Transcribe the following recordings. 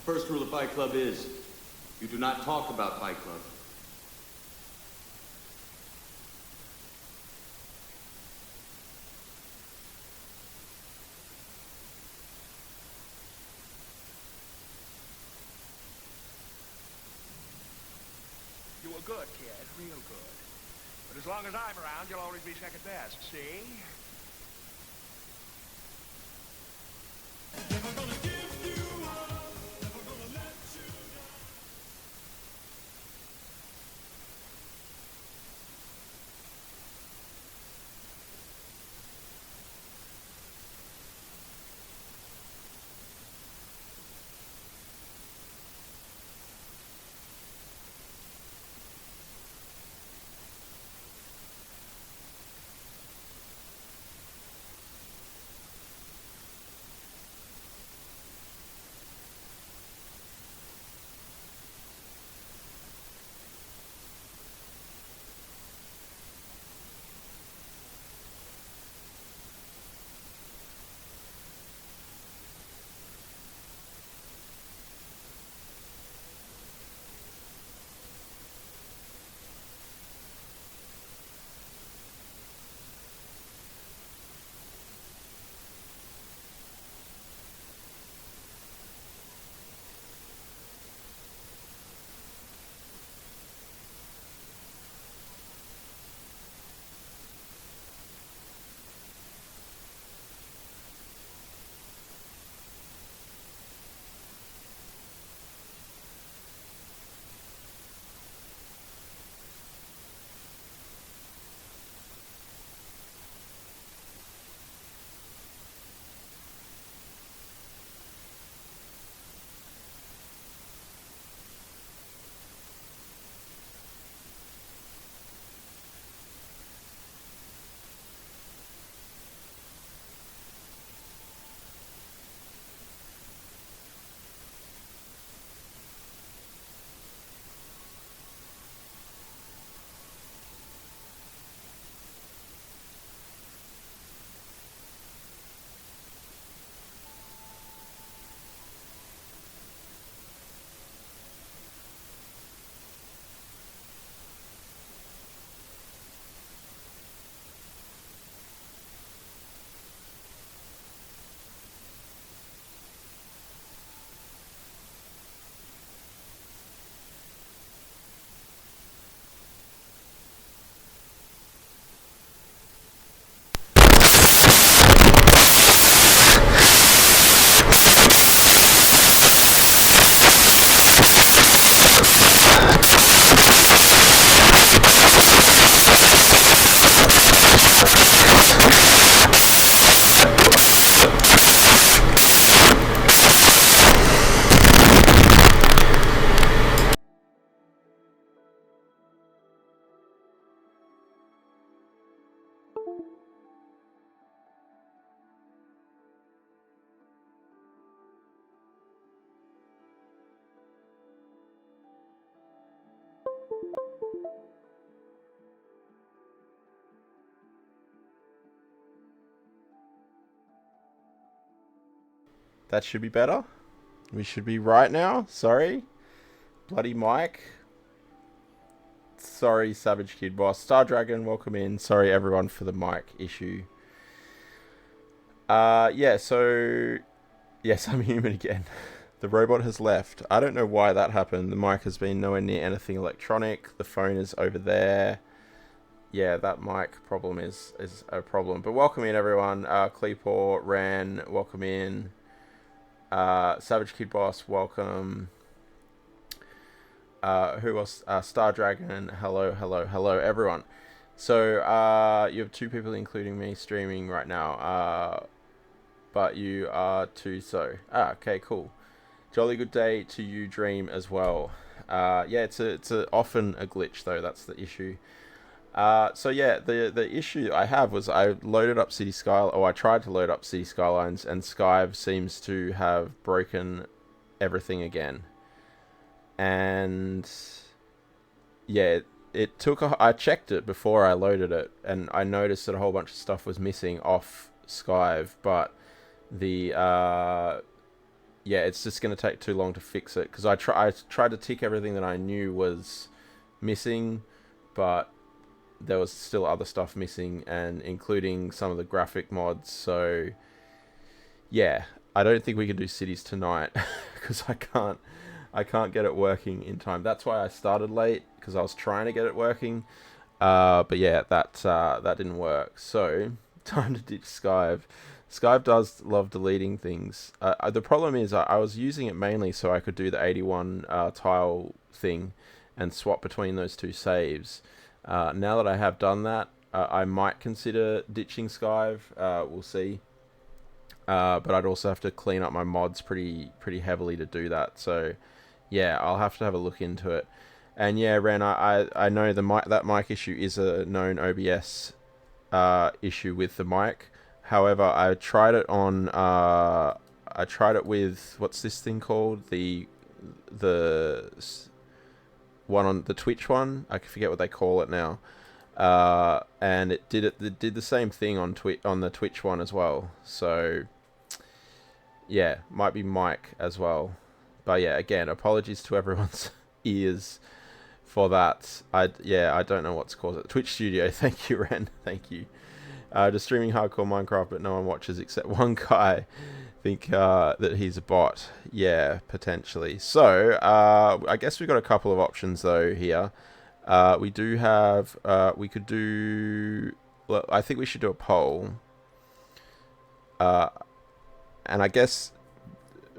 First rule of Fight Club is, you do not talk about Fight Club. You were good, kid, real good. But as long as I'm around, you'll always be second best, see? Never gonna give you up, never gonna let you down. That should be better. We should be right now. Sorry. Bloody mic. Sorry, Savage Kid Boss. Star Dragon, welcome in. Sorry, everyone, for the mic issue. Yeah, so... Yes, I'm human again. The robot has left. I don't know why that happened. The mic has been nowhere near anything electronic. The phone is over there. Yeah, that mic problem is a problem. But welcome in, everyone. Cleepor, Ran, welcome in. Savage Kid Boss, welcome. Who else? Star Dragon, hello, everyone. So, you have two people, including me, streaming right now. But you are too so. Okay, cool. Jolly good day to you, Dream, as well. Yeah, it's often a glitch, though. That's the issue. So yeah, the issue I have was I loaded up I tried to load up City Skylines, and Skype seems to have broken everything again. And yeah, it took I checked it before I loaded it, and I noticed that a whole bunch of stuff was missing off Skype, but the yeah, it's just going to take too long to fix it, because I tried to tick everything that I knew was missing, but there was still other stuff missing, and including some of the graphic mods. So yeah, I don't think we can do cities tonight because I can't get it working in time. That's why I started late, because I was trying to get it working. But yeah, that didn't work. So time to ditch Skype. Skype does love deleting things. The problem is I was using it mainly so I could do the 81 tile thing and swap between those two saves. Now that I have done that, I might consider ditching Skype. We'll see. But I'd also have to clean up my mods pretty heavily to do that. So yeah, I'll have to have a look into it. And yeah, Ren, I know that mic issue is a known OBS issue with the mic. However, I tried it with, what's this thing called? The one on the Twitch one. I forget what they call it now. And it did the same thing on the Twitch one as well. So yeah, might be mic as well. But yeah, again, apologies to everyone's ears for that. I don't know what's caused it. Twitch Studio, thank you, Ren, thank you. Just streaming hardcore Minecraft, but no one watches except one guy. Think that he's a bot. Yeah, potentially. So I guess we've got a couple of options though here. We do have. We could do. Well, I think we should do a poll. And I guess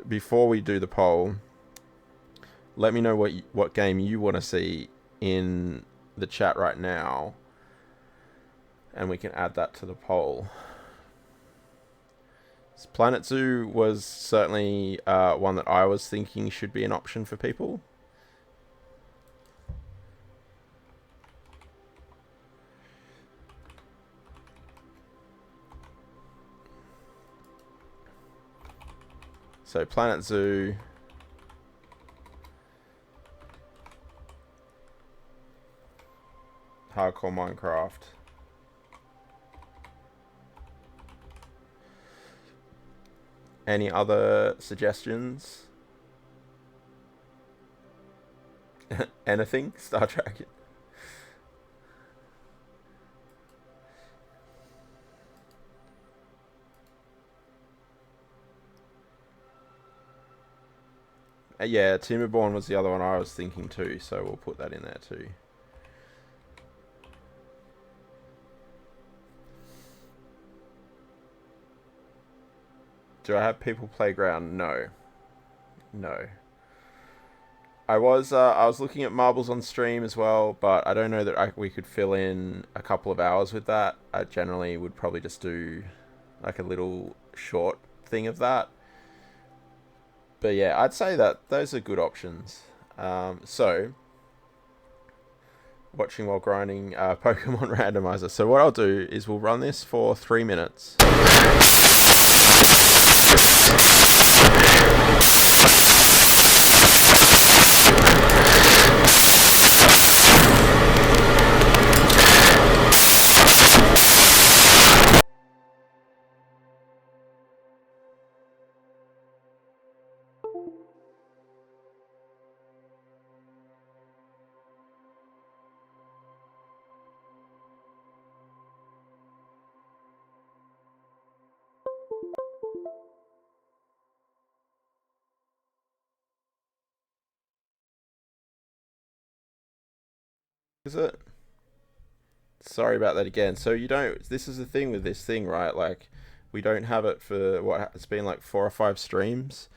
before we do the poll, let me know what game you want to see in the chat right now, and we can add that to the poll. Planet Zoo was certainly one that I was thinking should be an option for people. So Planet Zoo, hardcore Minecraft. Any other suggestions? Anything? Star Trek? Yeah, Timberborn was the other one I was thinking too, so we'll put that in there too. Do I have People Playground? No. No. I was looking at Marbles on Stream as well, but I don't know that we could fill in a couple of hours with that. I generally would probably just do like a little short thing of that. But yeah, I'd say that those are good options. So, watching while grinding Pokemon Randomizer. So what I'll do is we'll run this for 3 minutes. Is it? Sorry about that again. So you don't. This is the thing with this thing, right? Like, we don't have it for what it's been like 4 or 5 streams,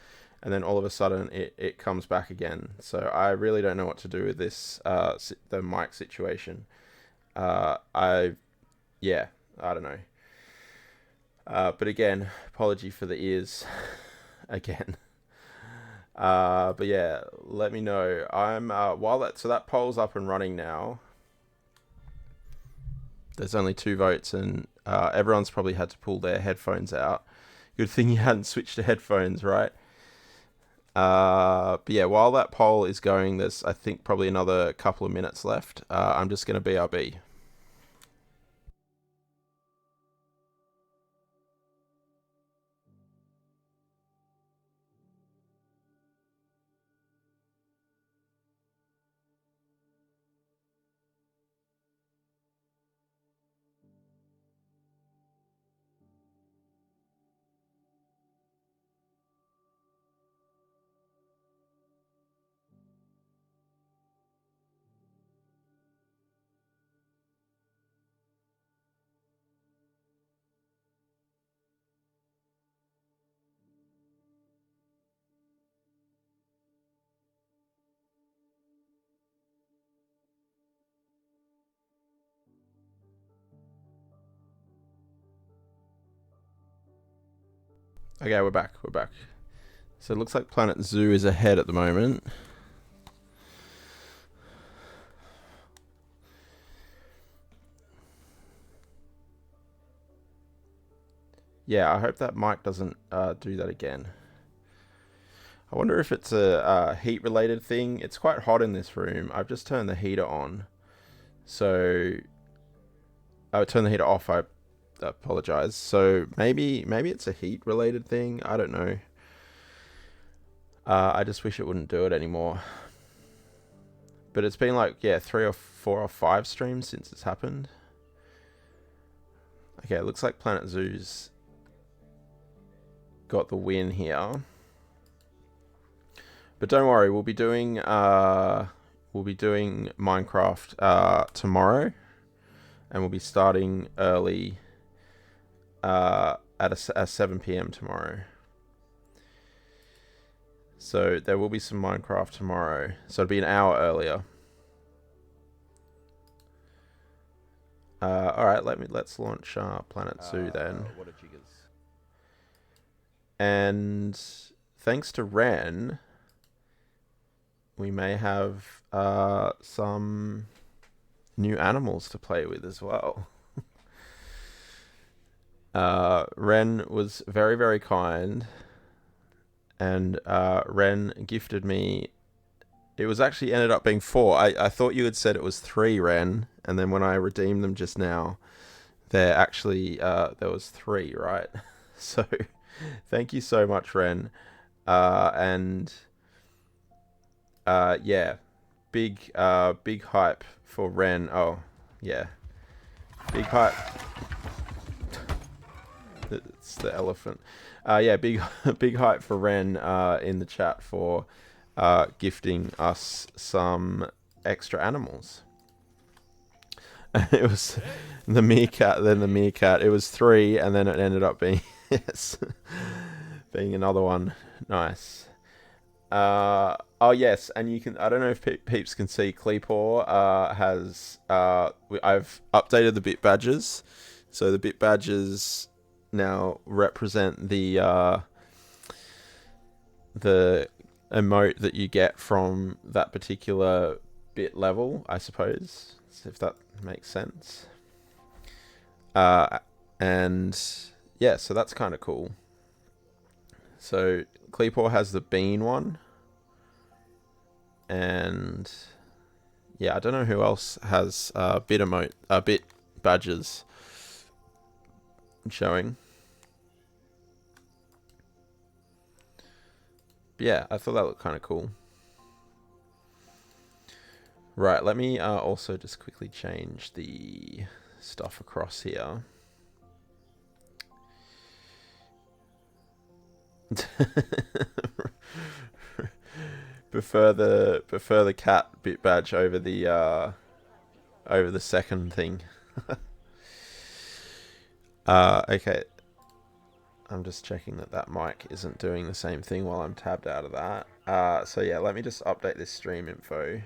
and then all of a sudden it comes back again. So I really don't know what to do with this the mic situation. Yeah, I don't know. But again, apology for the ears again. But yeah, let me know. I'm so that poll's up and running now. There's only 2 votes, and everyone's probably had to pull their headphones out. Good thing you hadn't switched to headphones, right? But yeah, while that poll is going, there's I think probably another couple of minutes left. I'm just gonna BRB. Okay, we're back. We're back. So it looks like Planet Zoo is ahead at the moment. Yeah, I hope that mic doesn't do that again. I wonder if it's a heat-related thing. It's quite hot in this room. I've just turned the heater on. So... I turned the heater off. I apologize. So maybe it's a heat-related thing. I don't know. I just wish it wouldn't do it anymore. But it's been like, yeah, 3 or 4 or 5 streams since it's happened. Okay, it looks like Planet Zoo's got the win here. But don't worry, we'll be doing Minecraft tomorrow, and we'll be starting early at 7 p.m. tomorrow. So there will be some Minecraft tomorrow. So it'll be an hour earlier. All right, let's launch Planet Zoo then. What a jiggers. And thanks to Ren, we may have some new animals to play with as well. Ren was very, very kind, and Ren gifted me. It was actually ended up being 4. I thought you had said it was 3, Ren, and then when I redeemed them just now, there actually there was 3, right? So thank you so much, Ren, and yeah, big hype for Ren. Oh yeah, big hype. It's the elephant. Yeah, big hype for Ren in the chat for gifting us some extra animals. It was the meerkat, then the meerkat. It was 3, and then it ended up being yes, being another one. Nice. Oh yes, and you can. I don't know if peeps can see. Kleepor has. I've updated the bit badges, so the bit badges now represent the emote that you get from that particular bit level, I suppose, if that makes sense. And yeah, so that's kind of cool. So Kleepor has the bean one, and yeah, I don't know who else has bit badges showing. But yeah, I thought that looked kind of cool. Right, let me also just quickly change the stuff across here. prefer the cat bit badge over the second thing. Okay. I'm just checking that mic isn't doing the same thing while I'm tabbed out of that. So yeah, let me just update this stream info.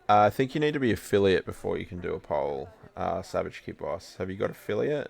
I think you need to be affiliate before you can do a poll. Savage Kid Boss, have you got affiliate?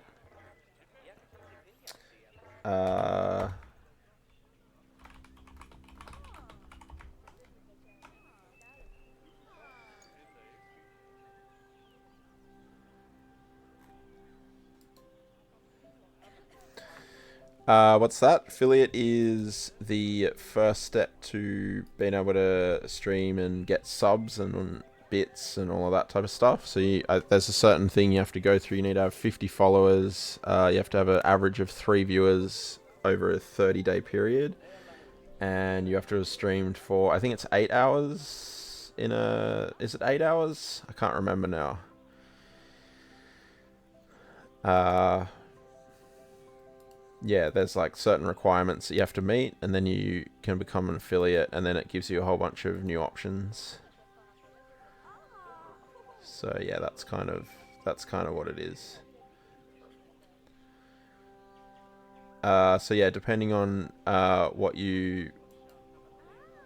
What's that? Affiliate is the first step to being able to stream and get subs and bits and all of that type of stuff. So there's a certain thing you have to go through. You need to have 50 followers. You have to have an average of 3 viewers over a 30-day period. And you have to have streamed for, I think it's 8 hours is it 8 hours? I can't remember now. Yeah, there's like certain requirements that you have to meet, and then you can become an affiliate, and then it gives you a whole bunch of new options. So yeah, that's kind of what it is. So yeah, depending on what you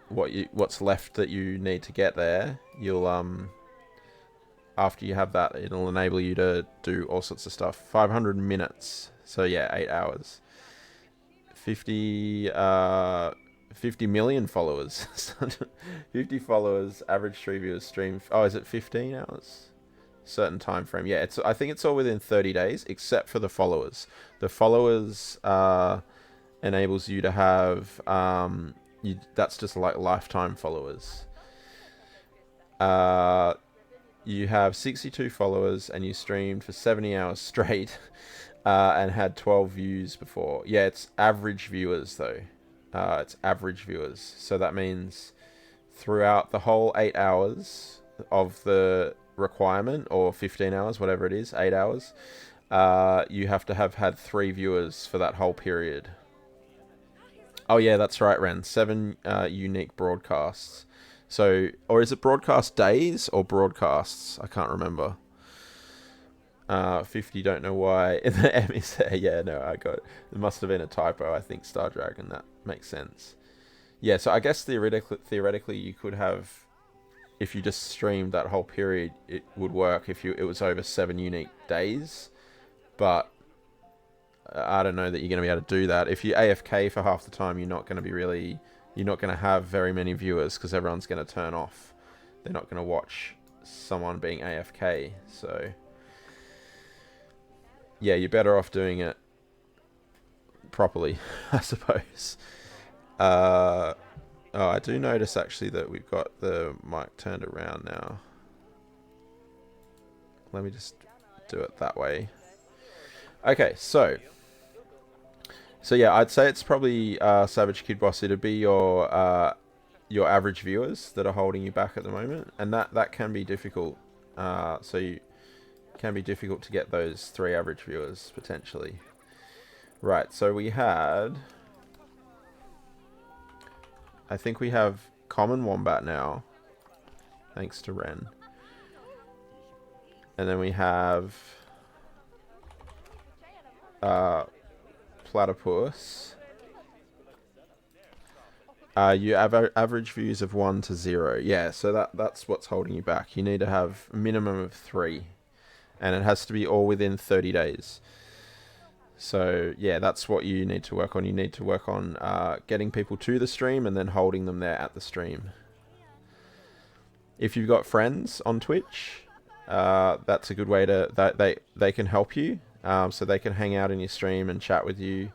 what's left that you need to get there, you'll after you have that, it'll enable you to do all sorts of stuff. 500 minutes. So yeah, 8 hours. 50 million followers. 50 followers, average 3 viewers stream. Oh, is it 15 hours? Certain time frame. Yeah, I think it's all within 30 days, except for the followers. The followers enables you to have that's just like lifetime followers. You have 62 followers and you streamed for 70 hours straight and had 12 views before. Yeah, it's average viewers though. It's average viewers. So that means throughout the whole 8 hours of the requirement, or 15 hours, whatever it is, 8 hours, you have to have had 3 viewers for that whole period. Oh yeah, that's right, Ren. 7 unique broadcasts. So, or is it broadcast days or broadcasts? I can't remember. 50, don't know why. The M is there. Yeah, no, I got it. There must have been a typo, I think, Star Dragon. That makes sense. Yeah, so I guess theoretically you could have, if you just streamed that whole period, it would work if it was over 7 unique days. But I don't know that you're going to be able to do that. If you AFK for half the time, you're not going to have very many viewers because everyone's going to turn off. They're not going to watch someone being AFK. So yeah, you're better off doing it properly, I suppose. Oh, I do notice actually that we've got the mic turned around now. Let me just do it that way. Okay, so yeah, I'd say it's probably Savage Kid Boss. It'd be your average viewers that are holding you back at the moment, and that can be difficult. So you can be difficult to get those 3 average viewers potentially. Right, so we had, I think we have Common Wombat now, thanks to Ren. And then we have Platypus. You have average views of 1 to 0. Yeah, so that's what's holding you back. You need to have a minimum of 3. And it has to be all within 30 days. So yeah, that's what you need to work on. You need to work on getting people to the stream and then holding them there at the stream. If you've got friends on Twitch, that's a good way to, they can help you. So they can hang out in your stream and chat with you.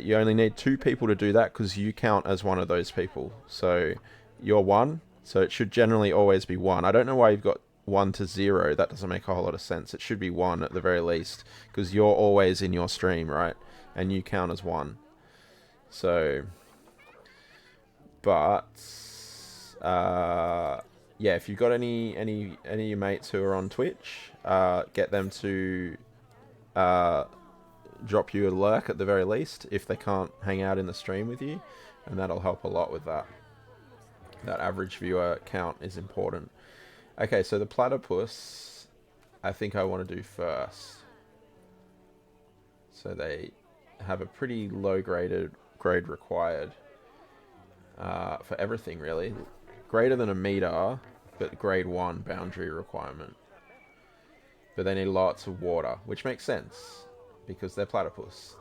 You only need 2 people to do that because you count as one of those people. So you're 1, so it should generally always be 1. I don't know why you've got 1 to 0. That doesn't make a whole lot of sense. It should be 1 at the very least because you're always in your stream, right? And you count as 1. So, but yeah, if you've got any of your mates who are on Twitch, get them to drop you a lurk at the very least if they can't hang out in the stream with you, and that'll help a lot with that. That average viewer count is important. Okay, so the platypus, I think I want to do first. So they have a pretty low grade required for everything really. Greater than a meter, but grade 1 boundary requirement. But they need lots of water, which makes sense because they're platypus.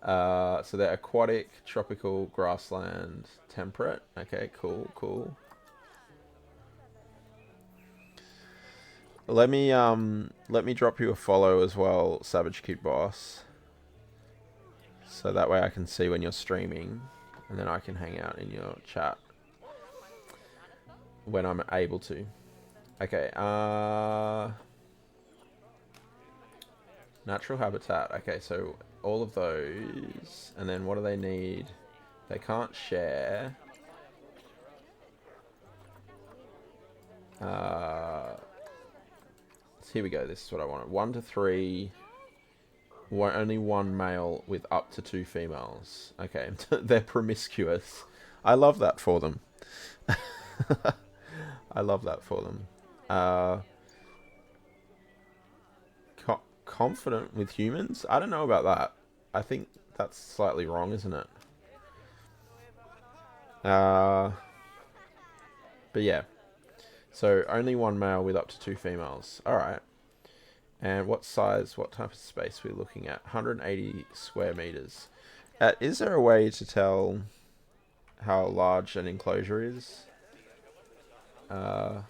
So they're aquatic, tropical, grassland, temperate. Okay, cool. Let me drop you a follow as well, Savage Kid Boss. So that way I can see when you're streaming, and then I can hang out in your chat when I'm able to. Okay, natural habitat. Okay, so all of those, and then what do they need? They can't share. Here we go. This is what I wanted. 1 to 3. Only 1 male with up to 2 females. Okay, they're promiscuous. I love that for them. I love that for them. Confident with humans? I don't know about that. I think that's slightly wrong, isn't it? But yeah. So only one male with up to 2 females. Alright. And what size, what type of space we're looking at? 180 square meters. Is there a way to tell how large an enclosure is? Do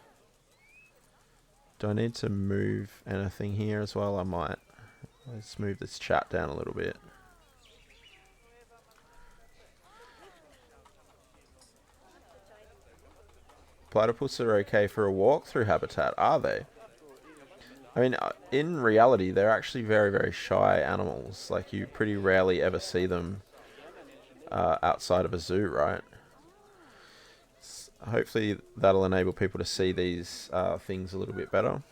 I need to move anything here as well? I might. Let's move this chat down a little bit. Platypus are okay for a walk through habitat, are they? I mean, in reality, they're actually very, very shy animals. Like, you pretty rarely ever see them outside of a zoo, right? Hopefully that'll enable people to see these things a little bit better.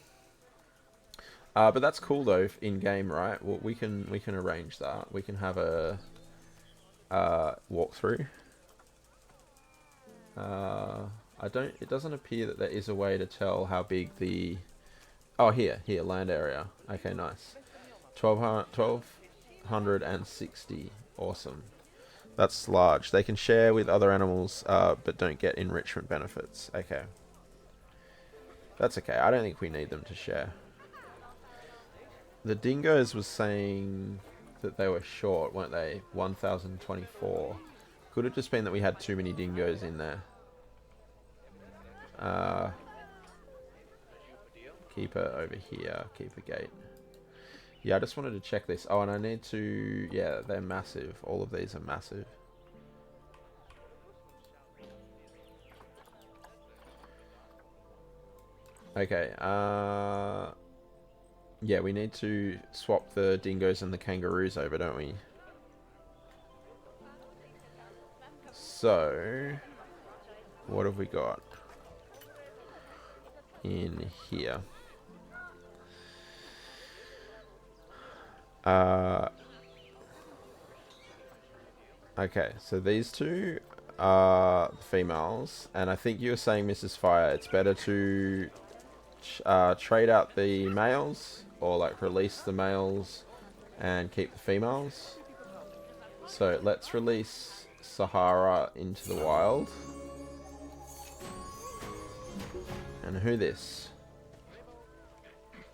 But that's cool though, in game, right? Well, we can arrange that. We can have a walkthrough. It doesn't appear that there is a way to tell how big the... Oh, here, land area. Okay, nice. 1260. Awesome. That's large. They can share with other animals, but don't get enrichment benefits. Okay. That's okay. I don't think we need them to share. The dingoes was saying that they were short, weren't they? 1024. Could have just been that we had too many dingoes in there. Keeper over here. Keeper gate. Yeah, I just wanted to check this. Oh, and I need to... Yeah, they're massive. All of these are massive. Okay, yeah, we need to swap the dingoes and the kangaroos over, don't we? So, what have we got in here? Okay, so these two are females, and I think you were saying, Mrs. Fire, it's better to trade out the males, or like release the males and keep the females. So let's release Sahara into the wild. And who this?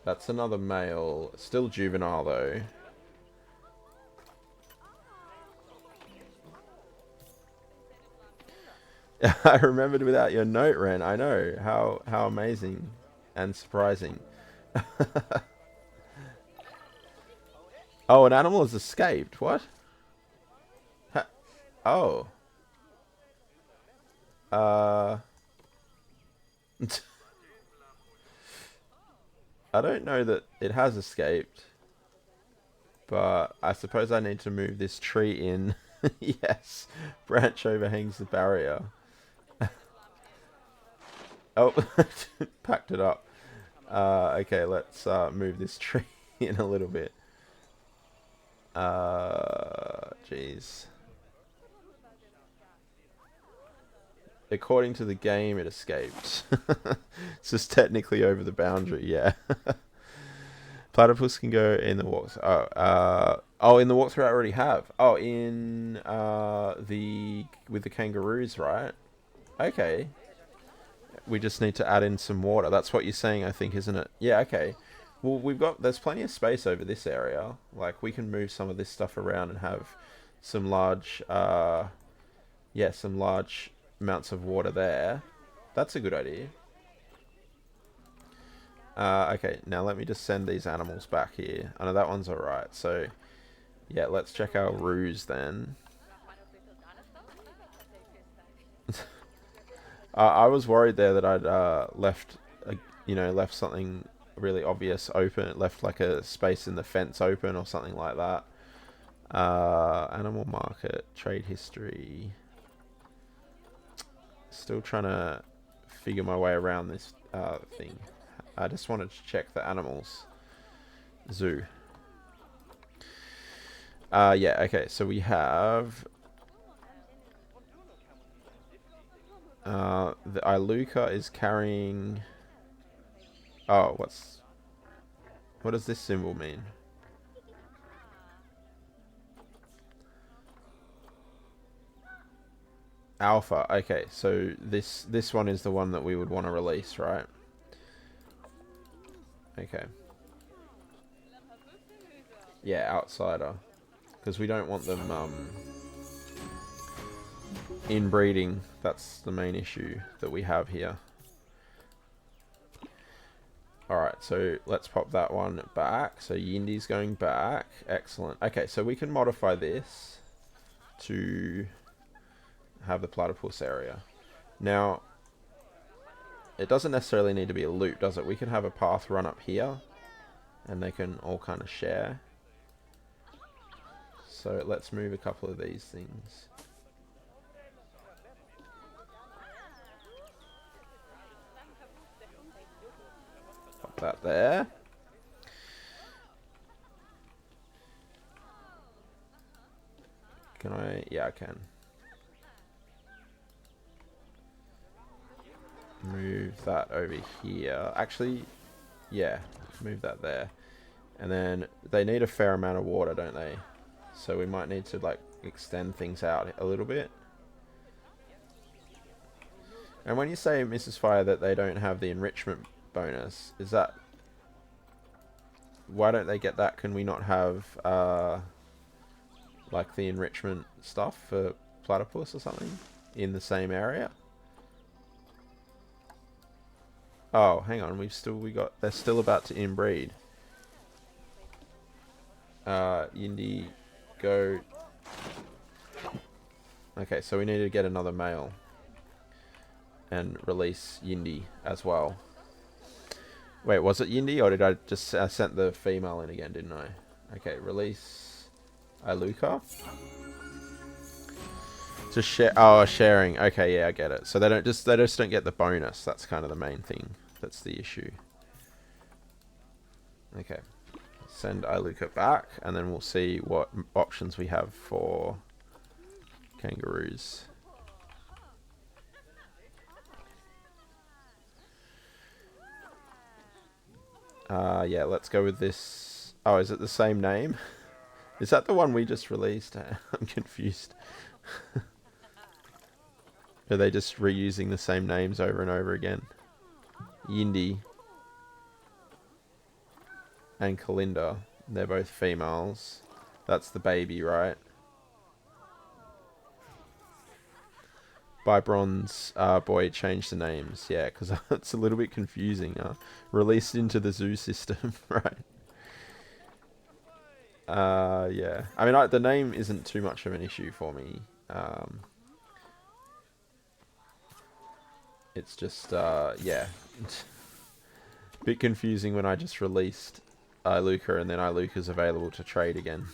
That's another male, still juvenile though. I remembered without your note, Ren. I know. How amazing and surprising. Oh, an animal has escaped. What? Oh. I don't know that it has escaped. But I suppose I need to move this tree in. Yes. Branch overhangs the barrier. Oh, packed it up. Okay, let's move this tree in a little bit. Jeez. According to the game, it escaped. It's just technically over the boundary, yeah. Platypus can go in the walkthrough. Oh, in the walkthrough I already have. Oh, in with the kangaroos, right? Okay. We just need to add in some water. That's what you're saying, I think, isn't it? Yeah, okay. Well, there's plenty of space over this area. Like, we can move some of this stuff around and have some large, some large amounts of water there. That's a good idea. Okay, now let me just send these animals back here. I know that one's alright, so... Yeah, let's check our ruse then. I was worried there that I'd left something really obvious open, left like a space in the fence open or something like that. Animal market, trade history. Still trying to figure my way around this thing. I just wanted to check the animals. Zoo. Yeah, okay, so we have... the Iluka is carrying... Oh, what does this symbol mean? Alpha. Okay, so this one is the one that we would want to release, right? Okay. Yeah, outsider. Because we don't want them inbreeding. That's the main issue that we have here. Alright, so let's pop that one back. So Yindi's going back. Excellent. Okay, so we can modify this to have the platypus area. Now, it doesn't necessarily need to be a loop, does it? We can have a path run up here, and they can all kind of share. So let's move a couple of these things. Pop that there. Can I? Yeah, I can. Move that over here. Actually, yeah, move that there. And then they need a fair amount of water, don't they? So we might need to like extend things out a little bit. And when you say, Mrs. Fire, that they don't have the enrichment bonus, is that... Why don't they get that? Can we not have like the enrichment stuff for platypus or something in the same area? Oh, hang on, they're still about to inbreed. Yindi, go. Okay, so we need to get another male and release Yindi as well. Wait, was it Yindi, or did I just sent the female in again, didn't I? Okay, release Iluka. To share. Oh, sharing. Okay, yeah, I get it. So they just don't get the bonus. That's kind of the main thing. That's the issue. Okay. Send Iluka back, and then we'll see what options we have for kangaroos. Yeah, let's go with this. Oh, is it the same name? Is that the one we just released? I'm confused. Are they just reusing the same names over and over again? Yindi and Kalinda. They're both females. That's the baby, right? By Bronze Boy changed the names. Yeah, because it's a little bit confusing. Released into the zoo system, right? Yeah. I mean, the name isn't too much of an issue for me. It's just, yeah. Bit confusing when I just released Iluka and then Iluka's available to trade again.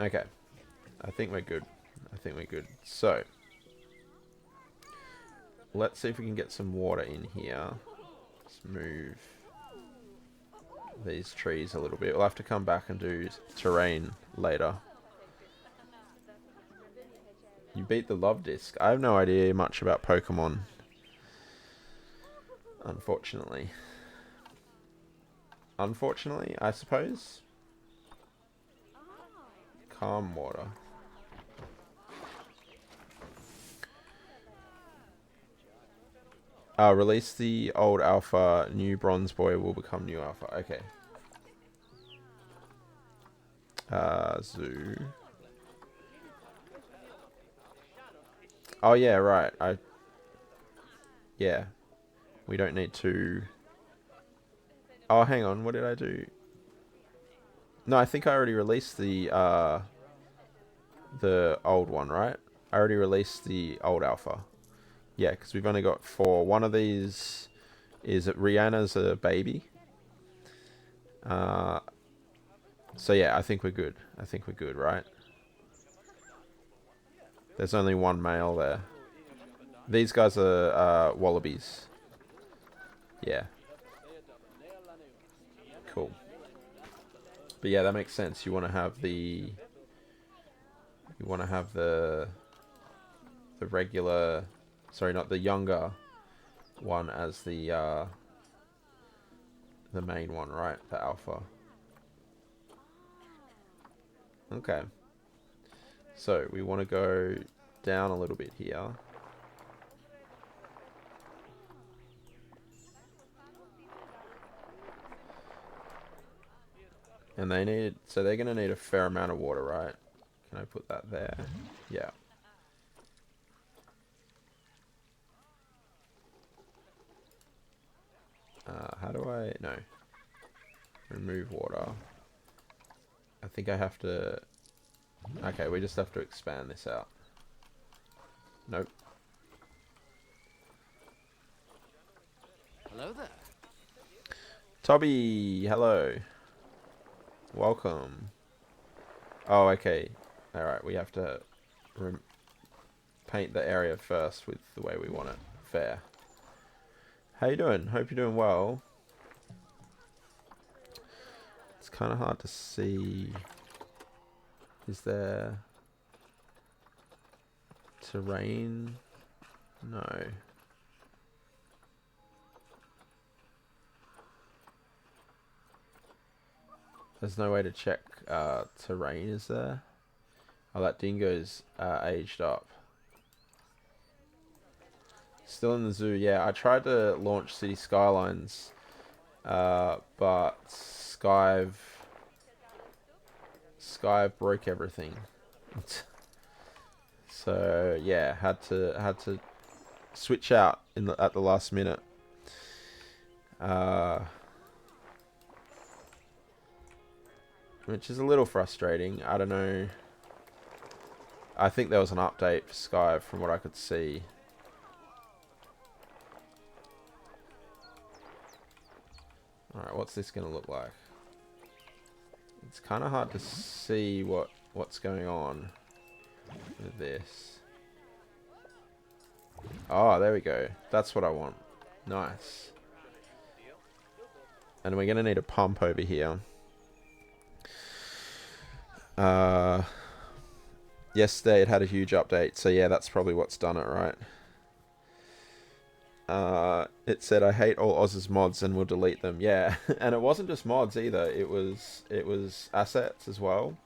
Okay. I think we're good. I think we're good. So, let's see if we can get some water in here. Let's move these trees a little bit. We'll have to come back and do terrain later. You beat the love disc. I have no idea much about Pokemon, unfortunately. Unfortunately, I suppose. Calm water. Release the old alpha. New bronze boy will become new alpha. Okay. Zoo. Oh yeah, right. Yeah. We don't need to... Oh, hang on. What did I do? No, I think I already released the old one, right? I already released the old alpha. Yeah, because we've only got 4. One of these is Rihanna's a baby. So yeah, I think we're good. I think we're good, right? There's only one male there. These guys are wallabies. Yeah. Cool. But yeah, that makes sense. You want to have the regular, sorry, not the younger one as the main one, right? The alpha. Okay. So we want to go down a little bit here. And they need, so they're going to need a fair amount of water, right? Can I put that there? Yeah. How do I, no. Remove water. I think I have to, okay, we just have to expand this out. Nope. Hello there. Toby, hello. Welcome. Oh, okay. Alright, we have to paint the area first with the way we want it. Fair. How you doing? Hope you're doing well. It's kind of hard to see. Is there terrain? No. There's no way to check terrain, is there? Oh, that dingo's aged up. Still in the zoo, yeah. I tried to launch City Skylines, but Sky broke everything. So yeah, had to switch out at the last minute. Which is a little frustrating. I don't know. I think there was an update for Sky from what I could see. Alright, what's this going to look like? It's kind of hard to see what's going on with this. Oh, there we go. That's what I want. Nice. And we're going to need a pump over here. Yesterday it had a huge update, so yeah, that's probably what's done it, right? It said, I hate all Oz's mods and will delete them. Yeah, and it wasn't just mods either. It was assets as well.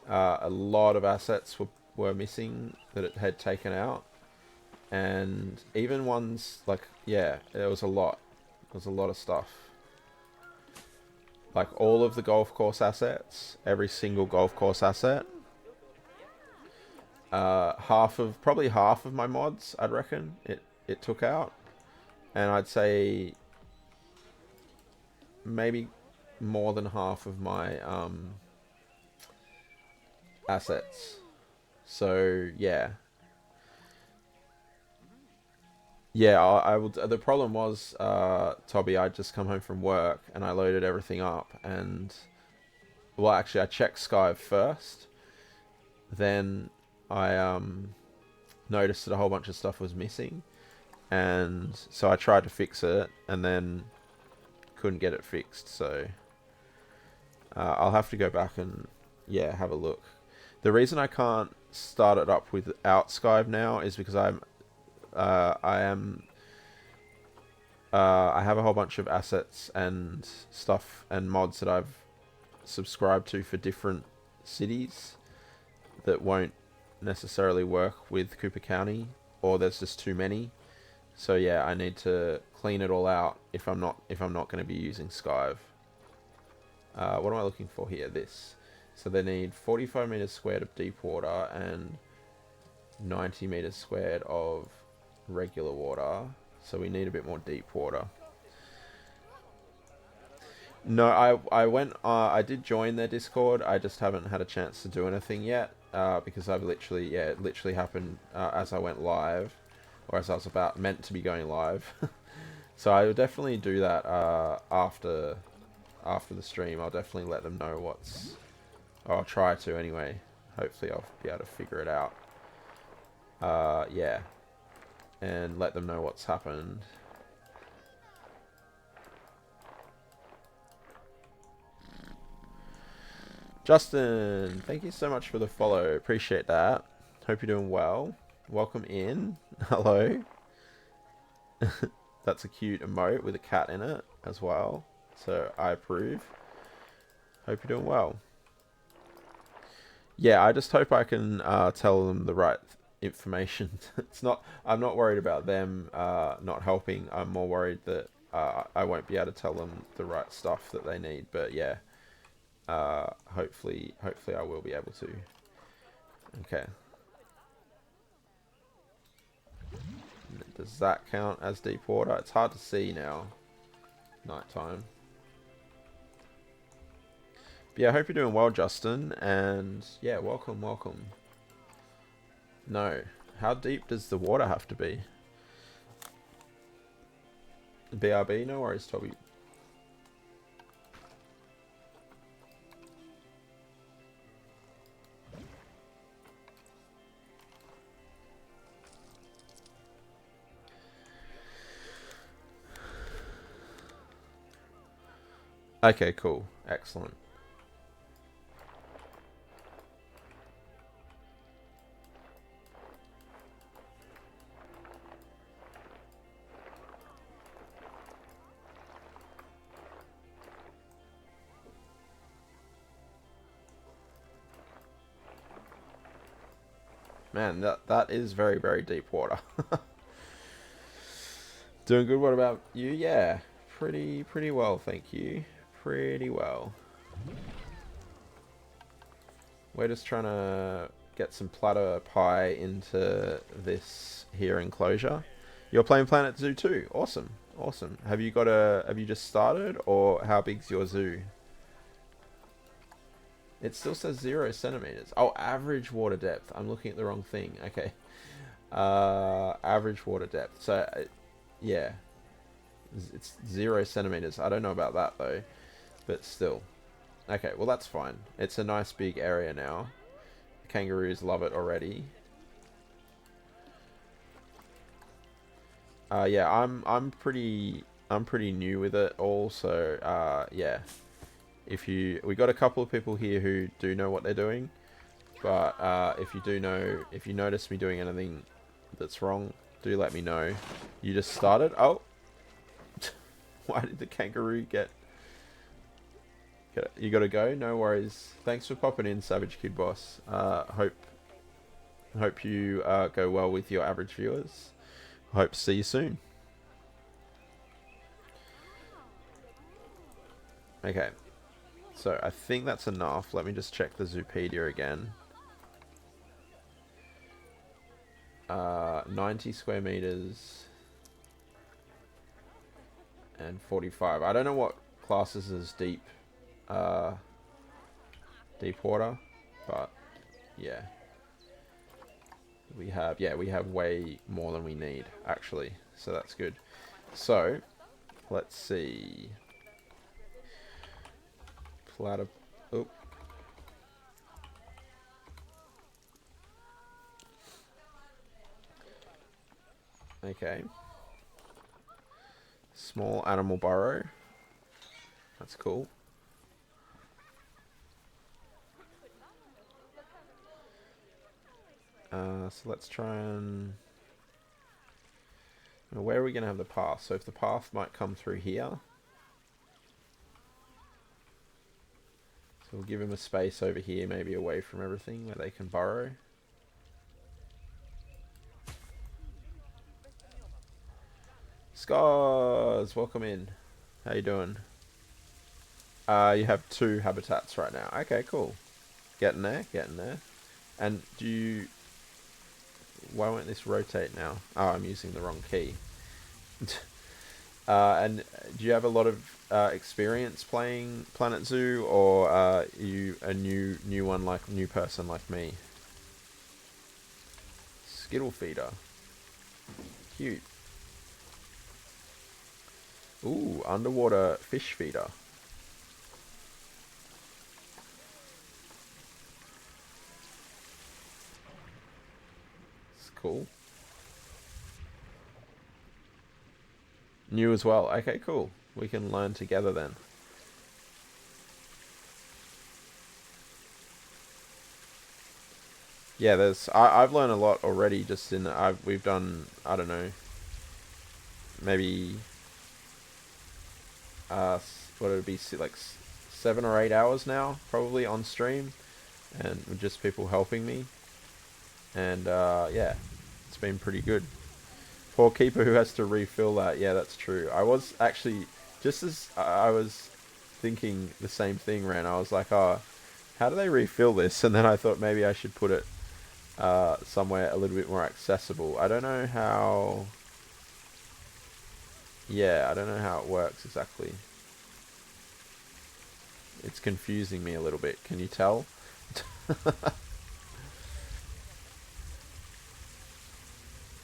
A lot of assets were missing that it had taken out. And even ones like, yeah, there was a lot. There was a lot of stuff. Like all of the golf course assets, every single golf course asset. Probably half of my mods, I'd reckon, it took out. And I'd say maybe more than half of my assets. So yeah. Yeah, I would. The problem was, Toby, I'd just come home from work and I loaded everything up, and well, actually, I checked Sky first. Then I noticed that a whole bunch of stuff was missing, and so I tried to fix it, and then couldn't get it fixed. So I'll have to go back and yeah, have a look. The reason I can't start it up without Skype now is because I have a whole bunch of assets and stuff and mods that I've subscribed to for different cities that won't necessarily work with Cooper County, or there's just too many. So yeah, I need to clean it all out if I'm not going to be using Skype. What am I looking for here? This. So they need 45 meters squared of deep water and 90 meters squared of regular water. So we need a bit more deep water. No, I did join their Discord. I just haven't had a chance to do anything yet, because it literally happened as I went live, or as I was meant to be going live. So I will definitely do that after the stream. I'll definitely let them know or I'll try to anyway. Hopefully I'll be able to figure it out. Yeah. And let them know what's happened. Justin, thank you so much for the follow. Appreciate that. Hope you're doing well. Welcome in. Hello. That's a cute emote with a cat in it as well. So I approve. Hope you're doing well. Yeah, I just hope I can tell them the right information. It's not. I'm not worried about them not helping. I'm more worried that I won't be able to tell them the right stuff that they need. But yeah, hopefully I will be able to. Okay. Does that count as deep water? It's hard to see now. Nighttime. But yeah, I hope you're doing well, Justin. And yeah, welcome. No. How deep does the water have to be? BRB, no worries, Toby. Okay, cool. Excellent. Man, that is very, very deep water. Doing good. What about you? Yeah, pretty well, thank you. Pretty well. We're just trying to get some platter pie into this here enclosure. You're playing Planet Zoo too. Awesome. Have you just started, or how big's your zoo? It still says 0 centimeters. Oh, average water depth. I'm looking at the wrong thing. Okay. Average water depth. So, yeah. It's 0 centimeters. I don't know about that, though. But still. Okay, well, that's fine. It's a nice big area now. Kangaroos love it already. Yeah, I'm pretty new with it all, so yeah. We got a couple of people here who do know what they're doing, but if you notice me doing anything that's wrong, do let me know. You just started. Oh, why did the kangaroo get? You gotta go. No worries. Thanks for popping in, Savage Kid Boss. Hope you go well with your average viewers. Hope to see you soon. Okay. So I think that's enough. Let me just check the Zoopedia again. 90 square meters and 45. I don't know what classes as deep water, but yeah. We have way more than we need, actually. So that's good. So let's see. Oh. Okay. Small animal burrow. That's cool. So let's try and... Where are we going to have the path? So if the path might come through here. So we'll give him a space over here, maybe away from everything, where they can burrow. Scars, welcome in. How you doing? You have 2 habitats right now. Okay, cool. Getting there. And why won't this rotate now? Oh, I'm using the wrong key. And do you have a lot of experience playing Planet Zoo, or are you a new person like me? Skittle feeder. Cute. Ooh, underwater fish feeder. It's cool. New as well. Okay, cool. We can learn together then. Yeah, I've learned a lot already. Just we've done, I don't know, maybe what would it be, like 7 or 8 hours now, probably on stream. and with just people helping me. And yeah, it's been pretty good. Poor keeper who has to refill that. Yeah, that's true. I was actually, just as I was thinking the same thing, Ren, I was like, oh, how do they refill this? And then I thought maybe I should put it somewhere a little bit more accessible. I don't know how... Yeah, I don't know how it works exactly. It's confusing me a little bit. Can you tell?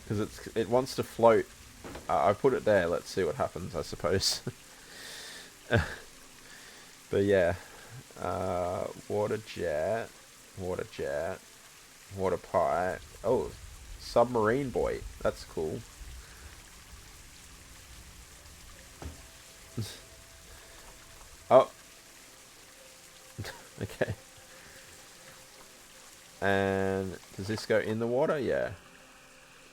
Because it wants to float. I put it there. Let's see what happens, I suppose. But yeah. Water jet. Water jet. Water pipe. Oh, submarine boy. That's cool. Oh. Okay. And does this go in the water? Yeah.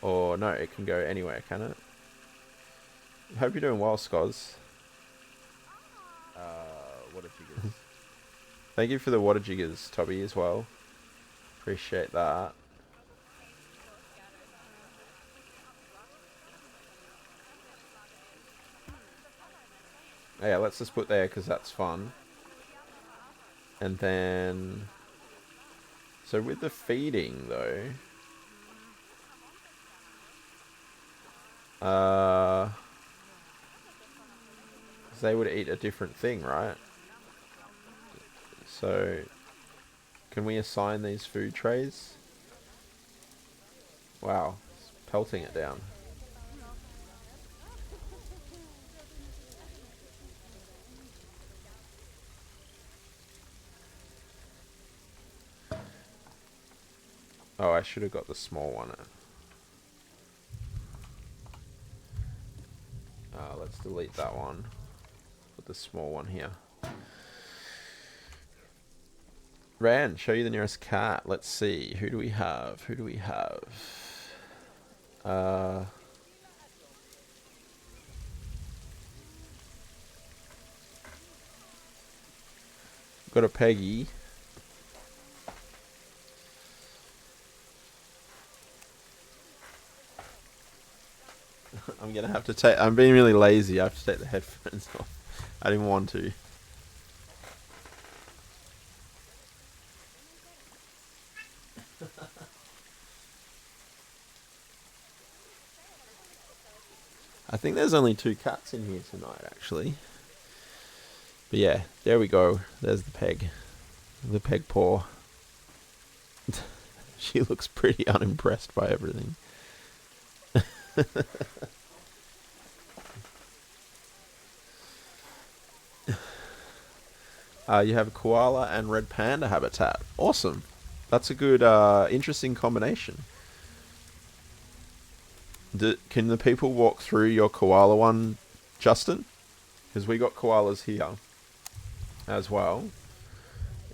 Or no, it can go anywhere, can it? I hope you're doing well, Skoz. Water jiggers. Thank you for the water jiggers, Toby, as well. Appreciate that. Yeah, let's just put there because that's fun. And then... So with the feeding, though... they would eat a different thing, right? So... Can we assign these food trays? Wow. It's pelting it down. Oh, I should have got the small one. Let's delete that one. Put the small one here. Ran, show you the nearest cat. Let's see. Who do we have? Who do we have? Got a Peggy. I'm gonna have to take... I'm being really lazy. I have to take the headphones off. I didn't want to. I think there's only 2 cats in here tonight, actually. But yeah, there we go. There's the peg. The peg paw. She looks pretty unimpressed by everything. You have a koala and red panda habitat. Awesome. That's a good, interesting combination. Can the people walk through your koala one, Justin? Because we got koalas here as well,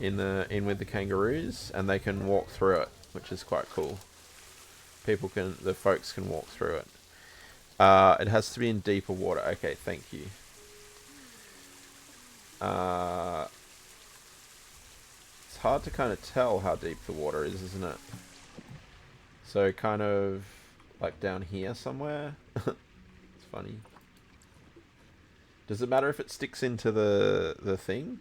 in with the kangaroos, and they can walk through it, which is quite cool. The folks can walk through it. It has to be in deeper water. Okay, thank you. It's hard to kind of tell how deep the water is, isn't it? So kind of like down here somewhere. It's funny. Does it matter if it sticks into the thing?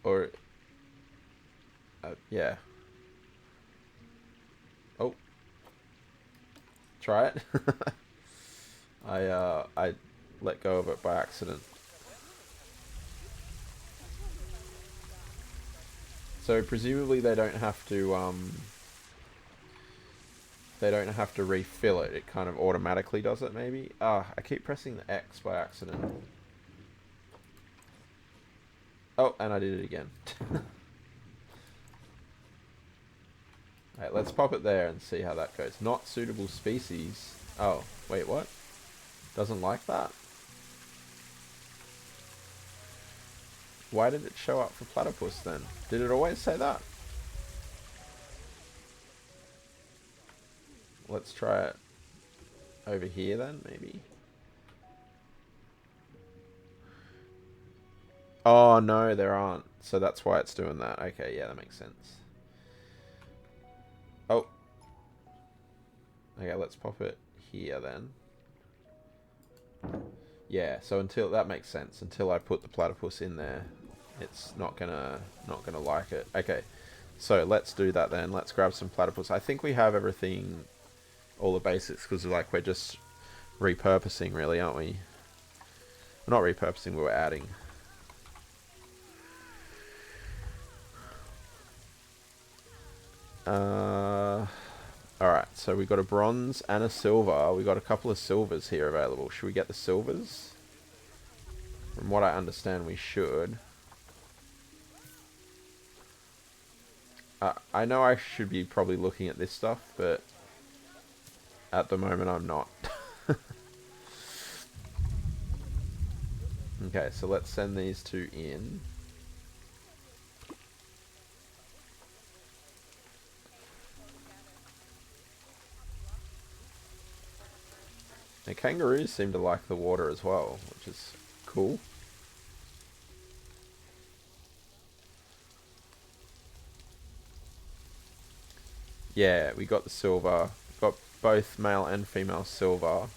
Or yeah. Oh. Try it. I let go of it by accident. So presumably they don't have to refill it. It kind of automatically does it, maybe. I keep pressing the X by accident. Oh, and I did it again. Alright, let's pop it there and see how that goes. Not suitable species. Oh, wait, what? Doesn't like that? Why did it show up for platypus then? Did it always say that? Let's try it over here then, maybe. Oh, no, there aren't. So that's why it's doing that. Okay, yeah, that makes sense. Oh. Okay, let's pop it here then. Yeah, so until that makes sense. Until I put the platypus in there, it's not gonna like it. Okay, so let's do that then. Let's grab some platypus. I think we have everything, all the basics, because like we're just repurposing, really, aren't we? We're not repurposing. We're adding. Alright, so we got a bronze and a silver. We got a couple of silvers here available. Should we get the silvers? From what I understand, we should. I know I should be probably looking at this stuff, but at the moment I'm not. Okay, so let's send these two in. The kangaroos seem to like the water as well, which is cool. Yeah, we got the silver. Got both male and female silver,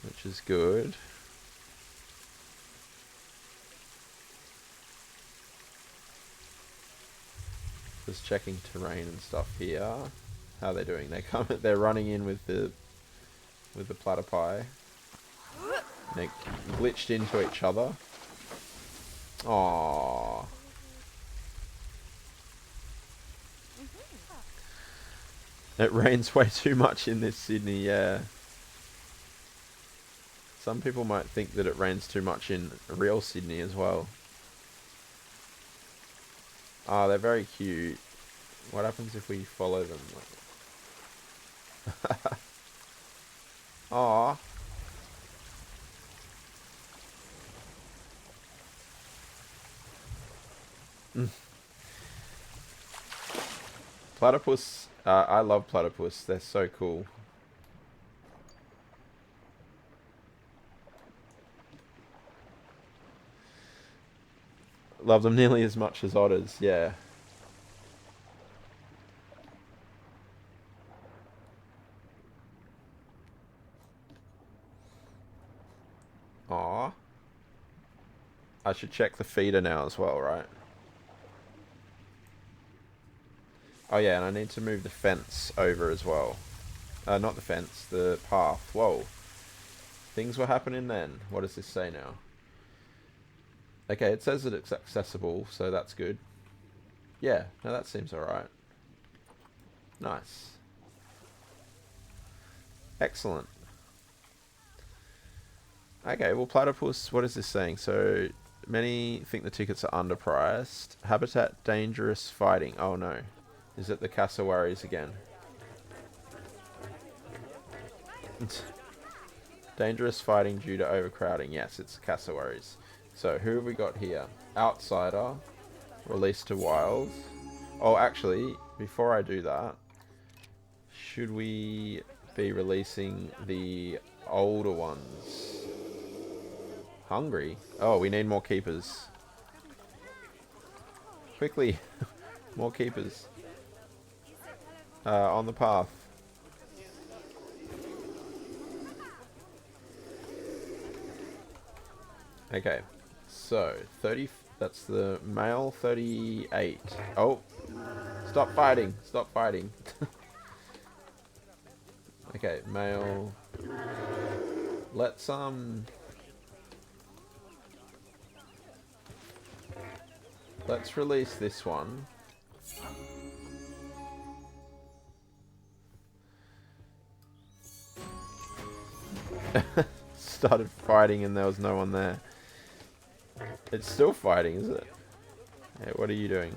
which is good. Just checking terrain and stuff here. How are they doing? They're running in with the platypi. They glitched into each other. Aww. It rains way too much in this Sydney, yeah. Some people might think that it rains too much in real Sydney as well. Ah, they're very cute. What happens if we follow them? Aww. Platypus. I love platypus. They're so cool. Love them nearly as much as otters, yeah. Aww. I should check the feeder now as well, right? Oh yeah, and I need to move the fence over as well. Not the fence, the path. Whoa. Things were happening then. What does this say now? Okay, it says that it's accessible, so that's good. Yeah, no, that seems alright. Nice. Excellent. Okay, well, platypus, what is this saying? So, many think the tickets are underpriced. Habitat dangerous fighting. Oh no. Is it the cassowaries again? Dangerous fighting due to overcrowding. Yes, it's cassowaries. So, who have we got here? Outsider. Released to wild. Oh, actually, before I do that, should we be releasing the older ones? Hungry? Oh, we need more keepers. Quickly. More keepers. On the path. Okay. So, 30... That's the male 38. Oh. Stop fighting. Stop fighting. Okay, male. Let's release this one. Started fighting and there was no one there. It's still fighting, is it? Hey, what are you doing?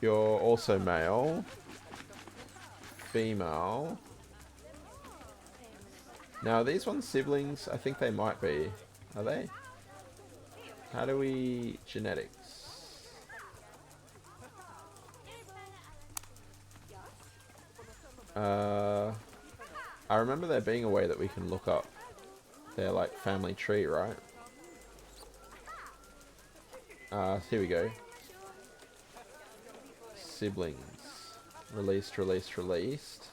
You're also male. Female. Now, are these ones siblings? I think they might be. Are they? How do we... Genetics. I remember there being a way that we can look up their, like, family tree, right? Here we go. Siblings. Released, released, released.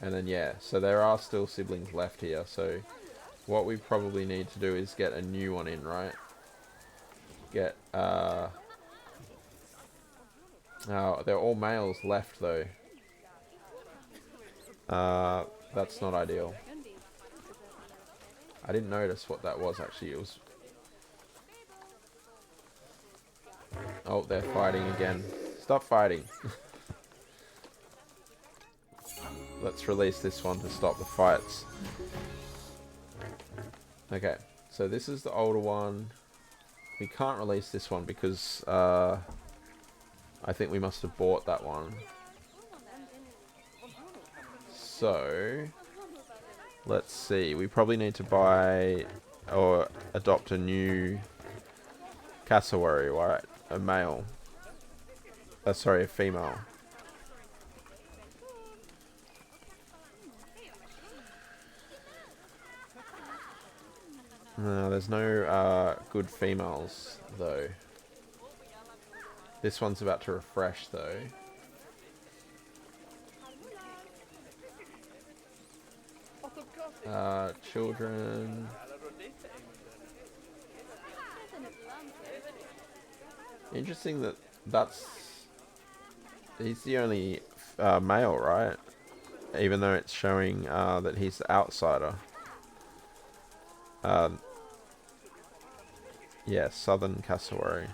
And then yeah, so there are still siblings left here, so what we probably need to do is get a new one in, right? Get, oh, they're all males left though. That's not ideal. I didn't notice what that was actually. It was... Oh, they're fighting again. Stop fighting. Let's release this one to stop the fights. Okay, so this is the older one. We can't release this one because I think we must have bought that one. So let's see. We probably need to buy or adopt a new cassowary, right? A male. Sorry, a female. No, there's no good females, though. This one's about to refresh, though. Children. Interesting that he's the only male, right? Even though it's showing that he's the outsider. Yeah, southern cassowary.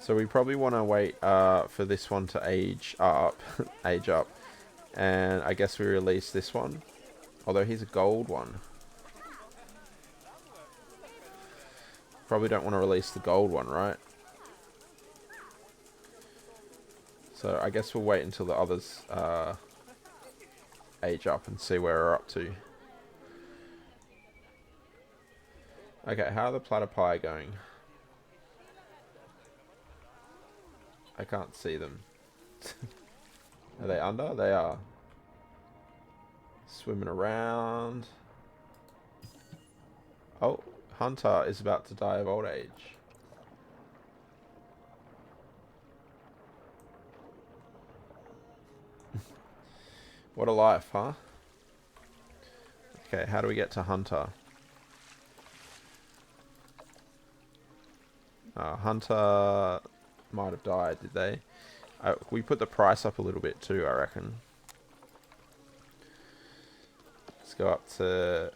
So we probably want to wait for this one to age up, and I guess we release this one. Although he's a gold one. Probably don't want to release the gold one, right? So I guess we'll wait until the others age up and see where we're up to. Okay, how are the platypi going? I can't see them. Are they under? They are. Swimming around. Oh, Hunter is about to die of old age. What a life, huh? Okay, how do we get to Hunter? Hunter might have died, did they? We put the price up a little bit too, I reckon. Let's go up to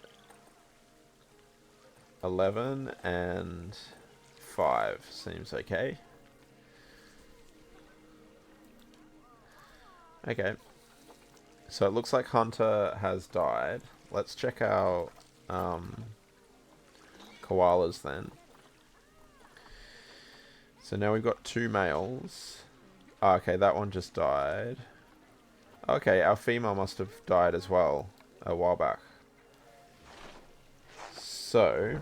11 and 5. Seems okay. Okay. So it looks like Hunter has died. Let's check our koalas then. So now we've got 2 males. Oh, okay, that one just died. Okay, our female must have died as well a while back. So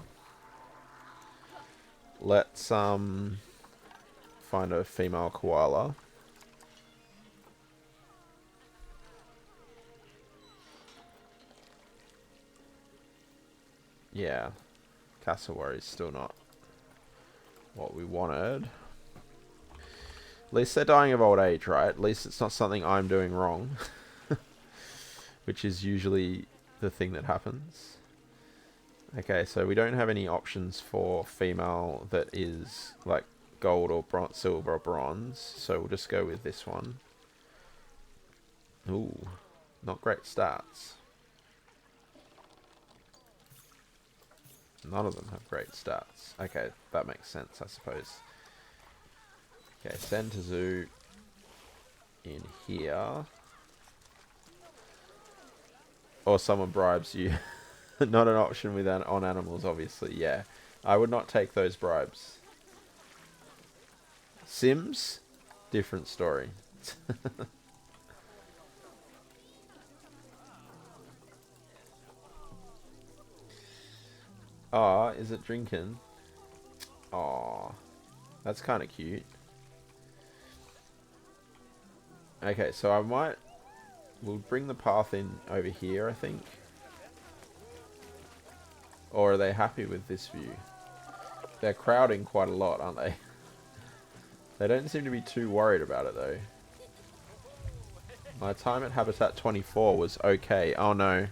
let's find a female koala. Yeah, cassowary is still not what we wanted. At least they're dying of old age, right? At least it's not something I'm doing wrong. Which is usually the thing that happens. Okay, so we don't have any options for female that is like gold or bronze, silver or bronze. So we'll just go with this one. Ooh, not great stats. None of them have great stats. Okay, that makes sense, I suppose. Okay, send to zoo in here. Or someone bribes you. Not an option with on animals, obviously. Yeah, I would not take those bribes. Sims? Different story. Aw, is it drinking? Aw, that's kind of cute. Okay, so I might we'll bring the path in over here, I think. Or are they happy with this view? They're crowding quite a lot, aren't they? They don't seem to be too worried about it, though. My time at Habitat 24 was okay. Oh, no.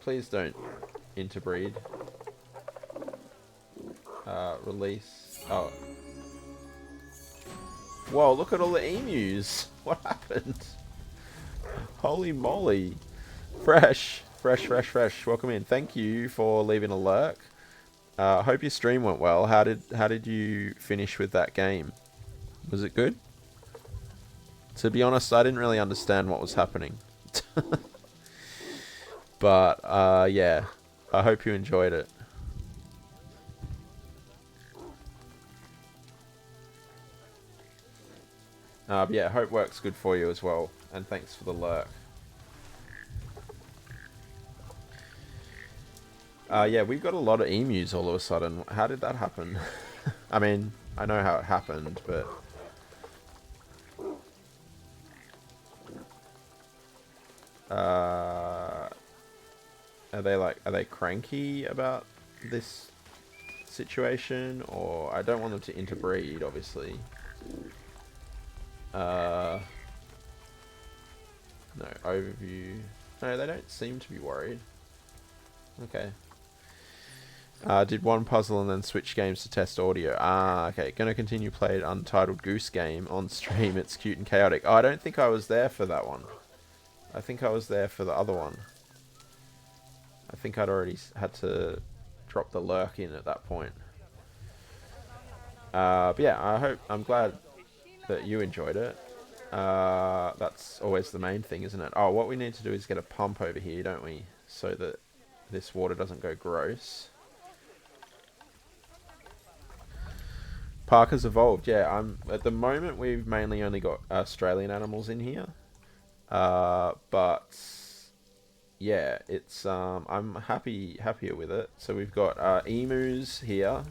Please don't interbreed. Release. Oh. Whoa, look at all the emus. What happened? Holy moly. Fresh. Welcome in. Thank you for leaving a lurk. Hope your stream went well. How did you finish with that game? Was it good? To be honest, I didn't really understand what was happening. But, yeah. I hope you enjoyed it. But yeah, hope works good for you as well. And thanks for the lurk. Yeah, we've got a lot of emus all of a sudden. How did that happen? I mean, I know how it happened, but... are they cranky about this situation? Or I don't want them to interbreed, obviously. No, overview. No, they don't seem to be worried. Okay. Did one puzzle and then switch games to test audio. Okay. Gonna continue playing Untitled Goose Game on stream. It's cute and chaotic. Oh, I don't think I was there for that one. I think I was there for the other one. I think I'd already had to drop the lurk in at that point. But yeah, I'm glad that you enjoyed it. That's always the main thing, isn't it? Oh, what we need to do is get a pump over here, don't we? So that this water doesn't go gross. Park has evolved. Yeah, at the moment we've mainly only got Australian animals in here. But yeah, it's I'm happier with it. So we've got emus here,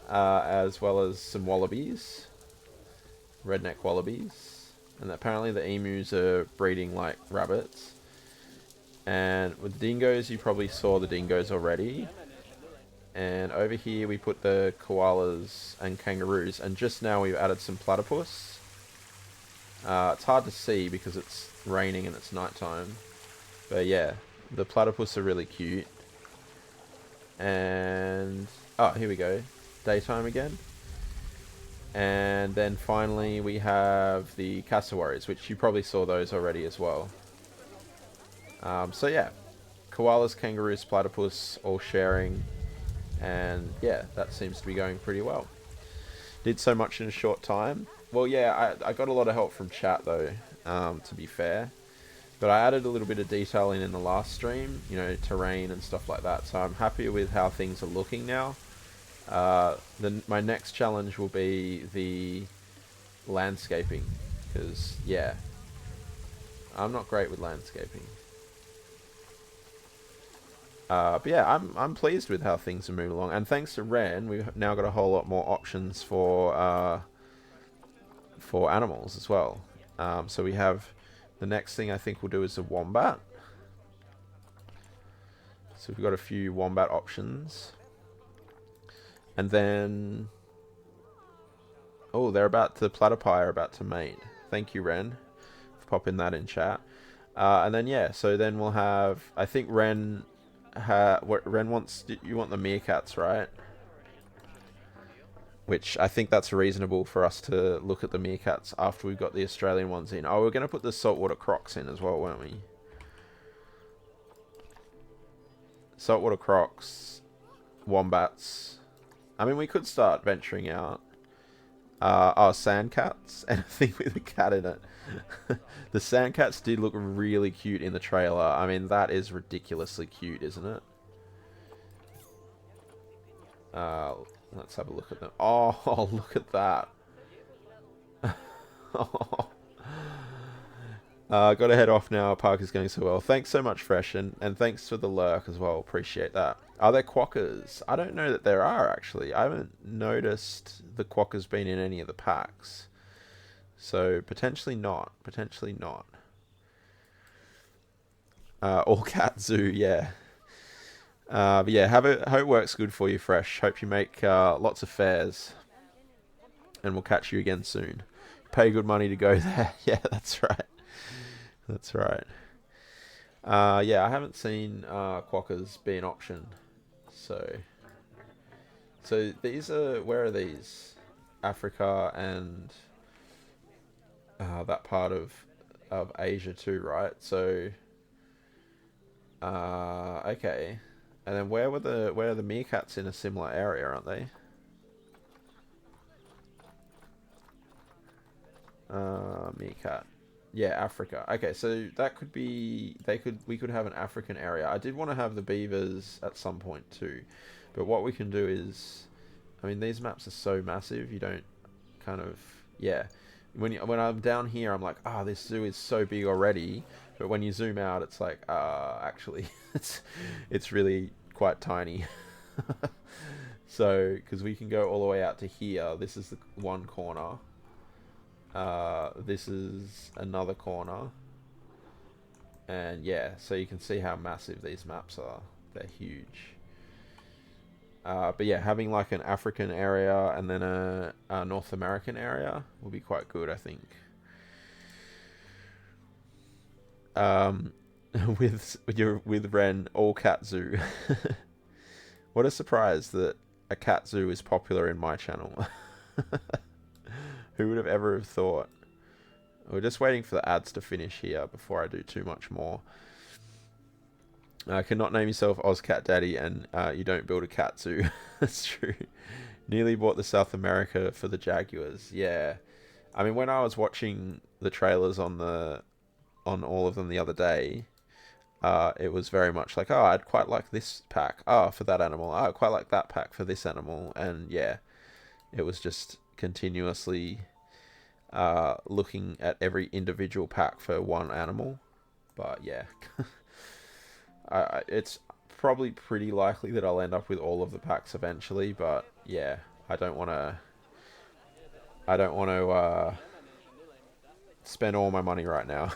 as well as some wallabies, redneck wallabies, and apparently the emus are breeding like rabbits. And with dingoes, you probably saw the dingoes already. And over here we put the koalas and kangaroos, and just now we've added some platypus. It's hard to see because it's raining and it's nighttime. But yeah, the platypus are really cute. And... oh, here we go. Daytime again. And then finally we have the cassowaries, which you probably saw those already as well. So yeah, koalas, kangaroos, platypus, all sharing. And yeah, that seems to be going pretty well. Did so much in a short time. Well, yeah, I got a lot of help from chat though, to be fair. But I added a little bit of detail in the last stream, you know, terrain and stuff like that. So I'm happy with how things are looking now. My next challenge will be the landscaping. Because, yeah, I'm not great with landscaping. But yeah, I'm pleased with how things are moving along. And thanks to Ren, we've now got a whole lot more options for animals as well. So we have... the next thing I think we'll do is a wombat. So we've got a few wombat options. And then... oh, the platypi are about to mate. Thank you, Ren, for popping that in chat. And then, yeah, so then we'll have... I think Ren wants... you want the meerkats, right? Which I think that's reasonable for us to look at the meerkats after we've got the Australian ones in. Oh, we're going to put the saltwater crocs in as well, weren't we? Saltwater crocs, wombats. I mean, we could start venturing out. Sand cats, anything with a cat in it. The sand cats did look really cute in the trailer. I mean, that is ridiculously cute, isn't it? Let's have a look at them. Oh, look at that. Gotta head off now. Park is going so well. Thanks so much, Fresh, and thanks for the lurk as well. Appreciate that. Are there quokkas? I don't know that there are, actually. I haven't noticed the quokkas being in any of the packs. So potentially not. Potentially not. All cat zoo, yeah. But yeah, hope it works good for you, Fresh. Hope you make lots of fares. And we'll catch you again soon. Pay good money to go there. Yeah, that's right. That's right. Yeah, I haven't seen quokkas be an option. So these are, where are these? Africa and that part of Asia too, right? So okay. And then where are the meerkats in a similar area, aren't they? Meerkat. Yeah, Africa. Okay, so that could be we could have an African area. I did want to have the beavers at some point too. But what we can do is, I mean, these maps are so massive, you don't kind of, yeah. When I'm down here, I'm like, this zoo is so big already. But when you zoom out, it's like, actually, it's really quite tiny. So, because we can go all the way out to here. This is the one corner. This is another corner. And yeah, so you can see how massive these maps are. They're huge. But yeah, having like an African area and then a North American area will be quite good, I think. With Ren, all cat zoo. What a surprise that a cat zoo is popular in my channel. Who would have ever have thought? We're just waiting for the ads to finish here before I do too much more. Cannot name yourself Ozcat Daddy and you don't build a cat zoo. That's true. Nearly bought the South America for the Jaguars. Yeah. I mean, when I was watching the trailers on all of them the other day, it was very much like, I'd quite like this pack. For that animal. I'd quite like that pack for this animal. And yeah, it was just continuously looking at every individual pack for one animal. But yeah. It's probably pretty likely that I'll end up with all of the packs eventually, but yeah, I don't want to spend all my money right now.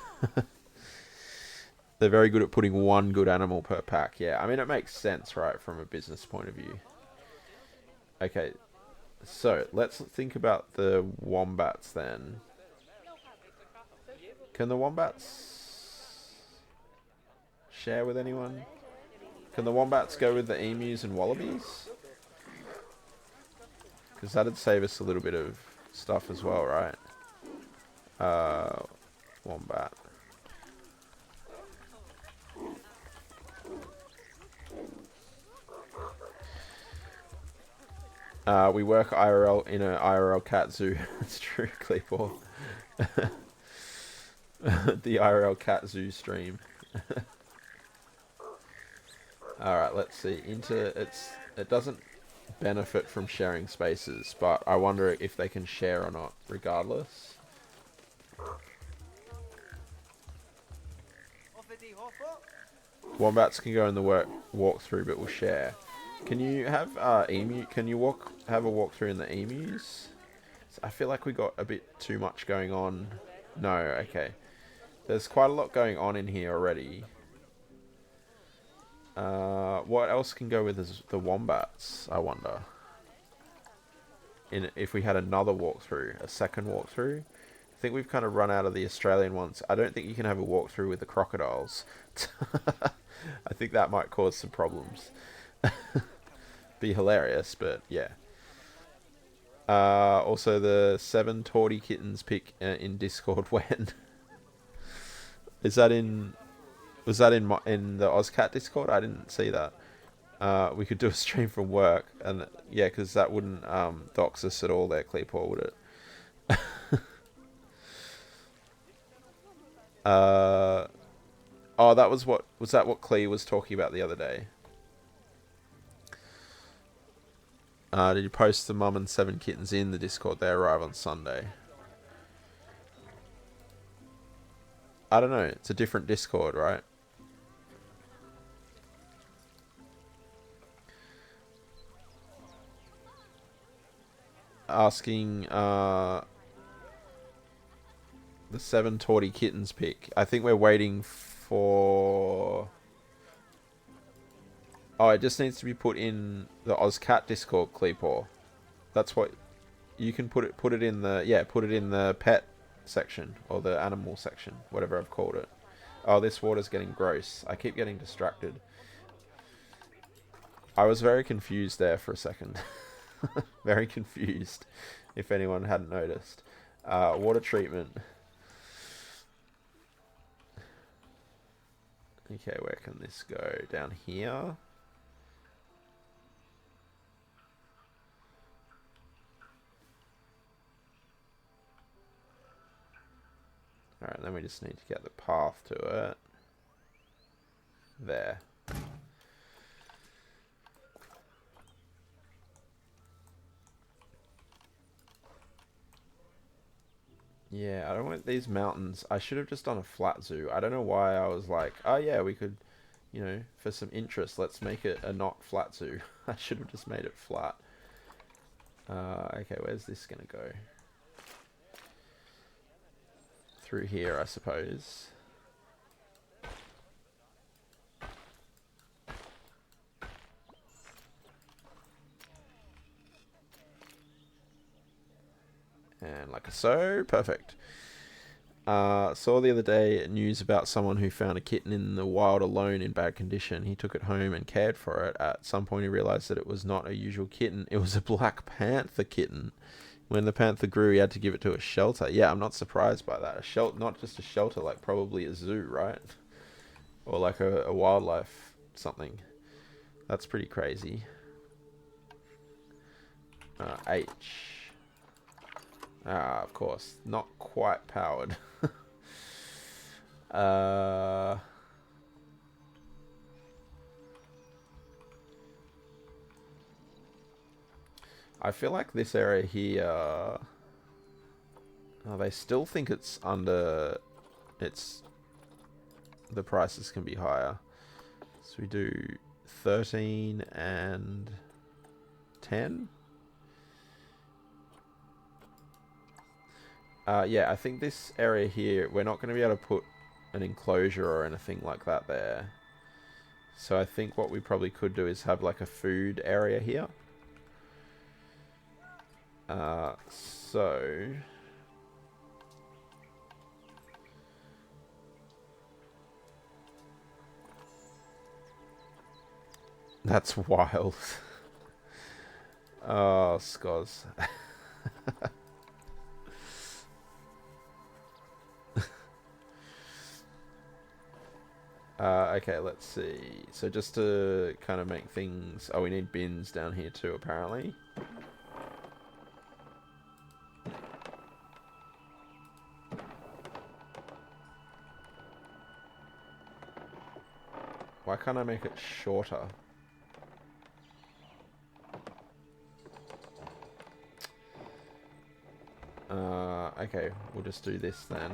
They're very good at putting one good animal per pack. Yeah, I mean, it makes sense, right, from a business point of view. Okay, so let's think about the wombats then. Can the wombats share with anyone? Can the wombats go with the emus and wallabies? Because that'd save us a little bit of stuff as well, right? Wombat. We work IRL in an IRL cat zoo. That's true, Claypool. The IRL cat zoo stream. Alright, let's see. It doesn't benefit from sharing spaces, but I wonder if they can share or not, regardless. Wombats can go in the walkthrough, but will share. Can you have emu? Can you have a walkthrough in the emus? I feel like we got a bit too much going on. No, okay. There's quite a lot going on in here already. What else can go with the wombats, I wonder? If we had another walkthrough, a second walkthrough. I think we've kind of run out of the Australian ones. I don't think you can have a walkthrough with the crocodiles. I think that might cause some problems. Be hilarious, but yeah. Also the 7 tawdy kittens pick in Discord when. Was that in the Ozcat Discord? I didn't see that. We could do a stream from work, and yeah, because that wouldn't dox us at all there, Clearpaw, would it? That was what Clee was talking about the other day? Did you post the mum and 7 kittens in the Discord? They arrive on Sunday. I don't know. It's a different Discord, right? Asking The 7 tawny kittens pick. I think we're waiting for... Oh, it just needs to be put in the OzCat Discord, Cleepor. That's what... You can put it in the... Yeah, put it in the pet section. Or the animal section. Whatever I've called it. Oh, this water's getting gross. I keep getting distracted. I was very confused there for a second. Very confused. If anyone hadn't noticed. Water treatment. Okay, where can this go? Down here. Alright, then we just need to get the path to it. There. Yeah, I don't want these mountains. I should have just done a flat zoo. I don't know why I was like, oh yeah, we could, you know, for some interest, let's make it a not flat zoo. I should have just made it flat. Okay, where's this gonna go? Through here, I suppose. And like so, perfect. Saw the other day news about someone who found a kitten in the wild alone in bad condition. He took it home and cared for it. At some point he realized that it was not a usual kitten. It was a black panther kitten. When the panther grew, he had to give it to a shelter. Yeah, I'm not surprised by that. A shelter, not just a shelter, like probably a zoo, right? Or like a wildlife something. That's pretty crazy. H. Ah, of course. Not quite powered. I feel like this area here... Oh, they still think it's under... The prices can be higher. So we do 13 and 10. Yeah, I think this area here, we're not going to be able to put an enclosure or anything like that there. So I think what we probably could do is have like a food area here. So... That's wild. Oh, Skoz. Okay, let's see. So just to kind of make things... Oh, we need bins down here too, apparently. Why can't I make it shorter? Okay, we'll just do this then.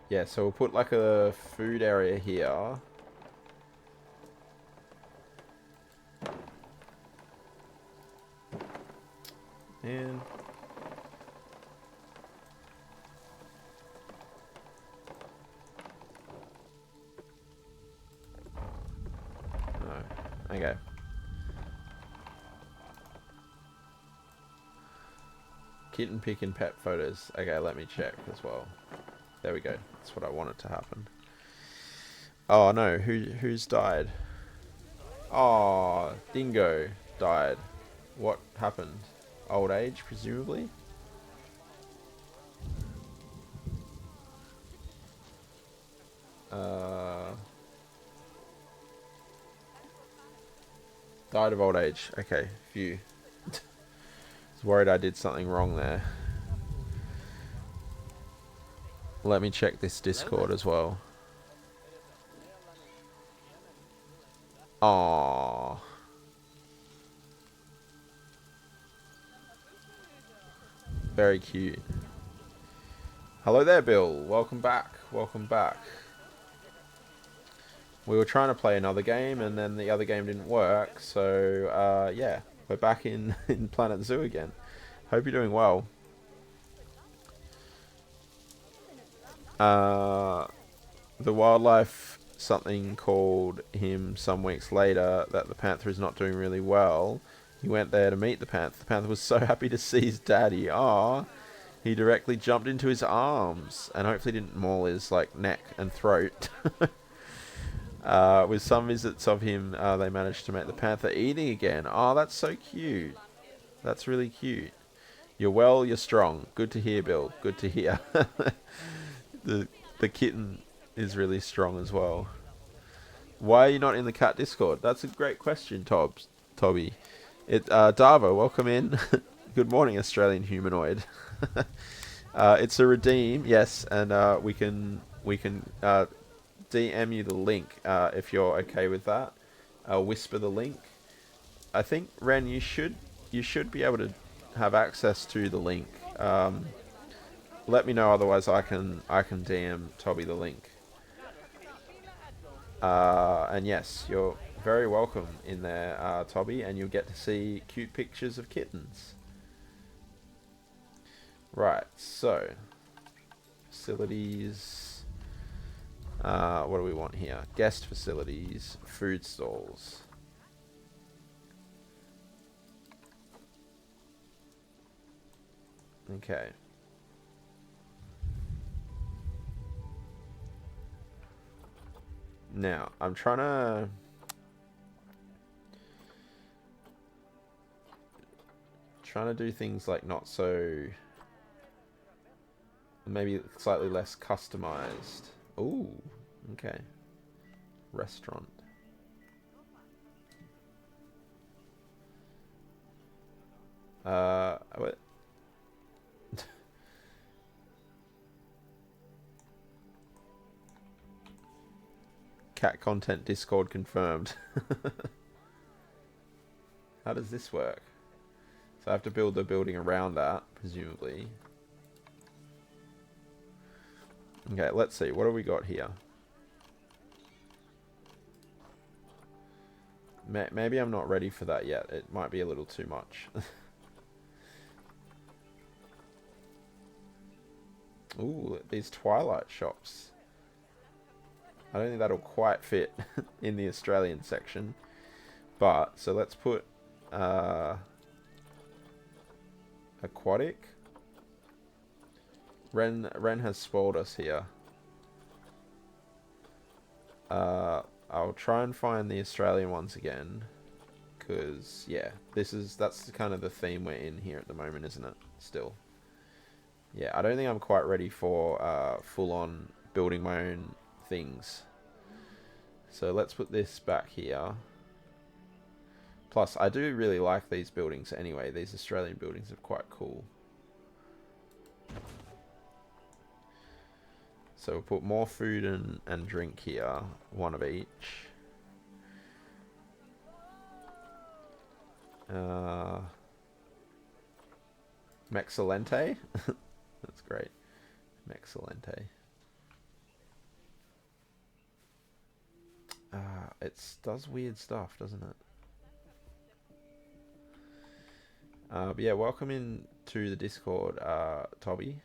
Yeah, so we'll put like a food area here. And... No. Okay. Kitten pick and pet photos. Okay, let me check as well. There we go. That's what I wanted to happen. Oh no, who's died? Oh, Dingo died. What happened? Old age, presumably? Died of old age. Okay, phew. I was worried I did something wrong there. Let me check this Discord as well. Aww. Very cute. Hello there, Bill. Welcome back. Welcome back. We were trying to play another game and then the other game didn't work. So, yeah. We're back in Planet Zoo again. Hope you're doing well. The wildlife something called him some weeks later that the panther is not doing really well. He went there to meet the panther. The panther was so happy to see his daddy. He directly jumped into his arms and hopefully didn't maul his neck and throat. With some visits of him, they managed to make the panther eating again. Oh, that's so cute. That's really cute. You're well, you're strong. Good to hear, Bill. Good to hear. The kitten is really strong as well. Why are you not in the cat Discord? That's a great question, Toby. Davo, welcome in. Good morning, Australian humanoid. It's a redeem, yes, and we can DM you the link if you're okay with that. I'll whisper the link. I think Ren, you should be able to have access to the link. Let me know, otherwise I can DM Toby the link. And yes, you're very welcome in there, Toby, and you'll get to see cute pictures of kittens. Right, so facilities. What do we want here? Guest facilities, food stalls. Okay. Now, I'm trying to do things not so, maybe slightly less customized. Ooh, okay. Restaurant. What? Cat content Discord confirmed. How does this work? So I have to build the building around that, presumably. Okay, let's see. What do we got here? Maybe I'm not ready for that yet. It might be a little too much. Ooh, these Twilight shops. I don't think that'll quite fit in the Australian section. But, so let's put aquatic. Ren has spoiled us here. I'll try and find the Australian ones again. Because, yeah, that's kind of the theme we're in here at the moment, isn't it? Still. Yeah, I don't think I'm quite ready for full-on building my own things. So let's put this back here. Plus, I do really like these buildings anyway. These Australian buildings are quite cool. So we'll put more food and drink here. One of each. Mexcellente? That's great. Mexcellente. It does weird stuff, doesn't it? But yeah, welcome in to the Discord, Toby.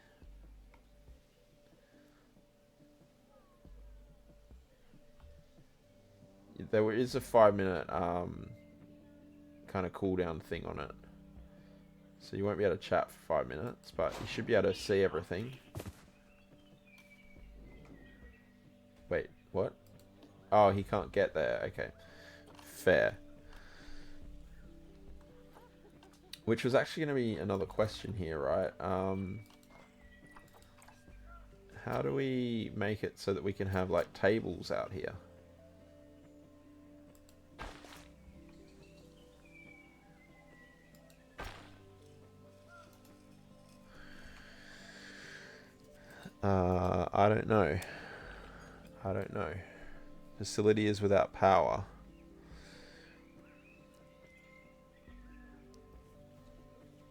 There is a 5-minute kind of cooldown thing on it. So you won't be able to chat for 5 minutes, but you should be able to see everything. Wait, what? Oh, he can't get there. Okay. Fair. Which was actually going to be another question here, right? How do we make it so that we can have, tables out here? I don't know. I don't know. Facility is without power.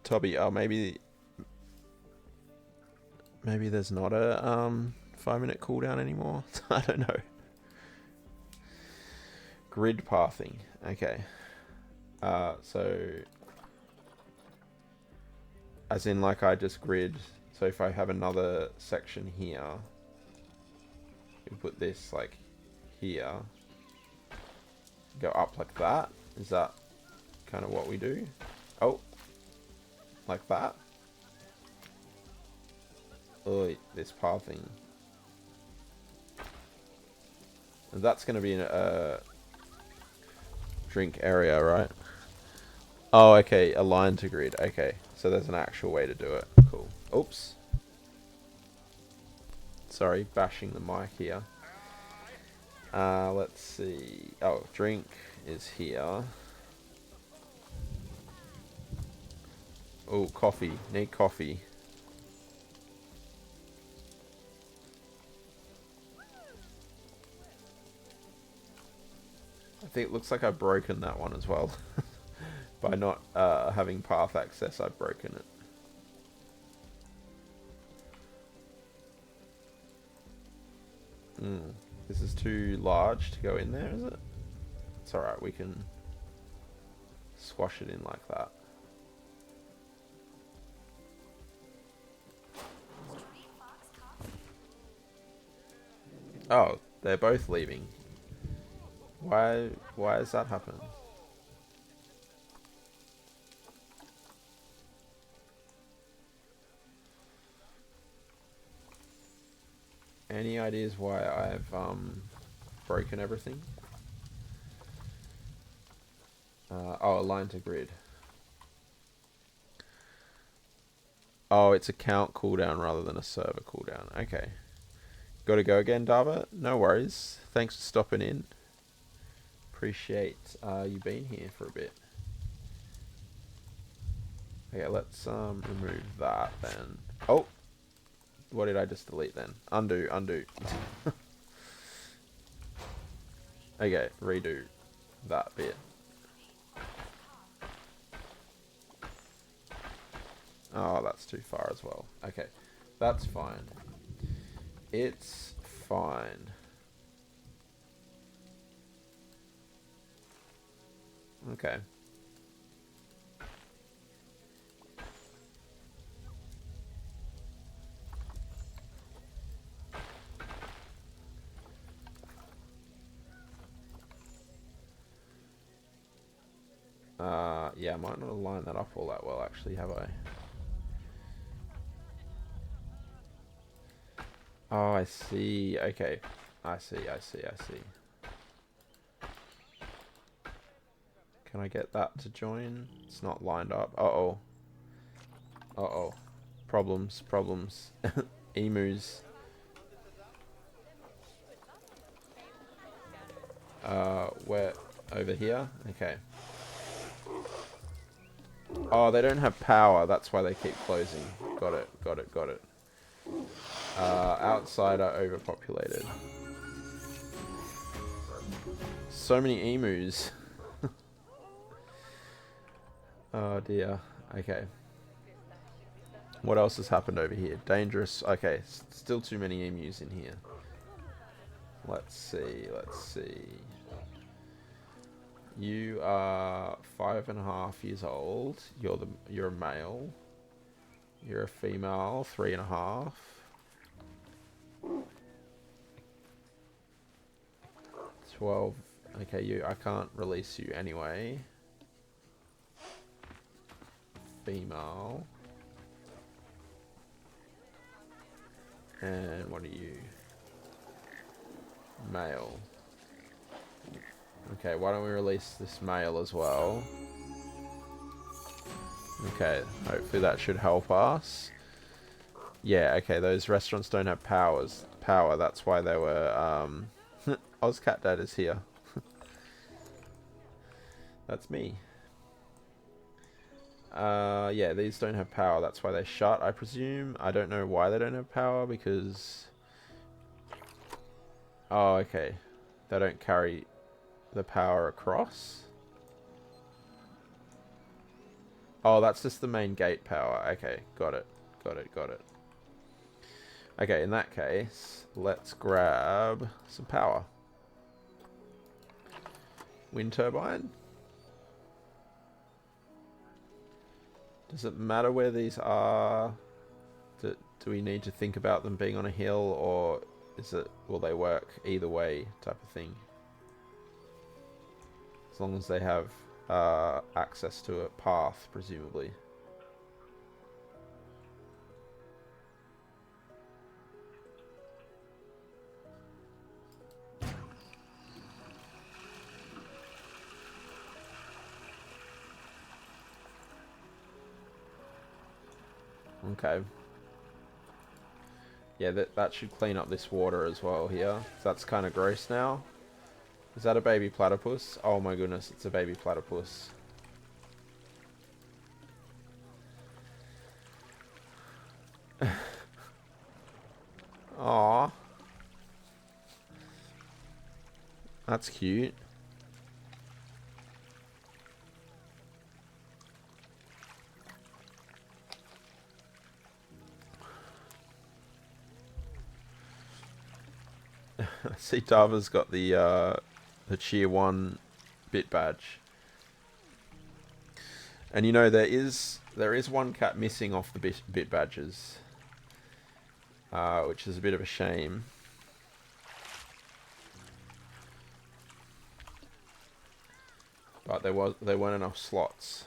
Toby, oh, maybe there's not a 5-minute cooldown anymore. I don't know. Grid pathing. Okay. So As in, like, I just grid. So if I have another section here, we put this, like, here. Go up like that. Is that kind of what we do? Oh. Like that. Oh, this pathing. And that's going to be a drink area, right? Oh, okay. Align to grid. Okay. So there's an actual way to do it. Cool. Oops. Sorry, bashing the mic here. Let's see. Oh, drink is here. Oh, coffee. Need coffee. I think it looks like I've broken that one as well. By not having path access, I've broken it. This is too large to go in there, is it? It's alright, we can squash it in like that. Oh, they're both leaving. Why has that happened? Any ideas why I've broken everything? Oh, align to grid. Oh, it's a count cooldown rather than a server cooldown. Okay. Gotta go again, Dava? No worries. Thanks for stopping in. Appreciate you being here for a bit. Okay, let's remove that then. Oh! What did I just delete then? Undo, undo. Okay, redo that bit. Oh, that's too far as well. Okay, that's fine. It's fine. Okay. Yeah, I might not have lined that up all that well, actually, have I? Oh, I see. Okay. I see. Can I get that to join? It's not lined up. Uh-oh. Uh-oh. Problems. Emus. Where? Over here? Okay. Oh, they don't have power. That's why they keep closing. Got it. Outside are overpopulated. So many emus. Oh dear. Okay. What else has happened over here? Dangerous. Okay, still too many emus in here. Let's see. You are 5.5 years old. You're a male. You're a female. 3.5. 12. Okay, I can't release you anyway. Female. And what are you? Male. Okay, why don't we release this male as well? Okay, hopefully that should help us. Yeah, okay, those restaurants don't have power, that's why they were, Ozcat Dad is here. That's me. Yeah, these don't have power, that's why they shut, I presume. I don't know why they don't have power, because... Oh, okay. They don't carry the power across. Oh, that's just the main gate power. Okay, got it. Okay, in that case, let's grab some power. Wind turbine. Does it matter where these are? Do we need to think about them being on a hill, or will they work either way type of thing? As long as they have access to a path, presumably. Okay. Yeah, that should clean up this water as well here. So that's kind of gross now. Is that a baby platypus? Oh my goodness, it's a baby platypus. Aww. That's cute. I see Dava's got the Tier 1 bit badge. And you know, there is one cat missing off the bit badges. Which is a bit of a shame. But there weren't enough slots.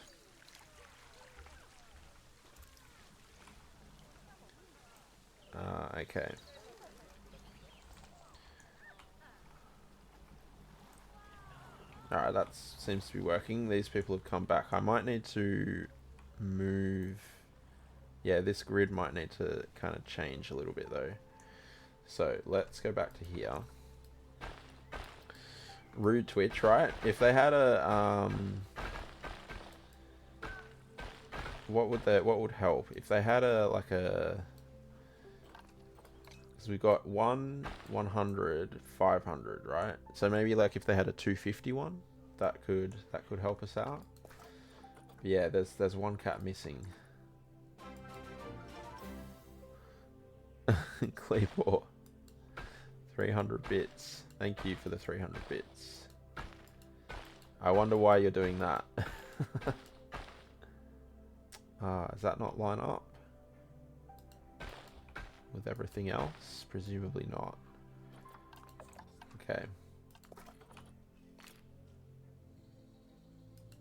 Okay. Alright, that seems to be working. These people have come back. I might need to move... Yeah, this grid might need to kind of change a little bit though. So, let's go back to here. Rude Twitch, right? If they had a... What would help? If they had like a... Because we got 100, 500, right? So maybe like if they had a 250 one, that could help us out. But yeah, there's one cat missing. Clayport. 300 bits. Thank you for the 300 bits. I wonder why you're doing that. Does that not line up with everything else? Presumably not. Okay.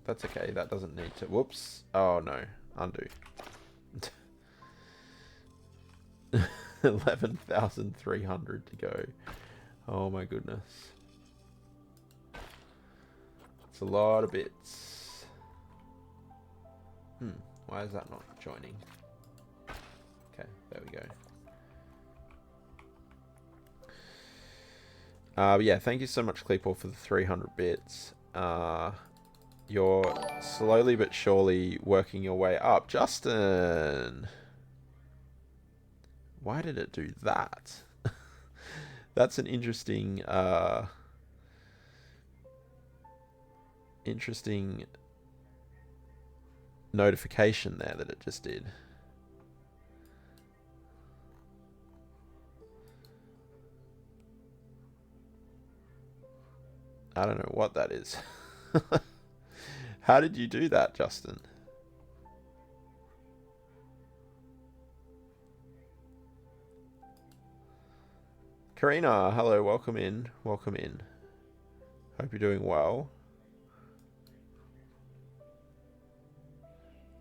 That's okay. That doesn't need to... Whoops. Oh, no. Undo. 11,300 to go. Oh, my goodness. It's a lot of bits. Why is that not joining? Okay, there we go. Yeah, thank you so much, Cleepaw, for the 300 bits. You're slowly but surely working your way up. Justin! Why did it do that? That's an interesting... interesting notification there that it just did. I don't know what that is. How did you do that, Justin? Karina, hello, welcome in. Welcome in. Hope you're doing well.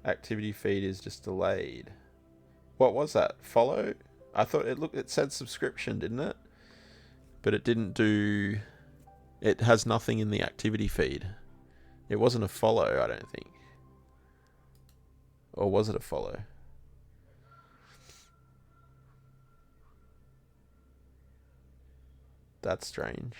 Activity feed is just delayed. What was that? Follow? I thought it said subscription, didn't it? But it didn't do... It has nothing in the activity feed. It wasn't a follow, I don't think. Or was it a follow? That's strange.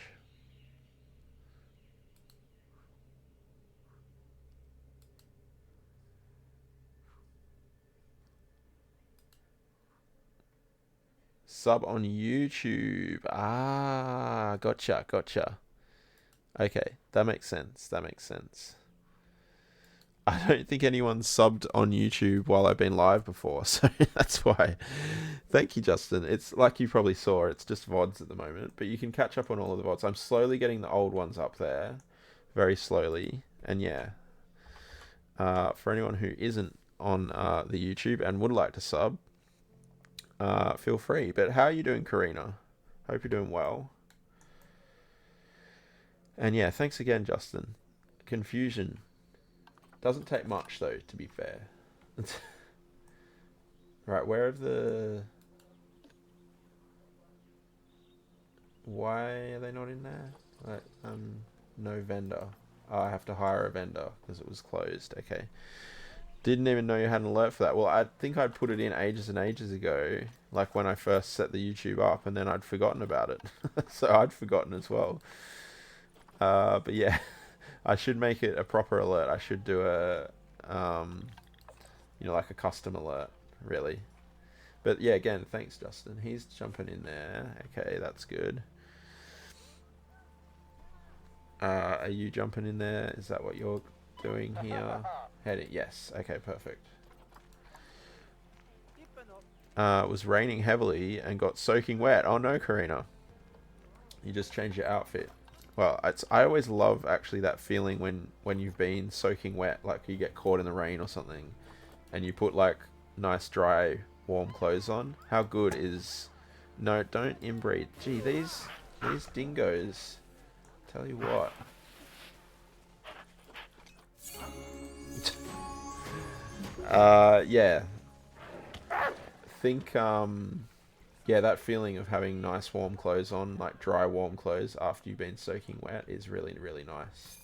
Sub on YouTube. Ah, gotcha, gotcha. Okay, that makes sense. That makes sense. I don't think anyone's subbed on YouTube while I've been live before, so that's why. Thank you, Justin. It's like you probably saw, it's just VODs at the moment, but you can catch up on all of the VODs. I'm slowly getting the old ones up there, very slowly, and yeah. For anyone who isn't on the YouTube and would like to sub, feel free. But how are you doing, Karina? Hope you're doing well. And yeah, thanks again, Justin. Confusion. Doesn't take much, though, to be fair. Right, where are the... Why are they not in there? Like, no vendor. Oh, I have to hire a vendor because it was closed. Okay. Didn't even know you had an alert for that. Well, I think I'd put it in ages and ages ago, like when I first set the YouTube up, and then I'd forgotten about it. So I'd forgotten as well. But yeah, I should make it a proper alert. I should do a, like a custom alert, really. But yeah, again, thanks, Justin. He's jumping in there. Okay, that's good. Are you jumping in there? Is that what you're doing here? Heading, yes. Okay, perfect. It was raining heavily and got soaking wet. Oh no, Karina. You just changed your outfit. Well, I always love actually that feeling when you've been soaking wet, like you get caught in the rain or something, and you put like nice dry warm clothes on. How good is... No, don't inbreed. Gee, these dingoes. Tell you what. Yeah. Think, yeah, that feeling of having nice warm clothes on, like dry warm clothes after you've been soaking wet is really, really nice.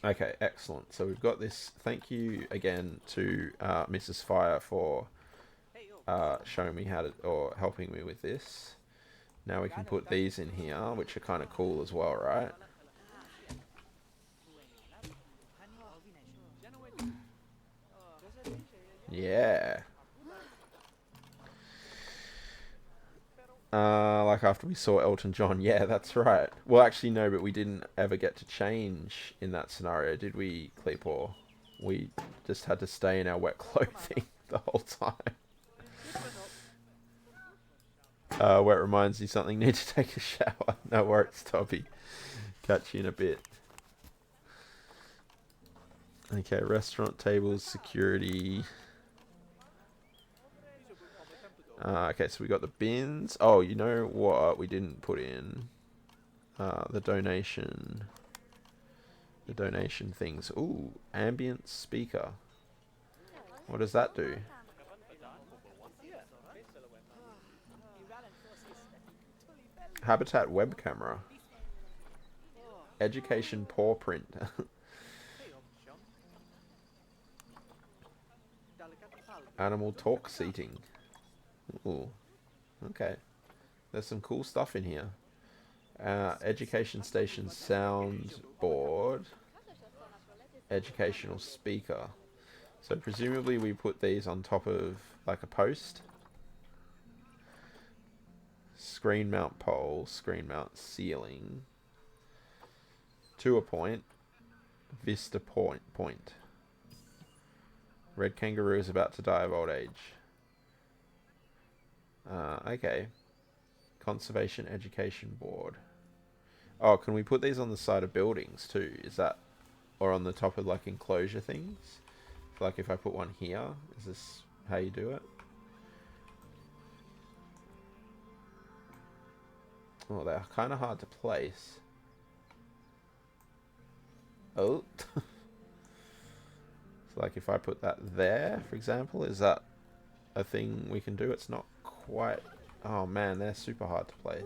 Okay, excellent. So we've got this. Thank you again to Mrs. Fire for showing me how to, or helping me with this. Now we can put these in here, which are kind of cool as well, right? Yeah. Like after we saw Elton John. Yeah, that's right. Well, actually, no, but we didn't ever get to change in that scenario, did we, Cleepor? We just had to stay in our wet clothing the whole time. Wet reminds you something. Need to take a shower. No worries, Toby. Catch you in a bit. Okay, restaurant tables, security. Okay, so we got the bins. Oh, you know what we didn't put in? The donation. The donation things. Ooh, ambient speaker. What does that do? Habitat web camera. Education paw print. Animal talk seating. Ooh. Okay. There's some cool stuff in here. Education station sound board. Educational speaker. So presumably we put these on top of like a post. Screen mount pole. Screen mount ceiling. To a point. Vista point. Red kangaroo is about to die of old age. Okay. Conservation Education Board. Oh, can we put these on the side of buildings too? Is that... Or on the top of like enclosure things? Like if I put one here, is this how you do it? Oh, they're kind of hard to place. Oh. So like if I put that there, for example, is that a thing we can do? It's not quite... Oh man, they're super hard to place.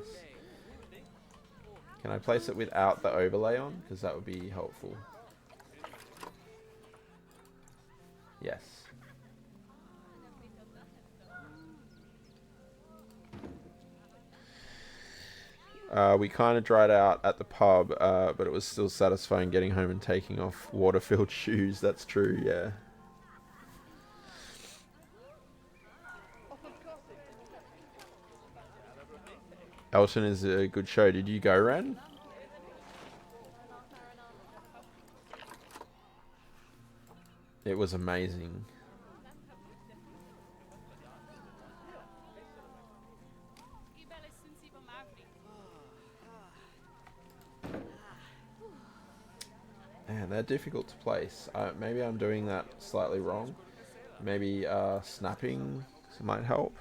Can I place it without the overlay on? Because that would be helpful. Yes. We kind of dried out at the pub, but it was still satisfying getting home and taking off water-filled shoes. That's true, yeah. Elton is a good show. Did you go, Ren? It was amazing. Man, difficult to place. Maybe I'm doing that slightly wrong. Maybe snapping might help.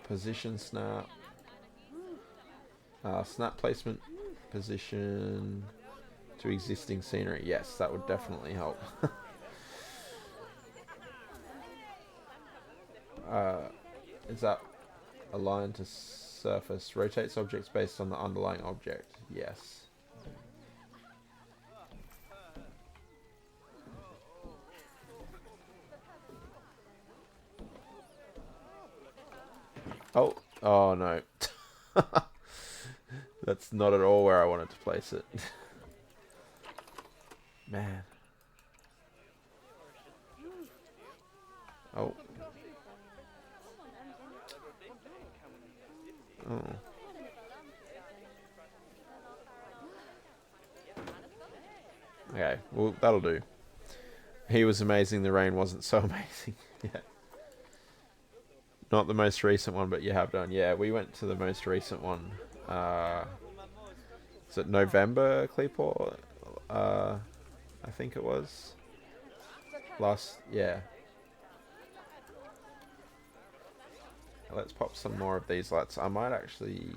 Position snap. Snap placement position to existing scenery. Yes, that would definitely help. Is that aligned to surface? Rotates objects based on the underlying object. Yes. Oh no. That's not at all where I wanted to place it. Man. Oh. Oh. Okay, well, that'll do. He was amazing, the rain wasn't so amazing. Yeah. Not the most recent one, but you have done. Yeah, we went to the most recent one. Is it November, Clearport? I think it was. Yeah. Let's pop some more of these lights. I might actually...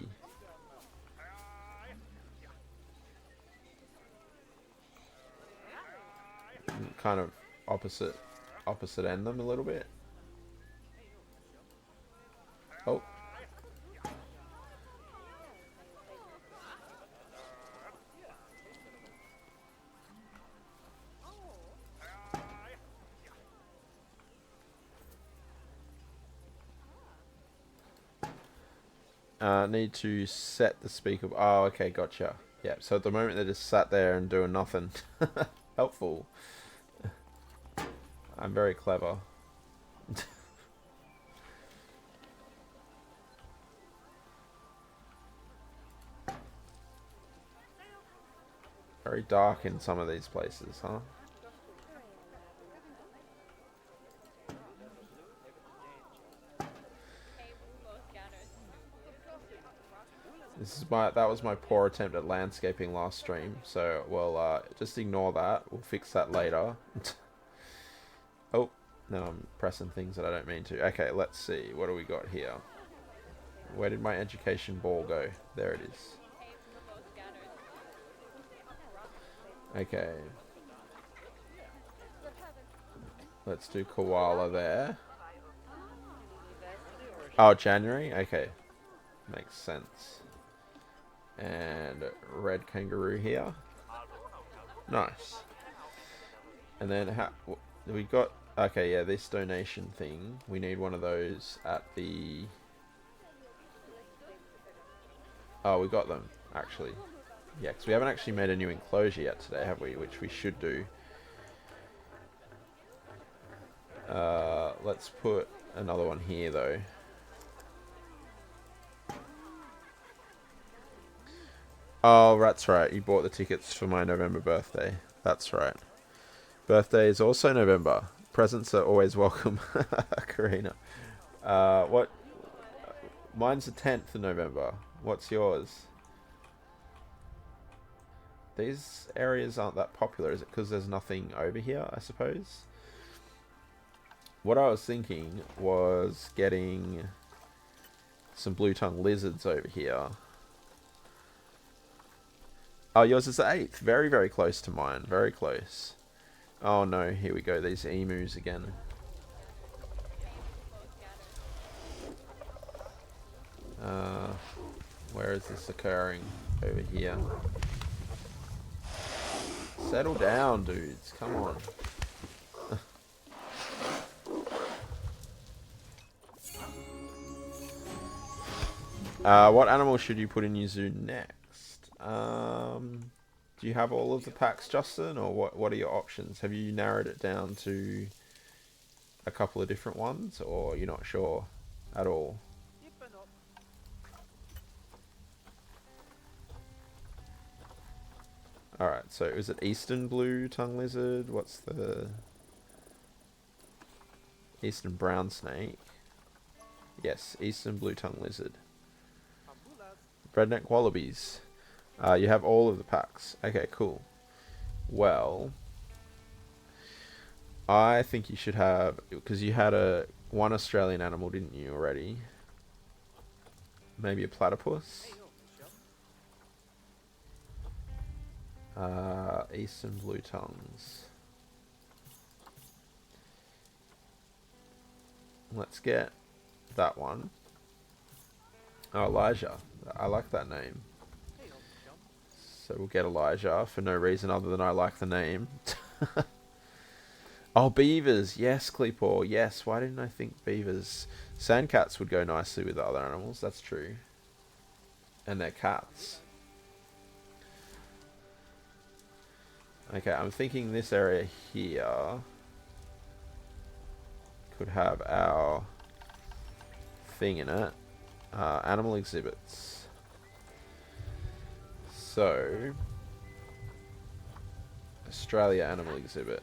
kind of opposite end them a little bit. Oh. Need to set the speaker. Oh, okay, gotcha. Yeah, so at the moment they're just sat there and doing nothing. Helpful. I'm very clever. Very dark in some of these places, huh? That was my poor attempt at landscaping last stream, so we'll just ignore that. We'll fix that later. Oh, no, I'm pressing things that I don't mean to. Okay, let's see. What do we got here? Where did my education ball go? There it is. Okay. Let's do koala there. Oh, January? Okay. Makes sense. And red kangaroo here. Nice. And then we got... Okay, yeah, this donation thing. We need one of those at the... Oh, we got them, actually. Yeah, because we haven't actually made a new enclosure yet today, have we? Which we should do. Let's put another one here, though. Oh, that's right. You bought the tickets for my November birthday. That's right. Birthday is also November. Presents are always welcome. Karina. What? Mine's the 10th of November. What's yours? These areas aren't that popular. Is it because there's nothing over here, I suppose? What I was thinking was getting some blue-tongue lizards over here. Oh, yours is the 8th. Very, very close to mine. Very close. Oh no, here we go. These emus again. Where is this occurring? Over here. Settle down, dudes. Come on. What animal should you put in your zoo next? Do you have all of the packs, Justin, or what are your options? Have you narrowed it down to a couple of different ones, or you're not sure at all? Alright, so is it Eastern Blue Tongue Lizard? What's the... Eastern Brown Snake? Yes, eastern blue-tongue lizard. Redneck wallabies. You have all of the packs. Okay, cool. Well, I think you should have, because you had one Australian animal, didn't you, already? Maybe a platypus? Eastern blue tongues. Let's get that one. Oh, Elijah. I like that name. So we'll get Elijah for no reason other than I like the name. Oh, beavers. Yes, Cleepaw. Yes, why didn't I think beavers? Sandcats would go nicely with the other animals. That's true. And they're cats. Okay, I'm thinking this area here could have our thing in it. Animal exhibits. So, Australia animal exhibit.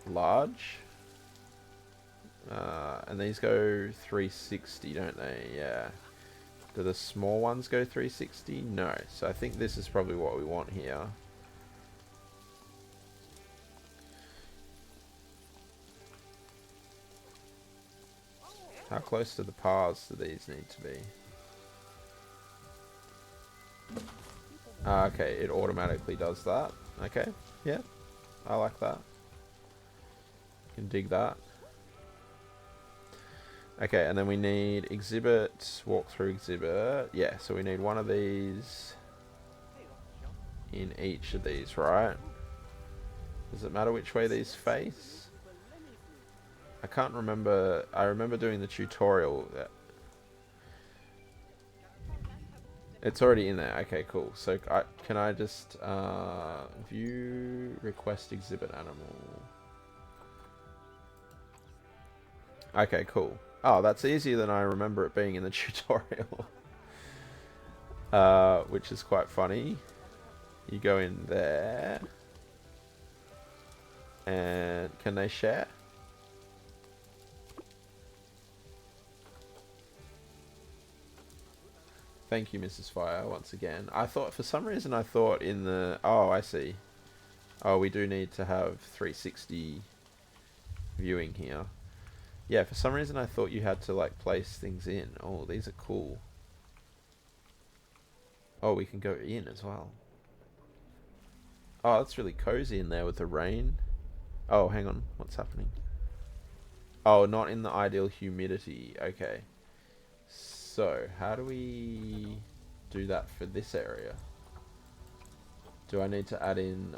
Large. And these go 360, don't they? Yeah. Do the small ones go 360? No. So I think this is probably what we want here. How close to the paths do these need to be? Okay, it automatically does that. Okay, yeah, I like that. You can dig that. Okay, and then we need exhibit, walkthrough exhibit. Yeah, so we need one of these in each of these, right? Does it matter which way these face? I can't remember. I remember doing the tutorial. It's already in there. Okay, cool. So can I just view request exhibit animal? Okay, cool. Oh, that's easier than I remember it being in the tutorial. Which is quite funny. You go in there. And can they share? Thank you, Mrs. Fire, once again. I thought, for some reason, I thought in the... Oh, I see. Oh, we do need to have 360 viewing here. Yeah, for some reason, I thought you had to, like, place things in. Oh, these are cool. Oh, we can go in as well. Oh, that's really cozy in there with the rain. Oh, hang on. What's happening? Oh, not in the ideal humidity. Okay. So, how do we do that for this area? Do I need to add in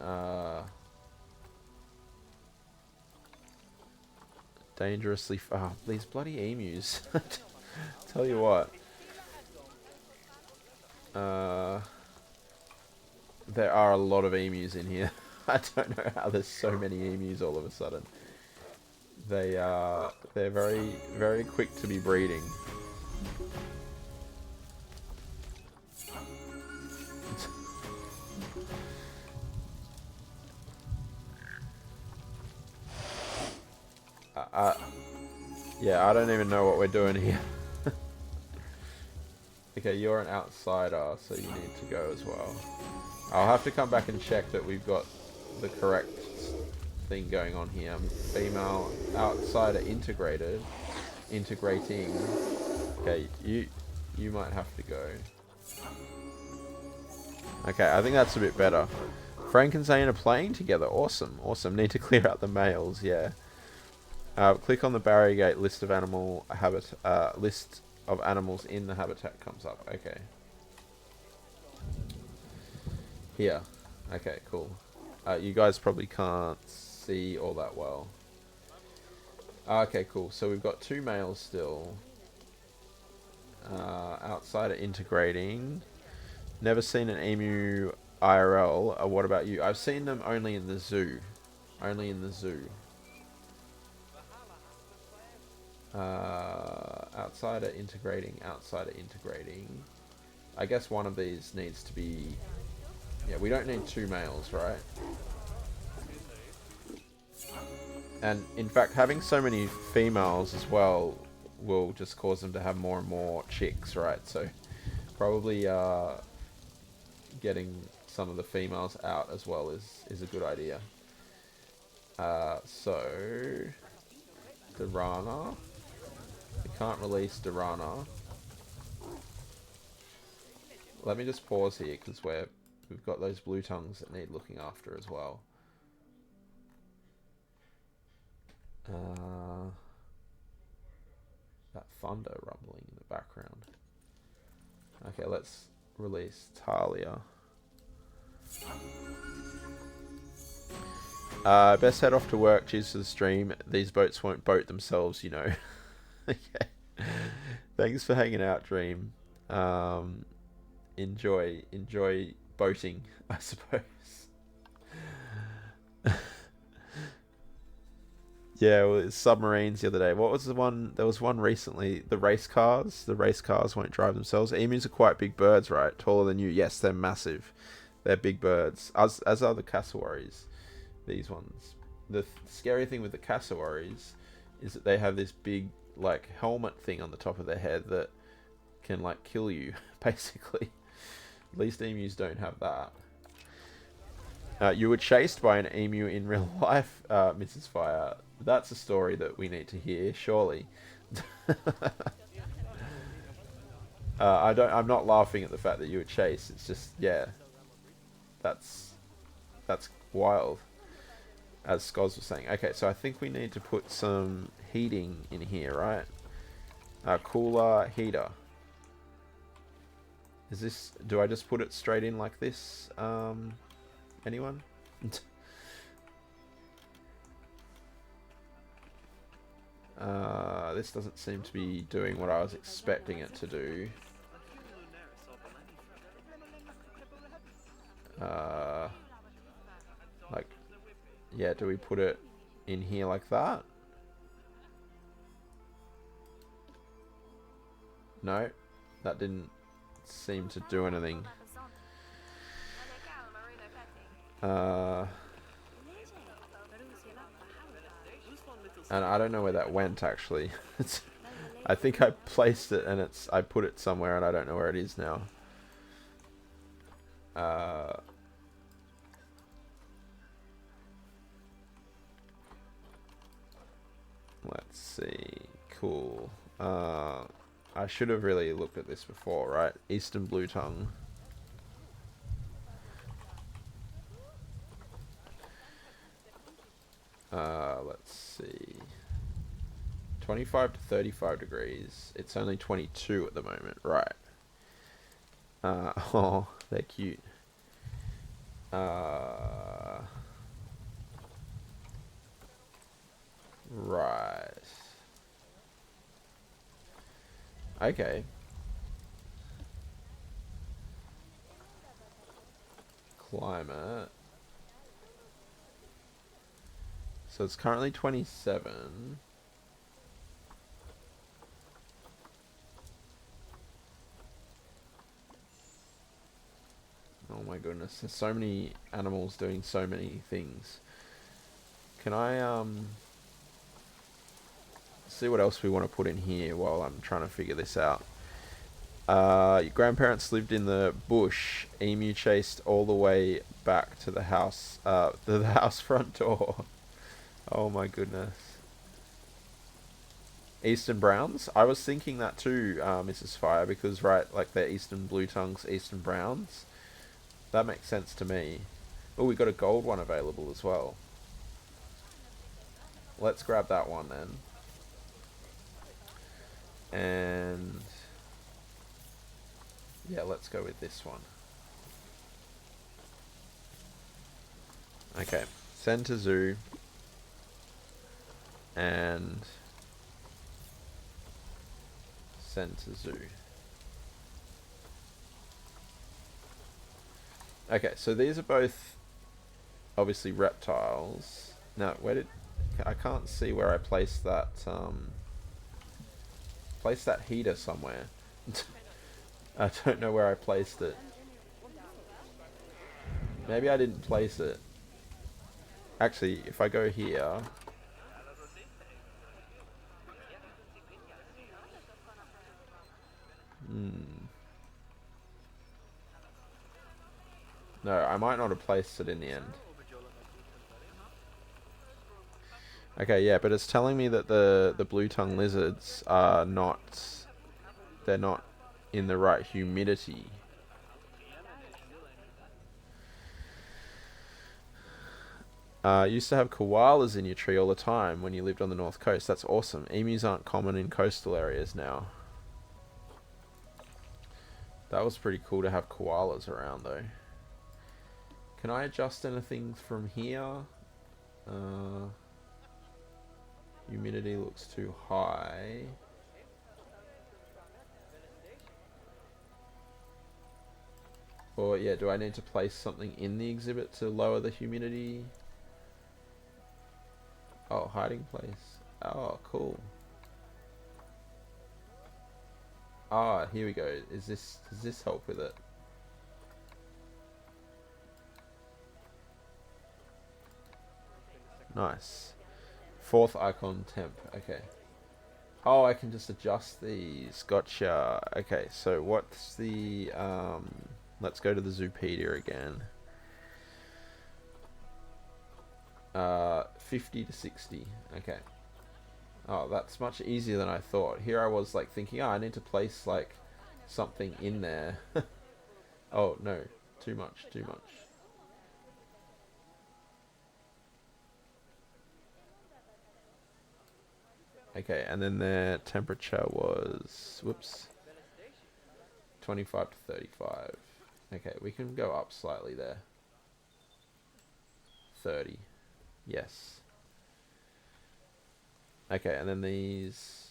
dangerously these bloody emus. Tell you what. There are a lot of emus in here. I don't know how there's so many emus all of a sudden. They're very, very quick to be breeding. Yeah, I don't even know what we're doing here. Okay, you're an outsider, so you need to go as well. I'll have to come back and check that we've got the correct thing going on here. Female outsider integrating. Okay, you might have to go. Okay, I think that's a bit better. Frank and Zane are playing together. Awesome, awesome. Need to clear out the males. Yeah. Click on the barrier gate. List of list of animals in the habitat comes up. Okay. Here. Okay, cool. You guys probably can't see all that well. Okay, cool. So we've got 2 males still. Outsider integrating. Never seen an emu IRL. What about you? I've seen them only in the zoo. Only in the zoo. Outsider integrating. I guess one of these needs to be... Yeah, we don't need 2 males, right? And in fact, having so many females as well will just cause them to have more and more chicks, right? So probably getting some of the females out as well is a good idea. So Durana, we can't release Durana. Let me just pause here because we've got those blue tongues that need looking after as well. That thunder rumbling in the background. Okay, let's release Talia. Best head off to work. Cheers to the stream. These boats won't boat themselves, you know. Okay. Thanks for hanging out, Dream. Enjoy boating, I suppose. Yeah, well, it's submarines the other day. What was the one? There was one recently. The race cars. The race cars won't drive themselves. Emus are quite big birds, right? Taller than you. Yes, they're massive. They're big birds. As are the cassowaries. These ones. The scary thing with the cassowaries is that they have this big, like, helmet thing on the top of their head that can, like, kill you, basically. At least emus don't have that. You were chased by an emu in real life, Mrs. Fire. That's a story that we need to hear, surely. I'm not laughing at the fact that you were chased. It's just, yeah, that's wild. As Skoz was saying. Okay, so I think we need to put some heating in here, right? Cooler heater. Is this? Do I just put it straight in like this? Anyone? This doesn't seem to be doing what I was expecting it to do. Like, yeah, do we put it in here like that? No, that didn't seem to do anything. And I don't know where that went, actually. I think I placed it and I put it somewhere and I don't know where it is now. Let's see. Cool. I should have really looked at this before, right? Eastern blue tongue. Let's see. 25 to 35 degrees. It's only 22 at the moment, right? Oh, they're cute. Right. Okay. Climate. So it's currently 27. Oh my goodness, there's so many animals doing so many things. Can I see what else we want to put in here while I'm trying to figure this out? Your grandparents lived in the bush. Emu chased all the way back to the house, the house front door. Oh my goodness. Eastern browns? I was thinking that too, Mrs. Fire, because, right, like they're Eastern blue tongues, Eastern browns. That makes sense to me. Oh, we got a gold one available as well. Let's grab that one then. And yeah, let's go with this one. Okay, send to zoo. And send to zoo. Okay, so these are both obviously reptiles. Now, I can't see where I placed that heater somewhere. I don't know where I placed it. Maybe I didn't place it. Actually, if I go here, No, I might not have placed it in the end. Okay, yeah, but it's telling me that the blue tongue lizards are not... They're not in the right humidity. Used to have koalas in your tree all the time when you lived on the north coast. That's awesome. Emus aren't common in coastal areas now. That was pretty cool to have koalas around though. Can I adjust anything from here? Humidity looks too high. Or yeah, do I need to place something in the exhibit to lower the humidity? Oh, hiding place. Oh, cool. Ah, here we go. Does this help with it? Nice. Fourth icon temp. Okay. Oh, I can just adjust these. Gotcha. Okay, so what's the let's go to the Zoopedia again. 50 to 60. Okay. Oh, that's much easier than I thought. Here I was like thinking, oh, I need to place like something in there. Oh, no. Too much, too much. Okay, and then their temperature was, whoops, 25 to 35. Okay, we can go up slightly there. 30. Yes. Okay, and then these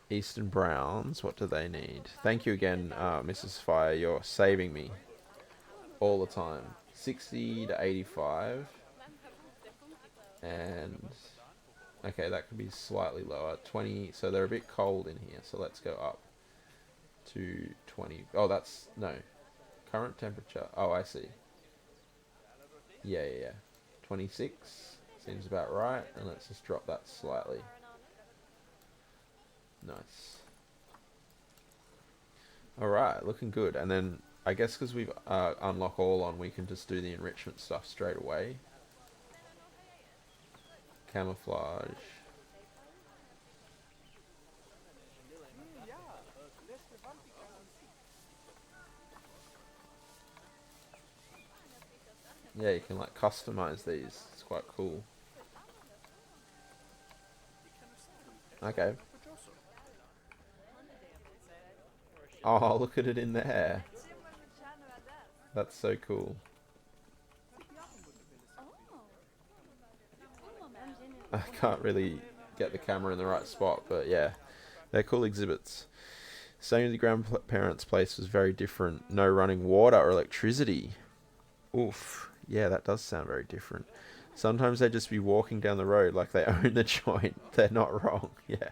Eastern Browns, what do they need? Thank you again, Mrs. Fire, you're saving me all the time. 60 to 85. And, okay, that could be slightly lower. 20, so they're a bit cold in here, so let's go up to 20. Oh, that's, no. Current temperature, oh, I see. Yeah. 26. Seems about right, and let's just drop that slightly. Nice. Alright, looking good. And then, I guess because we've unlock all on, we can just do the enrichment stuff straight away. Camouflage. Yeah, you can like customize these. It's quite cool. Okay. Oh, look at it in there. That's so cool. I can't really get the camera in the right spot, but yeah, they're cool exhibits. Staying at the grandparents' place was very different. No running water or electricity. Oof. Yeah, that does sound very different. Sometimes they'd just be walking down the road like they own the joint. They're not wrong. Yeah.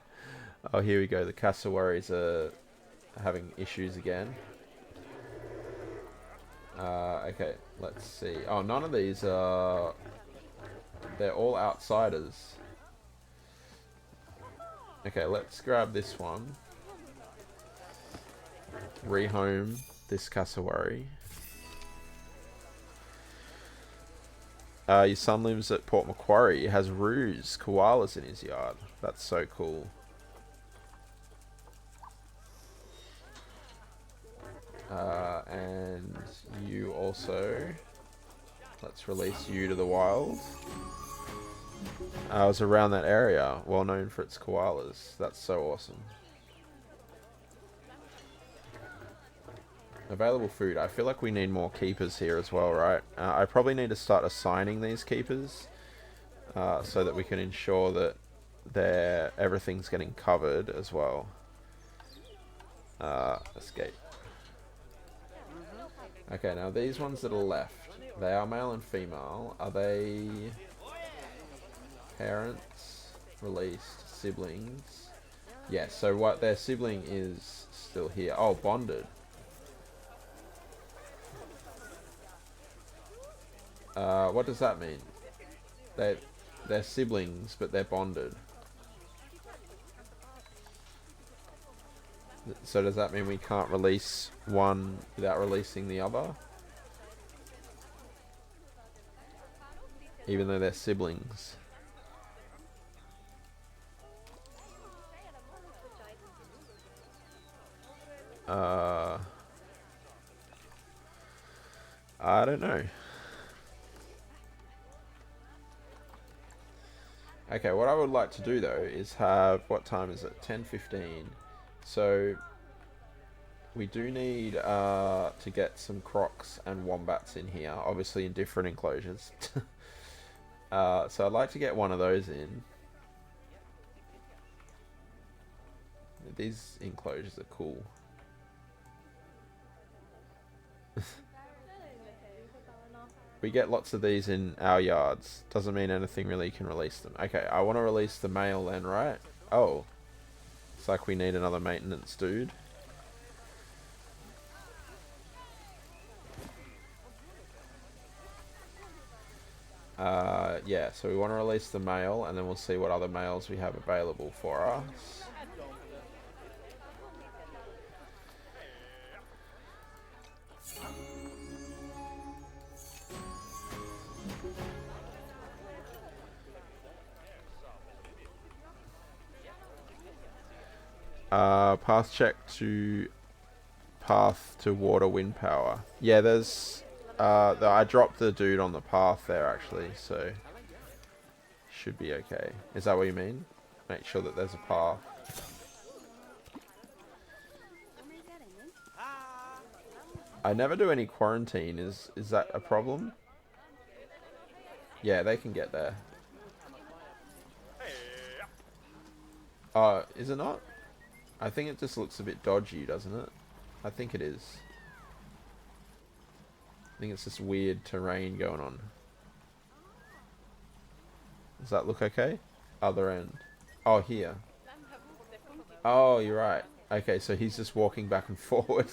Oh, here we go. The cassowaries are having issues again. Okay, let's see. Oh, none of these are... They're all outsiders. Okay, let's grab this one. Rehome this cassowary. Your son lives at Port Macquarie. He has roos, koalas in his yard. That's so cool. And you also... Let's release you to the wild. I was around that area, well known for its koalas. That's so awesome. Available food. I feel like we need more keepers here as well, right? I probably need to start assigning these keepers so that we can ensure that everything's getting covered as well. Escape. Okay, now these ones that are left, they are male and female. Are they parents, released, siblings? Yes, so what their sibling is still here. Oh, bonded. What does that mean? They're siblings, but they're bonded. So does that mean we can't release one without releasing the other? Even though they're siblings. I don't know. Okay, what I would like to do though is have, what time is it? 10:15. So we do need to get some crocs and wombats in here, obviously in different enclosures. So I'd like to get one of those in. These enclosures are cool. We get lots of these in our yards. Doesn't mean anything really can release them. Okay, I want to release the male then, right? Oh. It's like we need another maintenance dude. Yeah, so we want to release the male, and then we'll see what other males we have available for us. Path check to path to water wind power. Yeah, there's I dropped the dude on the path there actually, so should be okay. Is that what you mean? Make sure that there's a path. I never do any quarantine. Is that a problem? Yeah, they can get there. Oh, is it not? I think it just looks a bit dodgy, doesn't it? I think it is. I think it's this weird terrain going on. Does that look okay? Other end. Oh, here. Oh, you're right. Okay, so he's just walking back and forward.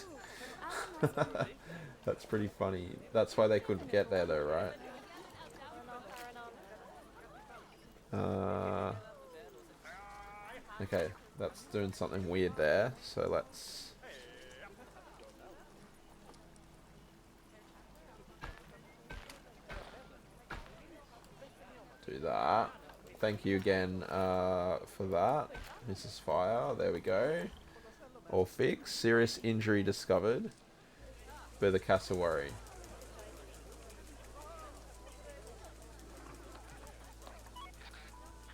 That's pretty funny. That's why they couldn't get there though, right? Okay, that's doing something weird there. So let's... do that. Thank you again for that, Mrs. Fire. There we go. All fixed. Serious injury discovered by the cassowary.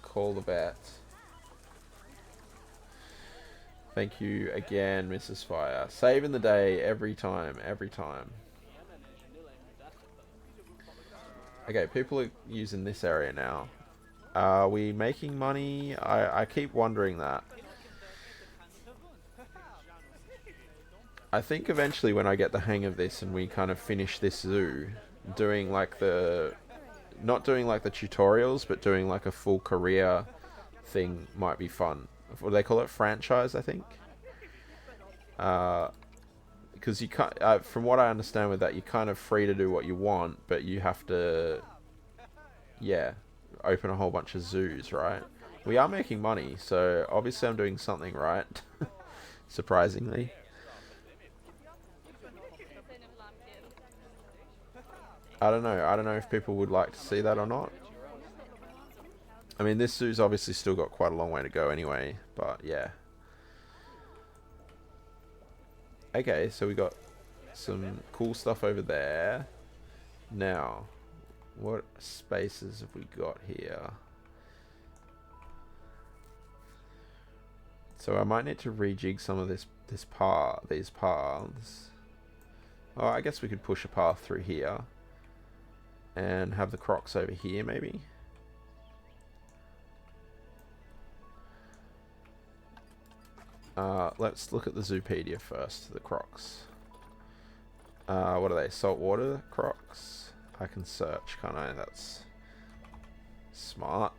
Call the vet. Thank you again, Mrs. Fire. Saving the day every time, every time. Okay, people are using this area now. Are we making money? I keep wondering that. I think eventually when I get the hang of this and we kind of finish this zoo, doing like the... not doing like the tutorials, but doing like a full career thing might be fun. What do they call it? Franchise, I think. Because you can't, from what I understand with that, you're kind of free to do what you want, but you have to, yeah, open a whole bunch of zoos, right? We are making money, so obviously I'm doing something right. Surprisingly. I don't know. I don't know if people would like to see that or not. I mean, this zoo's obviously still got quite a long way to go anyway, but yeah. Okay, so we got some cool stuff over there. Now, what spaces have we got here? So I might need to rejig some of these paths. Oh, I guess we could push a path through here and have the crocs over here maybe. Let's look at the Zoopedia first, the crocs. What are they? Saltwater crocs? I can search, can't I? That's smart.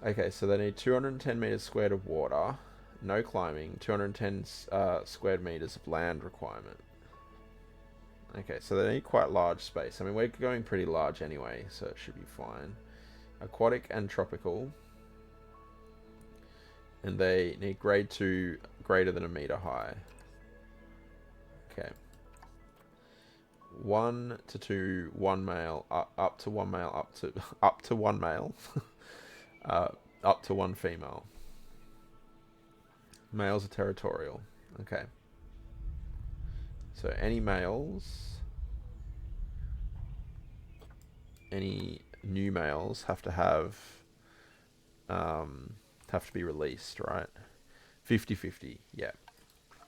Okay, so they need 210 meters squared of water, no climbing, 210 squared meters of land requirement. Okay, so they need quite large space. I mean, we're going pretty large anyway, so it should be fine. aquatic and tropical. And they need grade 2 greater than 1 meter high. Okay. 1 to 2, 1 male, up to 1 male, up to 1 male, up to 1 female. Males are territorial. Okay. So any males, any new males have to be released, right? 50-50, yeah.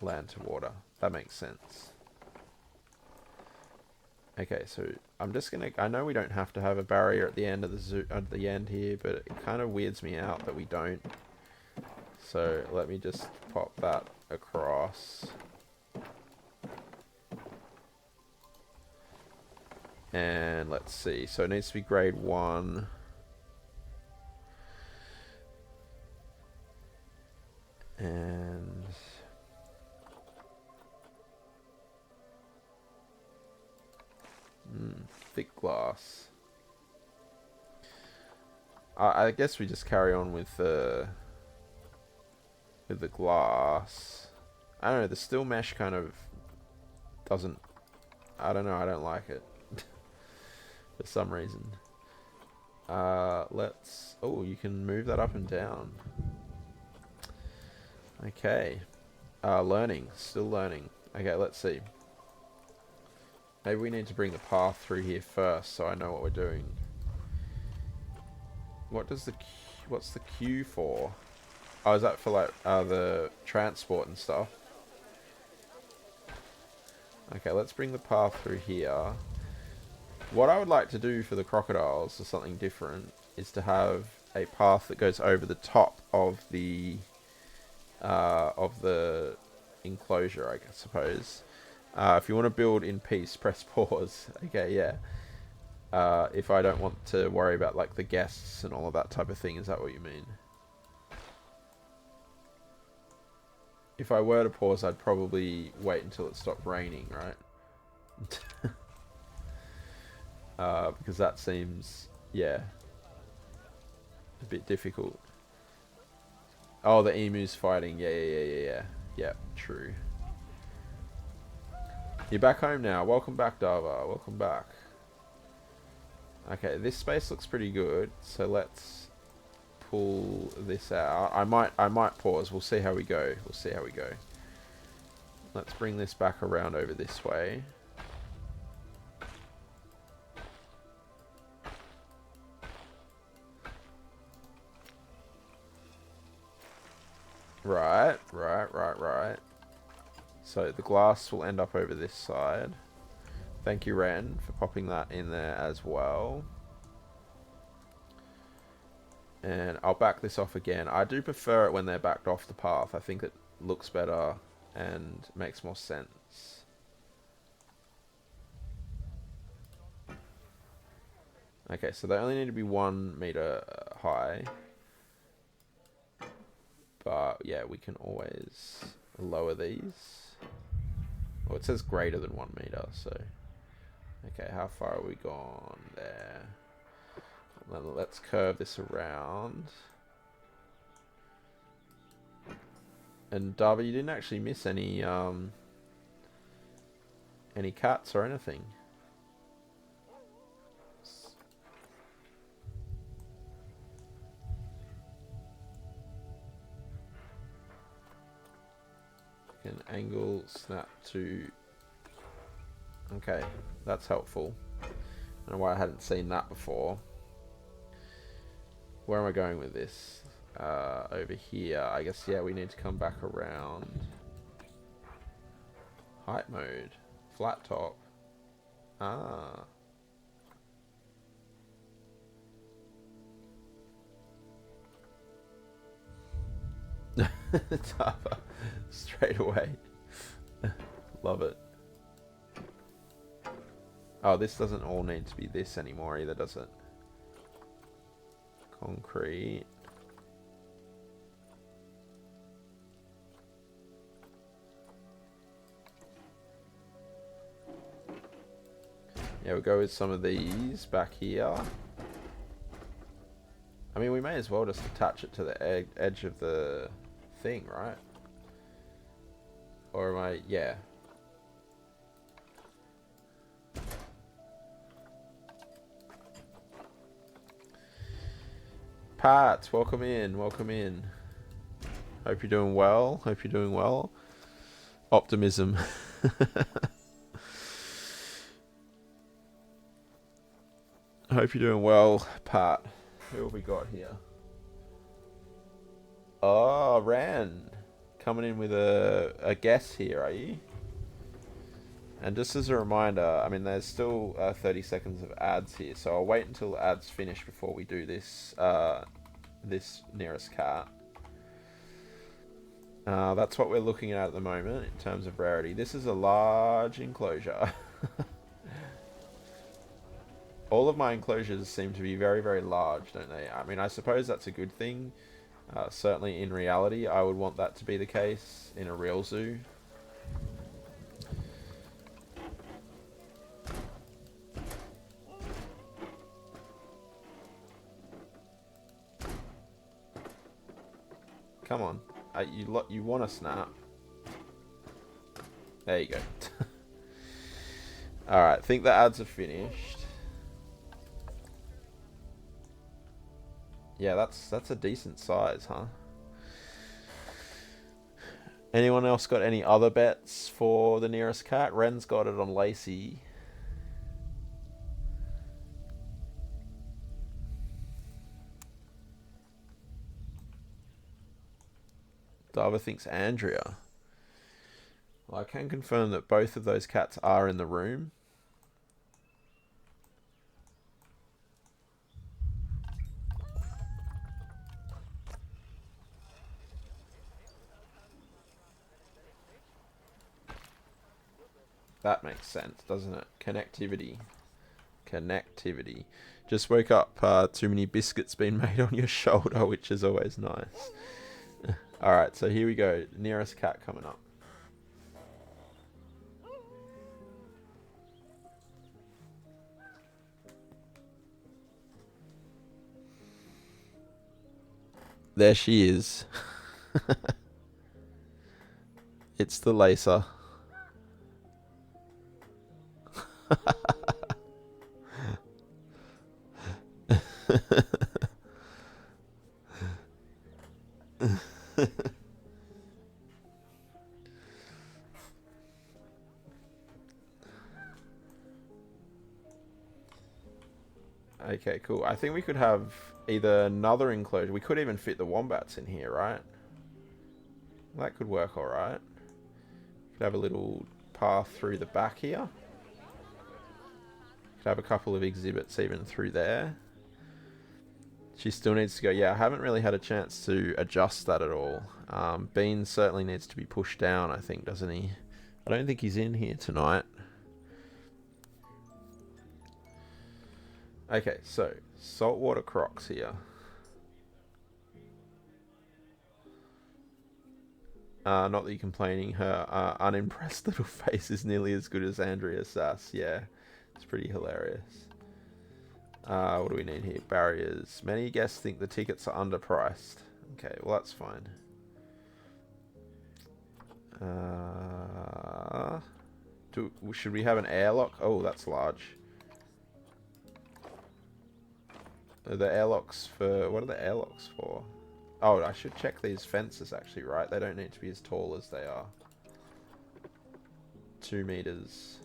Land to water. That makes sense. Okay, so I'm just gonna... I know we don't have to have a barrier at the end of the zoo, at the end here, but it kind of weirds me out that we don't. So let me just pop that across. And let's see. So it needs to be grade 1. And... thick glass. I guess we just carry on with the glass. I don't know, the steel mesh kind of doesn't... I don't know, I don't like it. For some reason. Let's... Oh, you can move that up and down. Okay. Learning. Still learning. Okay, let's see. Maybe we need to bring the path through here first so I know what we're doing. What's the Q for? Oh, is that for like the transport and stuff? Okay, let's bring the path through here. What I would like to do for the crocodiles is something different. Is to have a path that goes over the top of the enclosure, I suppose. If you want to build in peace, press pause. Okay, yeah. If I don't want to worry about like the guests and all of that type of thing, is that what you mean? If I were to pause, I'd probably wait until it stopped raining, right? Because that seems, yeah, a bit difficult. Oh, the emu's fighting. Yeah, true. You're back home now. Welcome back, Dava. Welcome back. Okay, this space looks pretty good. So let's pull this out. I might pause. We'll see how we go. Let's bring this back around over this way. Right. So the glass will end up over this side. Thank you, Ren, for popping that in there as well. And I'll back this off again. I do prefer it when they're backed off the path. I think it looks better and makes more sense. Okay, so they only need to be 1 meter high. But yeah, we can always lower these. Well, it says greater than 1 meter, so... Okay, how far are we gone there? Then let's curve this around. And Darby, you didn't actually miss any cats or anything. Can angle snap to... Okay, that's helpful. I don't know why I hadn't seen that before. Where am I going with this? Over here. I guess, yeah, we need to come back around. Height mode. Flat top. Ah. Tava. Straight away. Love it. Oh, this doesn't all need to be this anymore either, does it? Concrete. Yeah, we'll go with some of these back here. I mean, we may as well just attach it to the edge of the thing, right? Or am I... yeah. Pat, welcome in, welcome in. Hope you're doing well, hope you're doing well. Optimism. Hope you're doing well, Pat. Who have we got here? Oh, Ran. Coming in with a guess here, are you? And just as a reminder, I mean, there's still 30 seconds of ads here, so I'll wait until ads finish before we do this, this nearest cat. That's what we're looking at the moment in terms of rarity. This is a large enclosure. All of my enclosures seem to be very, very large, don't they? I mean, I suppose that's a good thing. Certainly in reality, I would want that to be the case in a real zoo. Come on. You want to snap. There you go. Alright, I think the ads are finished. Yeah, that's a decent size, huh? Anyone else got any other bets for the nearest cat? Ren's got it on Lacey. Dava thinks Andrea. Well, I can confirm that both of those cats are in the room. That makes sense, doesn't it? Connectivity. Connectivity. Just woke up, too many biscuits being made on your shoulder, which is always nice. Alright, so here we go. Nearest cat coming up. There she is. It's the lacer. Okay, cool. I think we could have either another enclosure. We could even fit the wombats in here, right? That could work alright. Could have a little path through the back here. Could have a couple of exhibits even through there. She still needs to go. Yeah, I haven't really had a chance to adjust that at all. Bean certainly needs to be pushed down, I think, doesn't he? I don't think he's in here tonight. Okay, so saltwater crocs here. Not that you're complaining. Her unimpressed little face is nearly as good as Andrea's sass. Yeah, it's pretty hilarious. What do we need here? Barriers. Many guests think the tickets are underpriced. Okay, well that's fine. Should we have an airlock? Oh, that's large. The airlocks for... What are the airlocks for? Oh, I should check these fences actually, right? They don't need to be as tall as they are. 2 meters.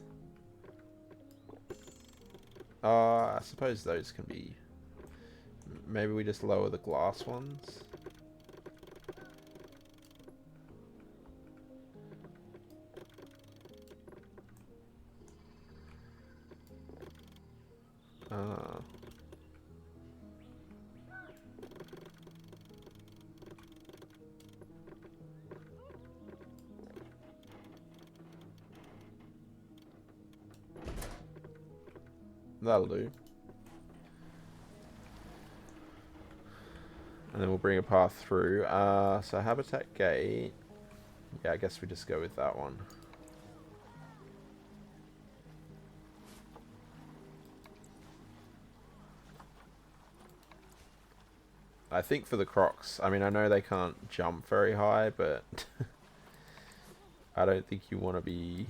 I suppose those can be... Maybe we just lower the glass ones. That'll do. And then we'll bring a path through. So habitat gate. Yeah, I guess we just go with that one. I think for the crocs, I mean, I know they can't jump very high, but I don't think you want to be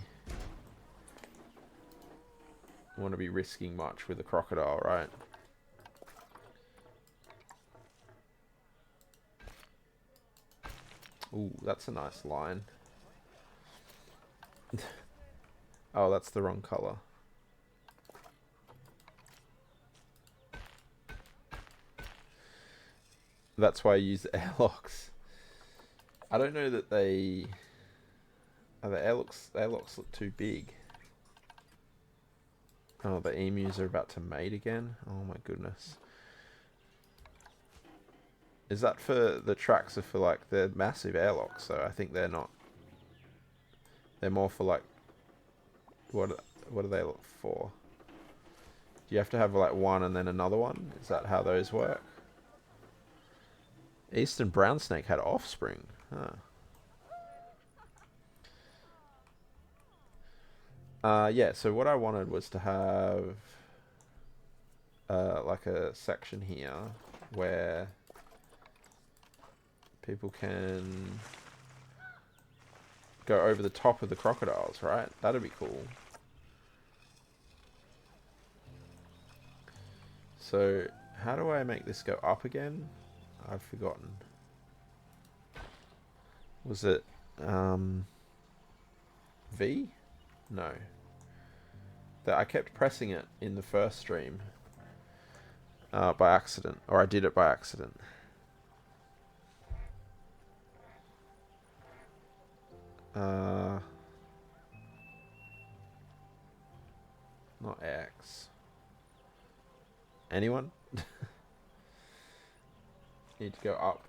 risking much with a crocodile, right? Ooh, that's a nice line. Oh, that's the wrong color. That's why I use airlocks. I don't know that they... Oh, the airlocks look too big. Oh, the emus are about to mate again. Oh my goodness. Is that for... The tracks are for like... They're massive airlocks, so I think they're not... They're more for like... What do they look for? Do you have to have like one and then another one? Is that how those work? Eastern brown snake had offspring. Huh. Yeah, so what I wanted was to have like a section here where people can go over the top of the crocodiles, right? That'd be cool. So, how do I make this go up again? I've forgotten. Was it V? No. I kept pressing it in the first stream by accident, or I did it by accident. Not X. Anyone? Need to go up.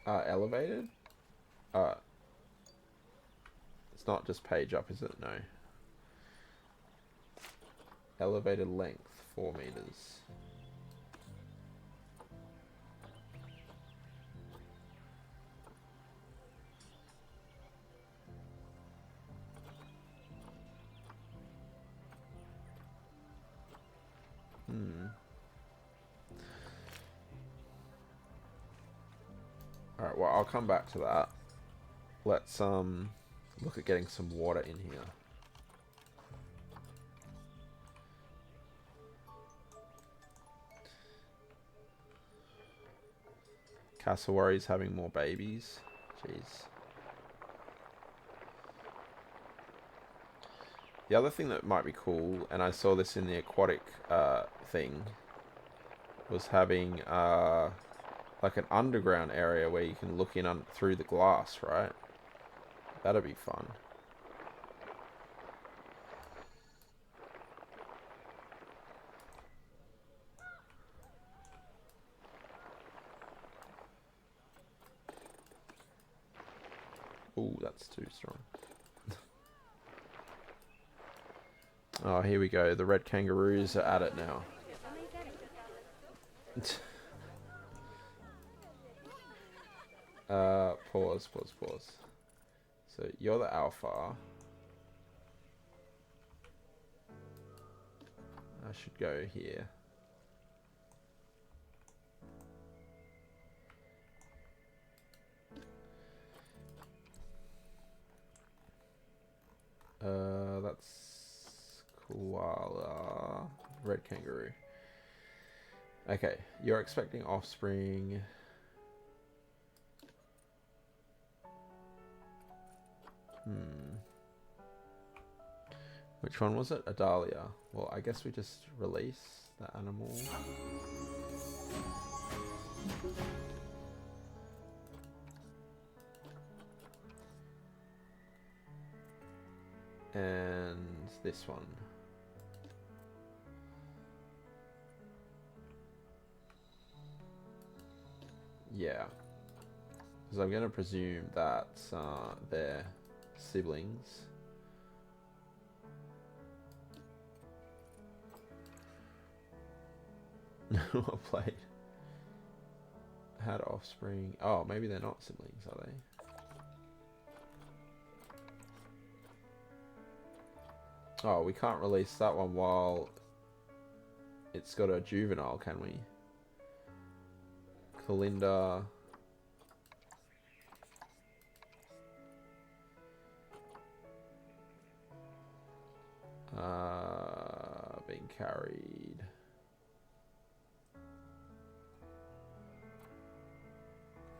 Elevated? It's not just page up, is it? No. Elevated length, 4 meters. Alright, well, I'll come back to that. Let's look at getting some water in here. Cassowary's having more babies. Jeez. The other thing that might be cool, and I saw this in the aquatic thing, was having like an underground area where you can look in through the glass, right? That'd be fun. Ooh, that's too strong. Oh, here we go. The red kangaroos are at it now. Pause. So you're the alpha. I should go here. That's koala. Red kangaroo. Okay, you're expecting offspring. Which one was it? A dahlia. Well, I guess we just release the animal. And this one. Yeah. Because I'm going to presume that they're siblings. Well played. Had offspring. Oh, maybe they're not siblings, are they? Oh, we can't release that one while it's got a juvenile, can we? Kalinda. Being carried.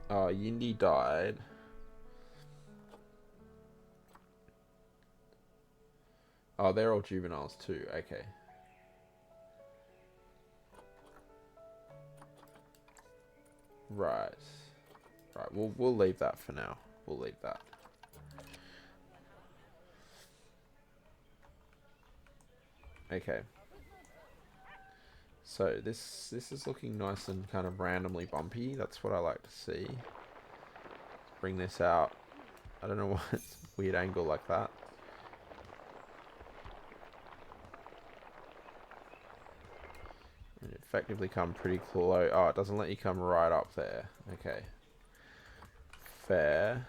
Oh, Yindi died. Oh, they're all juveniles too. Okay. Right. Right. We'll leave that for now. We'll leave that. Okay. So this is looking nice and kind of randomly bumpy. That's what I like to see. Bring this out. I don't know why it's a weird angle like that. And effectively come pretty close. Oh, it doesn't let you come right up there. Okay. Fair.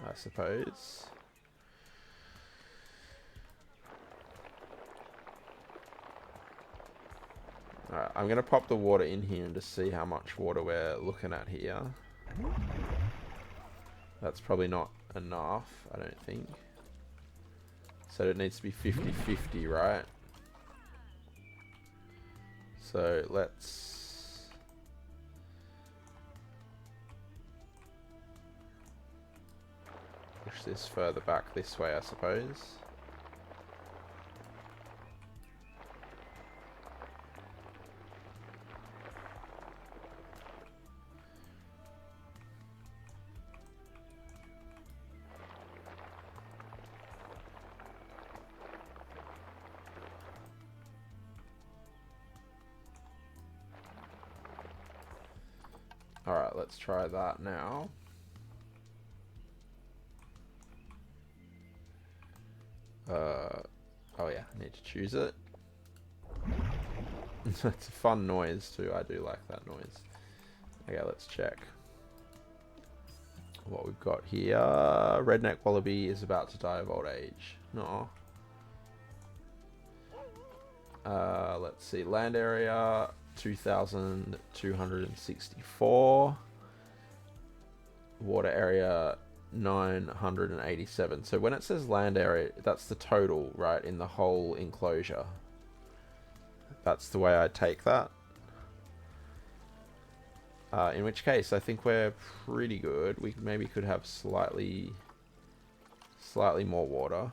I suppose. Alright, I'm going to pop the water in here and just see how much water we're looking at here. That's probably not enough, I don't think. So it needs to be 50-50, right? So let's... push this further back this way, I suppose. Alright, let's try that now. Oh yeah, I need to choose it. It's a fun noise too, I do like that noise. Okay, let's check what we've got here. Redneck wallaby is about to die of old age. No. Let's see, land area 2,264. Water area 987. So when it says land area, that's the total, right, in the whole enclosure. That's the way I take that. In which case, I think we're pretty good. We maybe could have slightly more water.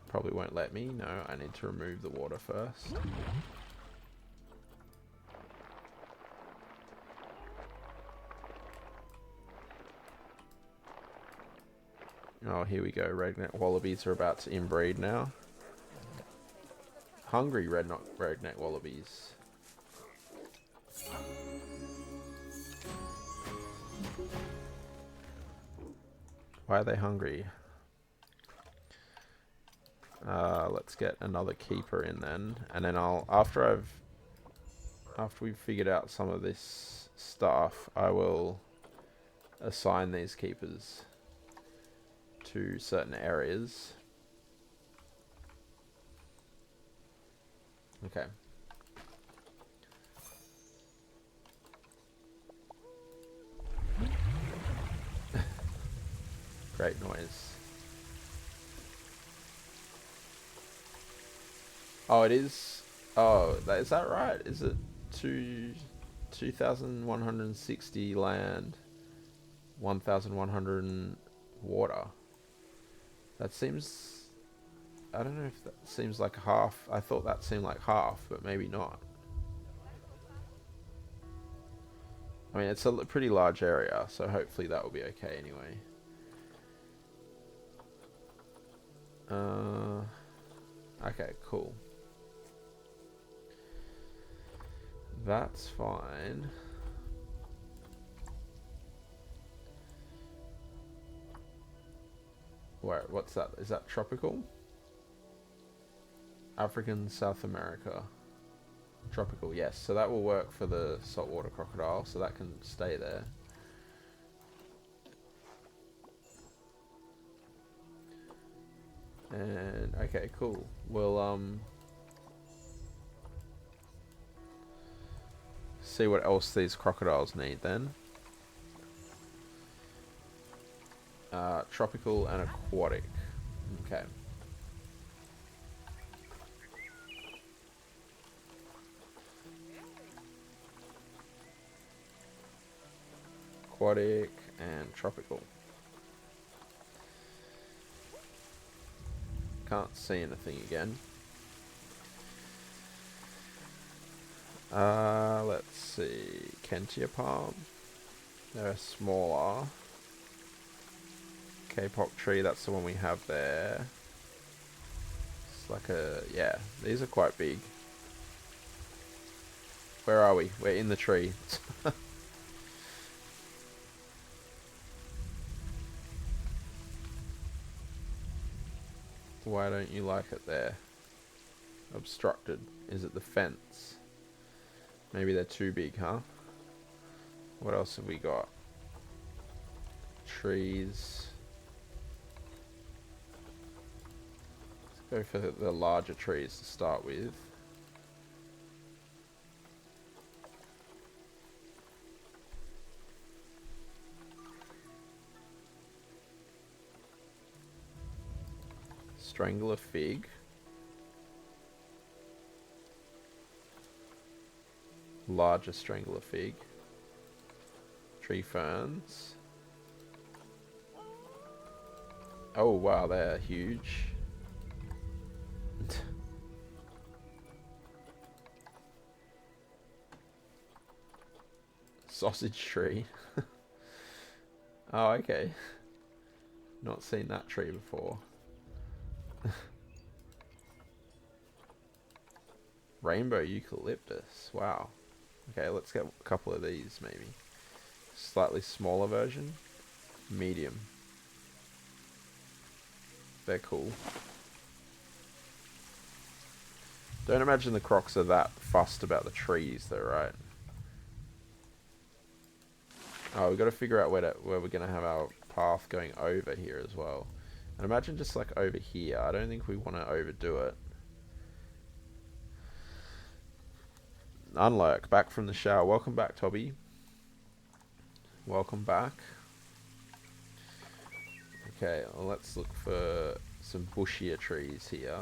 Probably won't let me. No, I need to remove the water first. Oh, here we go. Redneck wallabies are about to inbreed now. Hungry redneck wallabies. Why are they hungry? Let's get another keeper in then, and then after we've figured out some of this stuff, I will assign these keepers to certain areas. Okay. Great noise. Oh, it is. Oh, is that right? Is it 2,160 land, 1,100 water? That seems... I don't know if that seems like half. I thought that seemed like half, but maybe not. I mean, it's a pretty large area, so hopefully that will be okay anyway. Okay, cool. That's fine. Wait, what's that? Is that tropical? African, South America. Tropical, yes. So that will work for the saltwater crocodile, so that can stay there. And okay, cool. We'll see what else these crocodiles need then. Tropical and aquatic. Okay. Aquatic and tropical. Can't see anything again. Let's see. Kentia palm. They're smaller. K-pop tree, that's the one we have there. It's like a, yeah, these are quite big. Where are we? We're in the tree. Why don't you like it there? Obstructed. Is it the fence? Maybe they're too big, huh? What else have we got? Trees. Let's go for the larger trees to start with. Strangler fig. Larger strangler fig. Tree ferns. Oh wow, they're huge. Sausage tree. Oh, okay. Not seen that tree before. Rainbow eucalyptus. Wow. Okay, let's get a couple of these maybe. Slightly smaller version. Medium. They're cool. Don't imagine the crocs are that fussed about the trees though, right? Oh, we've got to figure out where we're going to have our path going over here as well. And imagine just like over here. I don't think we want to overdo it. Unlurk, back from the shower. Welcome back, Toby. Welcome back. Okay, well, let's look for some bushier trees here.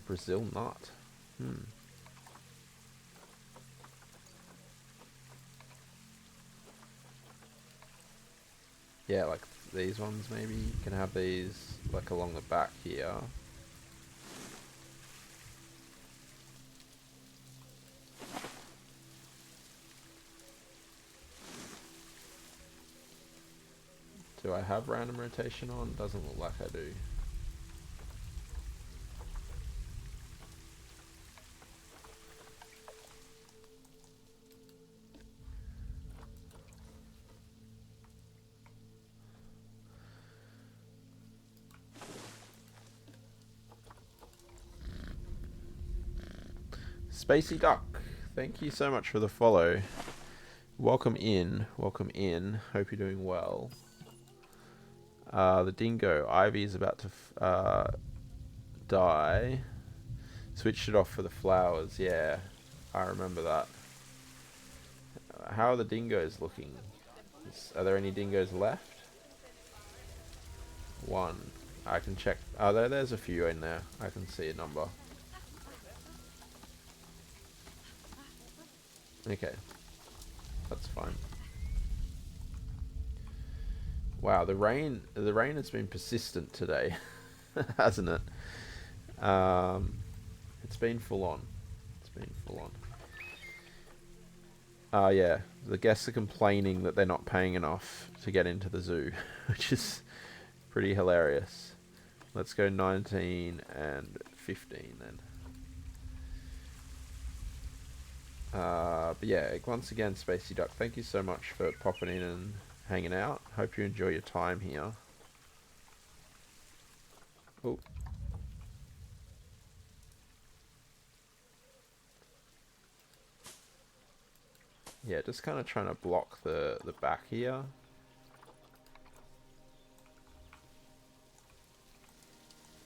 Brazil nut. Yeah, like these ones maybe. You can have these like along the back here. Do I have random rotation on? Doesn't look like I do. Spacey Duck, thank you so much for the follow. Welcome in, welcome in. Hope you're doing well. The dingo, Ivy is about to die. Switched it off for the flowers, yeah. I remember that. How are the dingoes looking? Are there any dingoes left? One. I can check. Oh, there's a few in there. I can see a number. Okay. That's fine. Wow, the rain has been persistent today, hasn't it? It's been full on. It's been full on. Yeah, the guests are complaining that they're not paying enough to get into the zoo, which is pretty hilarious. Let's go 19 and 15 then. But yeah, once again, Spacey Duck, thank you so much for popping in and hanging out. Hope you enjoy your time here. Oh. Yeah, just kind of trying to block the back here.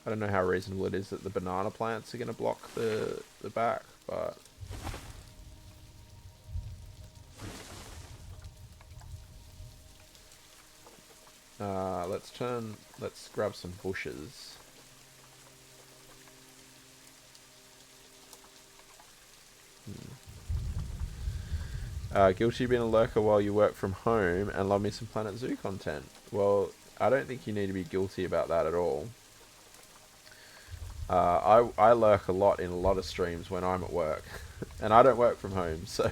I don't know how reasonable it is that the banana plants are going to block the back, but... let's grab some bushes. Guilty of being a lurker while you work from home and love me some Planet Zoo content. Well, I don't think you need to be guilty about that at all. I lurk a lot in a lot of streams when I'm at work. And I don't work from home, so...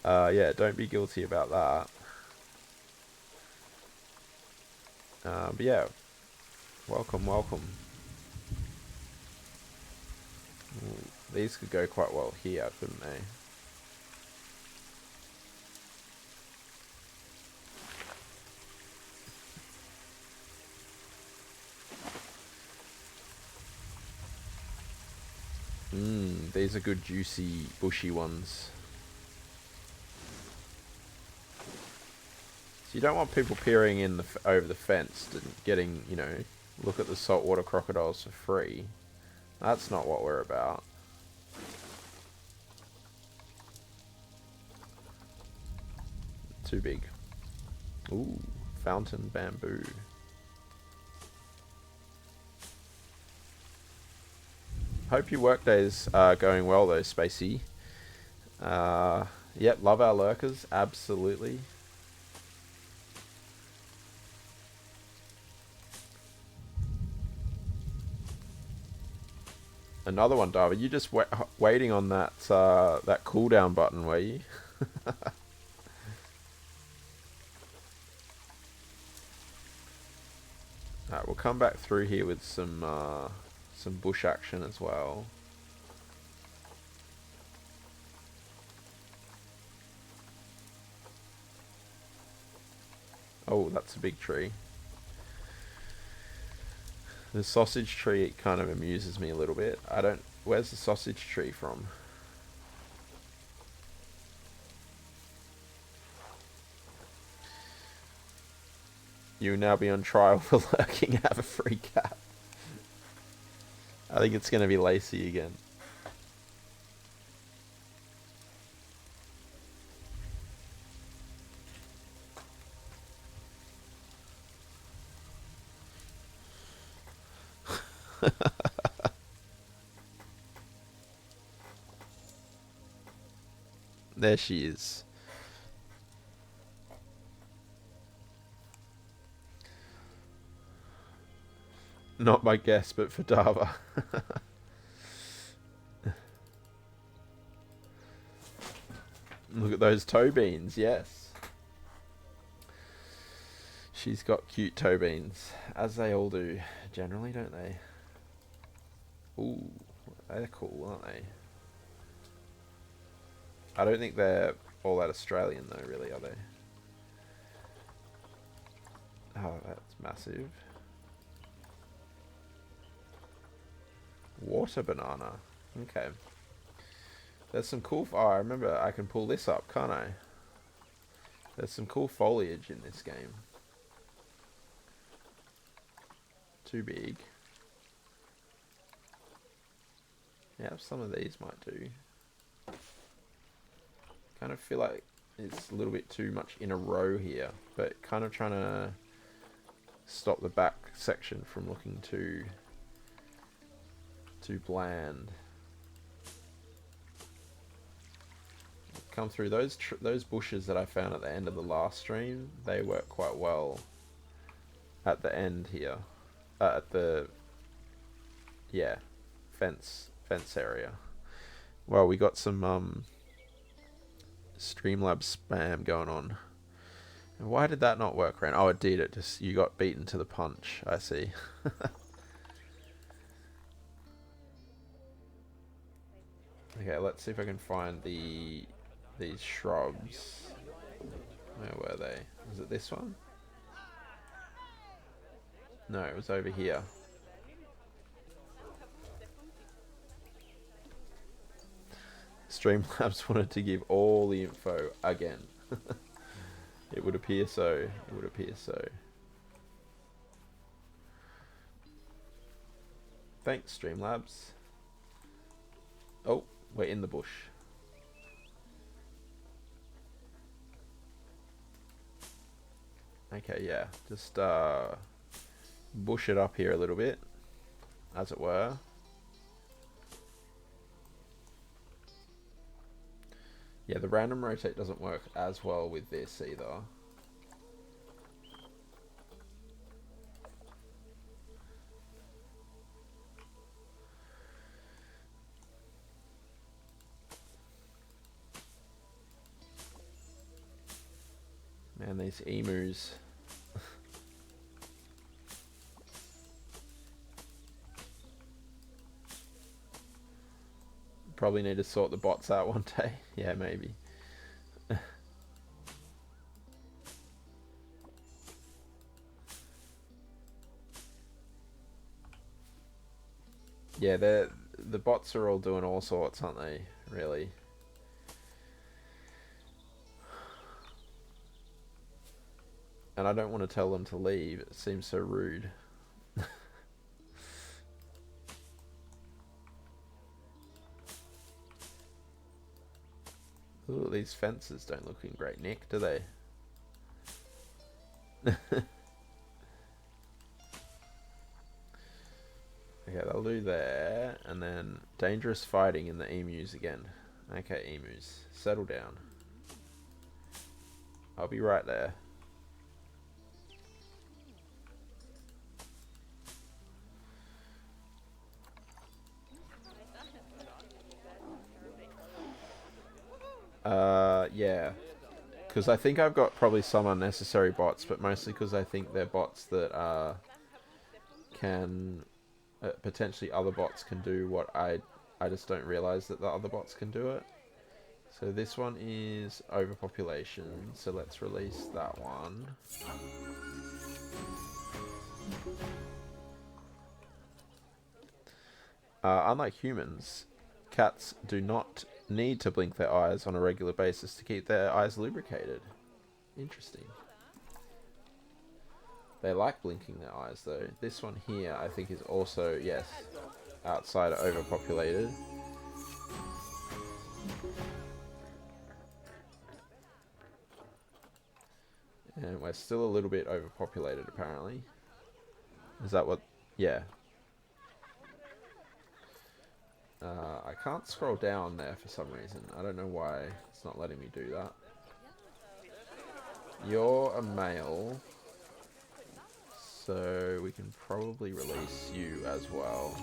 yeah, don't be guilty about that. But yeah, welcome. Ooh, these could go quite well here, couldn't they? These are good, juicy, bushy ones. So you don't want people peering in over the fence and getting, you know, look at the saltwater crocodiles for free. That's not what we're about. Too big. Ooh, fountain bamboo. Hope your workday's going well though, Spacey. Yep, love our lurkers, absolutely. Another one, Darby. You just waiting on that that cooldown button, were you? Alright, we'll come back through here with some bush action as well. Oh, that's a big tree. The sausage tree kind of amuses me a little bit. Where's the sausage tree from? You will now be on trial for lurking. Have a free cat. I think it's going to be Lacey again. There she is. Not my guess, but for Dava. Look at those toe beans, yes. She's got cute toe beans, as they all do, generally, don't they? Ooh, they're cool, aren't they? I don't think they're all that Australian though, really, are they? Oh, that's massive. Water banana. Okay. There's some cool... Oh, I remember I can pull this up, can't I? There's some cool foliage in this game. Too big. Yeah, some of these might do. Kind of feel like it's a little bit too much in a row here, but kind of trying to stop the back section from looking too bland. Come through those bushes that I found at the end of the last stream. They work quite well at the end here, at the fence area. Well, we got some Streamlabs spam going on. And why did that not work around? Oh, it did. It just, you got beaten to the punch. I see. Okay, let's see if I can find these shrubs. Where were they? Was it this one? No, it was over here. Streamlabs wanted to give all the info again. It would appear so. It would appear so. Thanks, Streamlabs. Oh, we're in the bush. Okay, yeah. Just bush it up here a little bit, as it were. Yeah, the random rotate doesn't work as well with this either. Man, these emus. Probably need to sort the bots out one day. Yeah, maybe. Yeah, the bots are all doing all sorts, aren't they? Really. And I don't want to tell them to leave. It seems so rude. Ooh, these fences don't look in great nick, do they? Okay, they'll do there, and then dangerous fighting in the emus again. Okay, emus, settle down. I'll be right there. Yeah. Because I think I've got probably some unnecessary bots, but mostly because I think they're bots that can... potentially other bots can do what I just don't realize that the other bots can do it. So this one is overpopulation, so let's release that one. Unlike humans, cats do not need to blink their eyes on a regular basis to keep their eyes lubricated. Interesting. They like blinking their eyes though. This one here I think is also, yes, outside overpopulated. And we're still a little bit overpopulated apparently. Is that what? Yeah. I can't scroll down there for some reason. I don't know why it's not letting me do that. You're a male. So we can probably release you as well.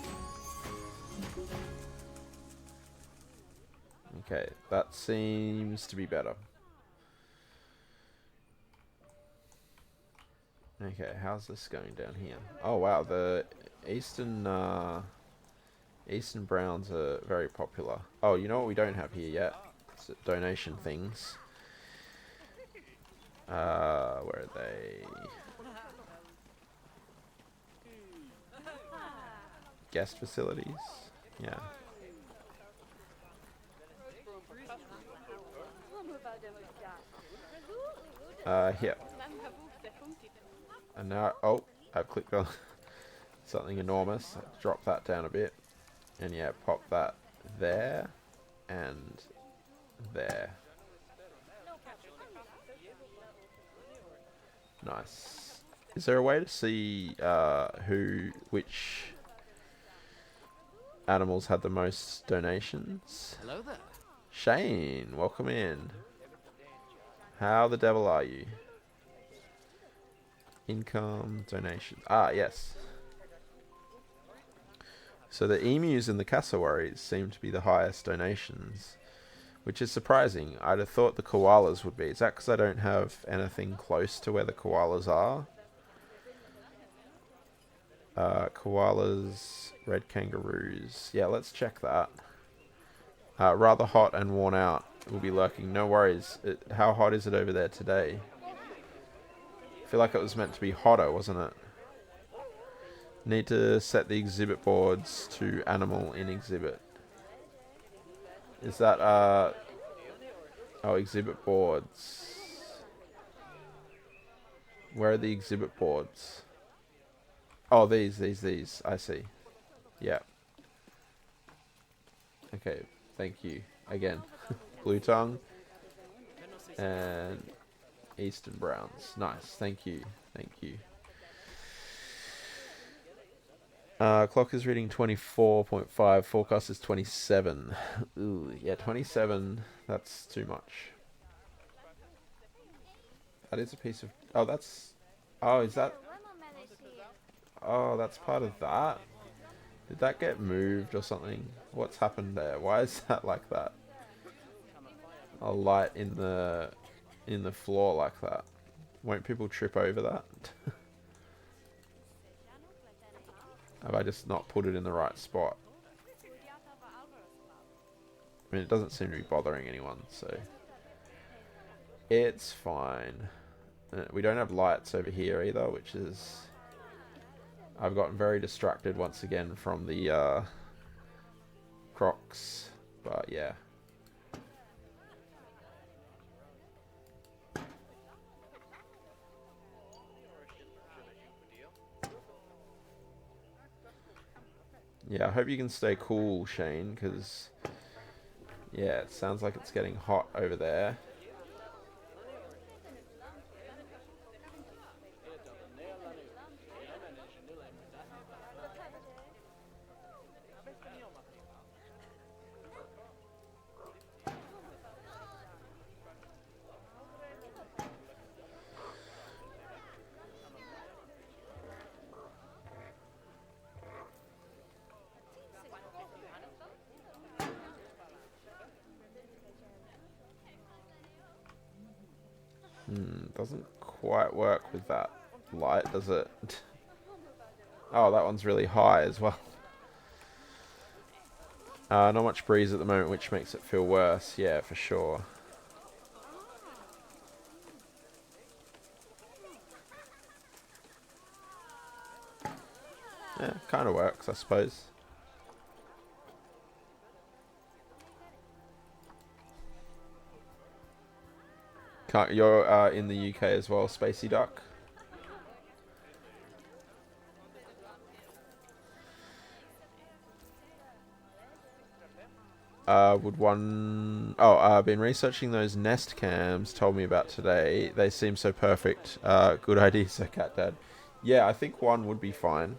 Okay, that seems to be better. Okay, how's this going down here? Oh wow, the eastern browns are very popular. Oh, you know what we don't have here yet? It's donation things. Where are they? Guest facilities? Yeah. Here. And now, oh, I've clicked on something enormous. Drop that down a bit. And yeah, pop that there and there. Nice. Is there a way to see which animals had the most donations? Hello there. Shane, welcome in. How the devil are you? Income, donations. Ah, yes. So the emus and the cassowaries seem to be the highest donations, which is surprising. I'd have thought the koalas would be. Is that because I don't have anything close to where the koalas are? Koalas, red kangaroos. Yeah, let's check that. Rather hot and worn out. Will be lurking. No worries. How hot is it over there today? I feel like it was meant to be hotter, wasn't it? Need to set the exhibit boards to animal in exhibit. Is that, oh, exhibit boards. Where are the exhibit boards? Oh, these. I see. Yeah. Okay, thank you. Again. Blue tongue. And Eastern browns. Nice, thank you. Thank you. Clock is reading 24.5. Forecast is 27. Ooh, yeah, 27. That's too much. That is a piece of... Oh, that's... Oh, is that... Oh, that's part of that? Did that get moved or something? What's happened there? Why is that like that? A light in the floor like that. Won't people trip over that? Have I just not put it in the right spot? I mean, it doesn't seem to be bothering anyone, so... It's fine. We don't have lights over here either, which is... I've gotten very distracted once again from the crocs, but yeah. Yeah, I hope you can stay cool, Shane, because, yeah, it sounds like it's getting hot over there. Doesn't quite work with that light, does it? Oh, that one's really high as well. Not much breeze at the moment, which makes it feel worse. Yeah, for sure. Yeah, kind of works, I suppose. You're in the UK as well, Spacey Duck? Would one... Oh, I've been researching those Nest cams told me about today. They seem so perfect. Good idea, Sir Cat Dad. Yeah, I think one would be fine.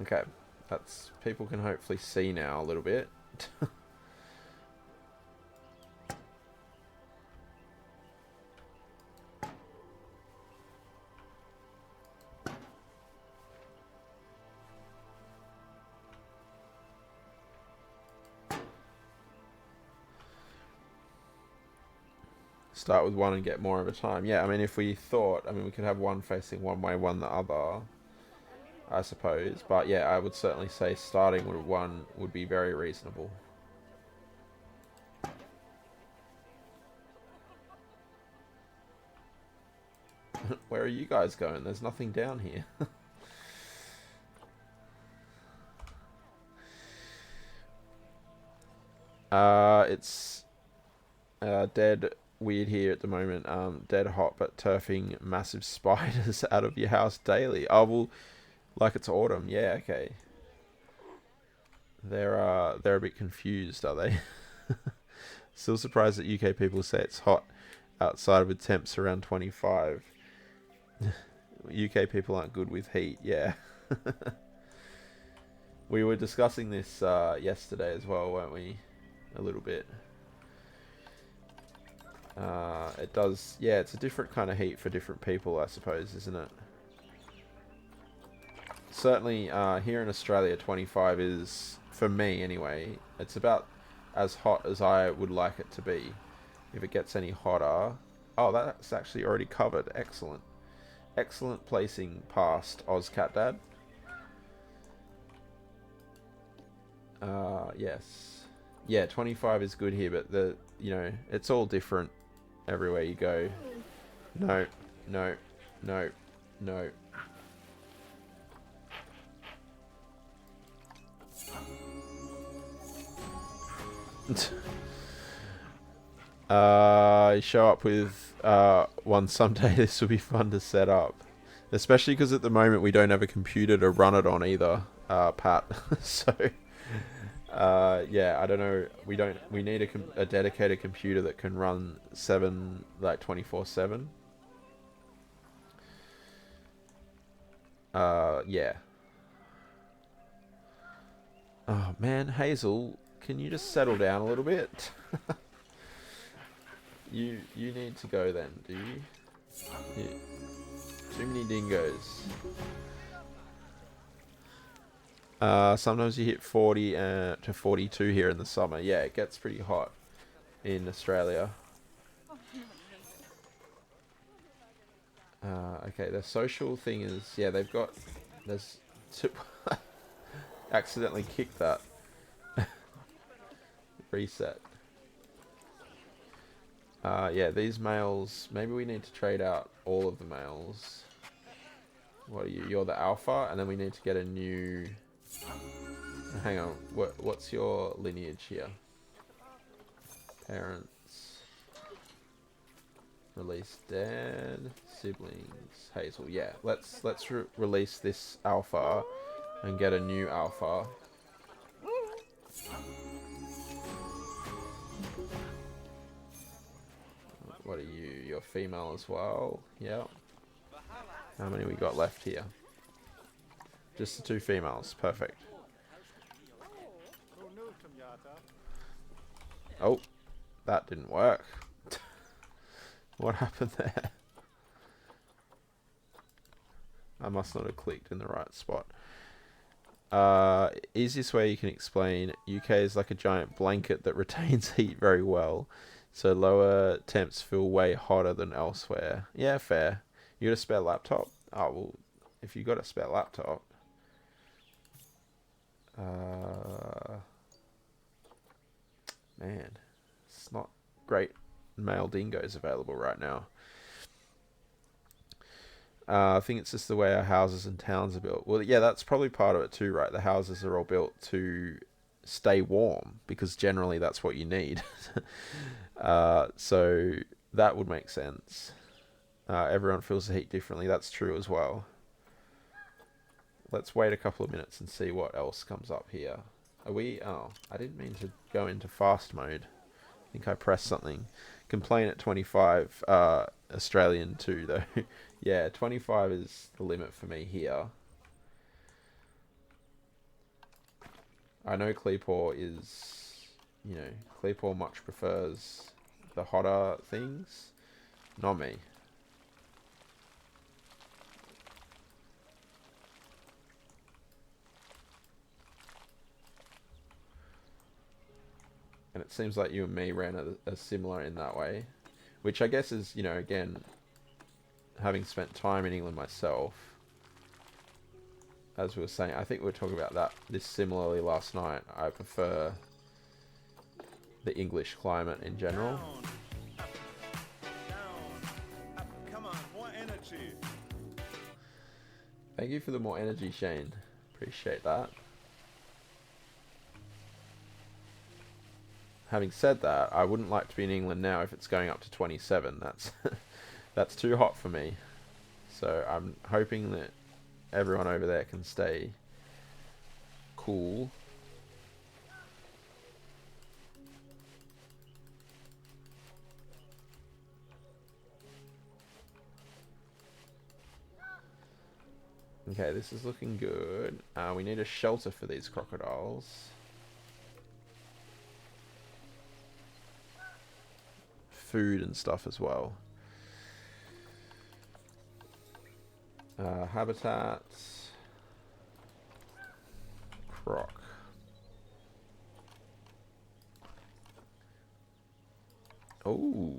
Okay, that's... People can hopefully see now a little bit. Start with one and get more of a time. Yeah, I mean, if we thought... I mean, we could have one facing one way, one the other, I suppose. But yeah, I would certainly say starting with one would be very reasonable. Where are you guys going? There's nothing down here. It's dead weird here at the moment. Dead hot, but turfing massive spiders out of your house daily. Oh, well, like it's autumn. Yeah, okay. They're a bit confused, are they? Still surprised that UK people say it's hot outside with temps around 25. UK people aren't good with heat, yeah. We were discussing this yesterday as well, weren't we? A little bit. It does, yeah, it's a different kind of heat for different people, I suppose, isn't it? Certainly, here in Australia, 25 is, for me anyway, it's about as hot as I would like it to be. If it gets any hotter... Oh, that's actually already covered. Excellent. Excellent placing past OzCatDad. Yes. Yeah, 25 is good here, but it's all different everywhere you go. No, no, no, no. Show up with one someday. This will be fun to set up, especially because at the moment we don't have a computer to run it on either, Pat. So yeah, I don't know. We need a dedicated computer that can run 24/7. Yeah. Oh man, Hazel, can you just settle down a little bit? You need to go then, do you? Yeah. Too many dingoes. Sometimes you hit 40 to 42 here in the summer. Yeah, it gets pretty hot in Australia. Okay, the social thing is, yeah, there's two, accidentally kicked that. Reset. Yeah, these males, maybe we need to trade out all of the males. What are you? You're the alpha, and then we need to get a new... Hang on, what's your lineage here? Parents. Release dead. Siblings. Hazel. Yeah, let's release this alpha and get a new alpha. What are you? You're female as well. Yep. How many we got left here? Just the 2 females. Perfect. Oh, that didn't work. What happened there? I must not have clicked in the right spot. Easiest way you can explain, UK is like a giant blanket that retains heat very well. So lower temps feel way hotter than elsewhere. Yeah, fair. You got a spare laptop? Oh, well, if you got a spare laptop... man, it's not great male dingoes available right now. I think it's just the way our houses and towns are built. Well, yeah, that's probably part of it too, right? The houses are all built to stay warm, because generally that's what you need. So that would make sense. Everyone feels the heat differently. That's true as well. Let's wait a couple of minutes and see what else comes up here. Are we... Oh, I didn't mean to go into fast mode. I think I pressed something. Complain at 25. Australian too, though. Yeah, 25 is the limit for me here. I know Kleepor is... You know, Kleepor much prefers the hotter things. Not me. And it seems like you and me ran a similar in that way. Which I guess is, you know, again, having spent time in England myself, as we were saying, I think we were talking about this similarly last night. I prefer the English climate in general. Come on, more energy. Thank you for the more energy, Shane. Appreciate that. Having said that, I wouldn't like to be in England now if it's going up to 27. That's too hot for me. So I'm hoping that everyone over there can stay cool. Okay, this is looking good. We need a shelter for these crocodiles. Food and stuff as well. Habitats. Croc. Oh,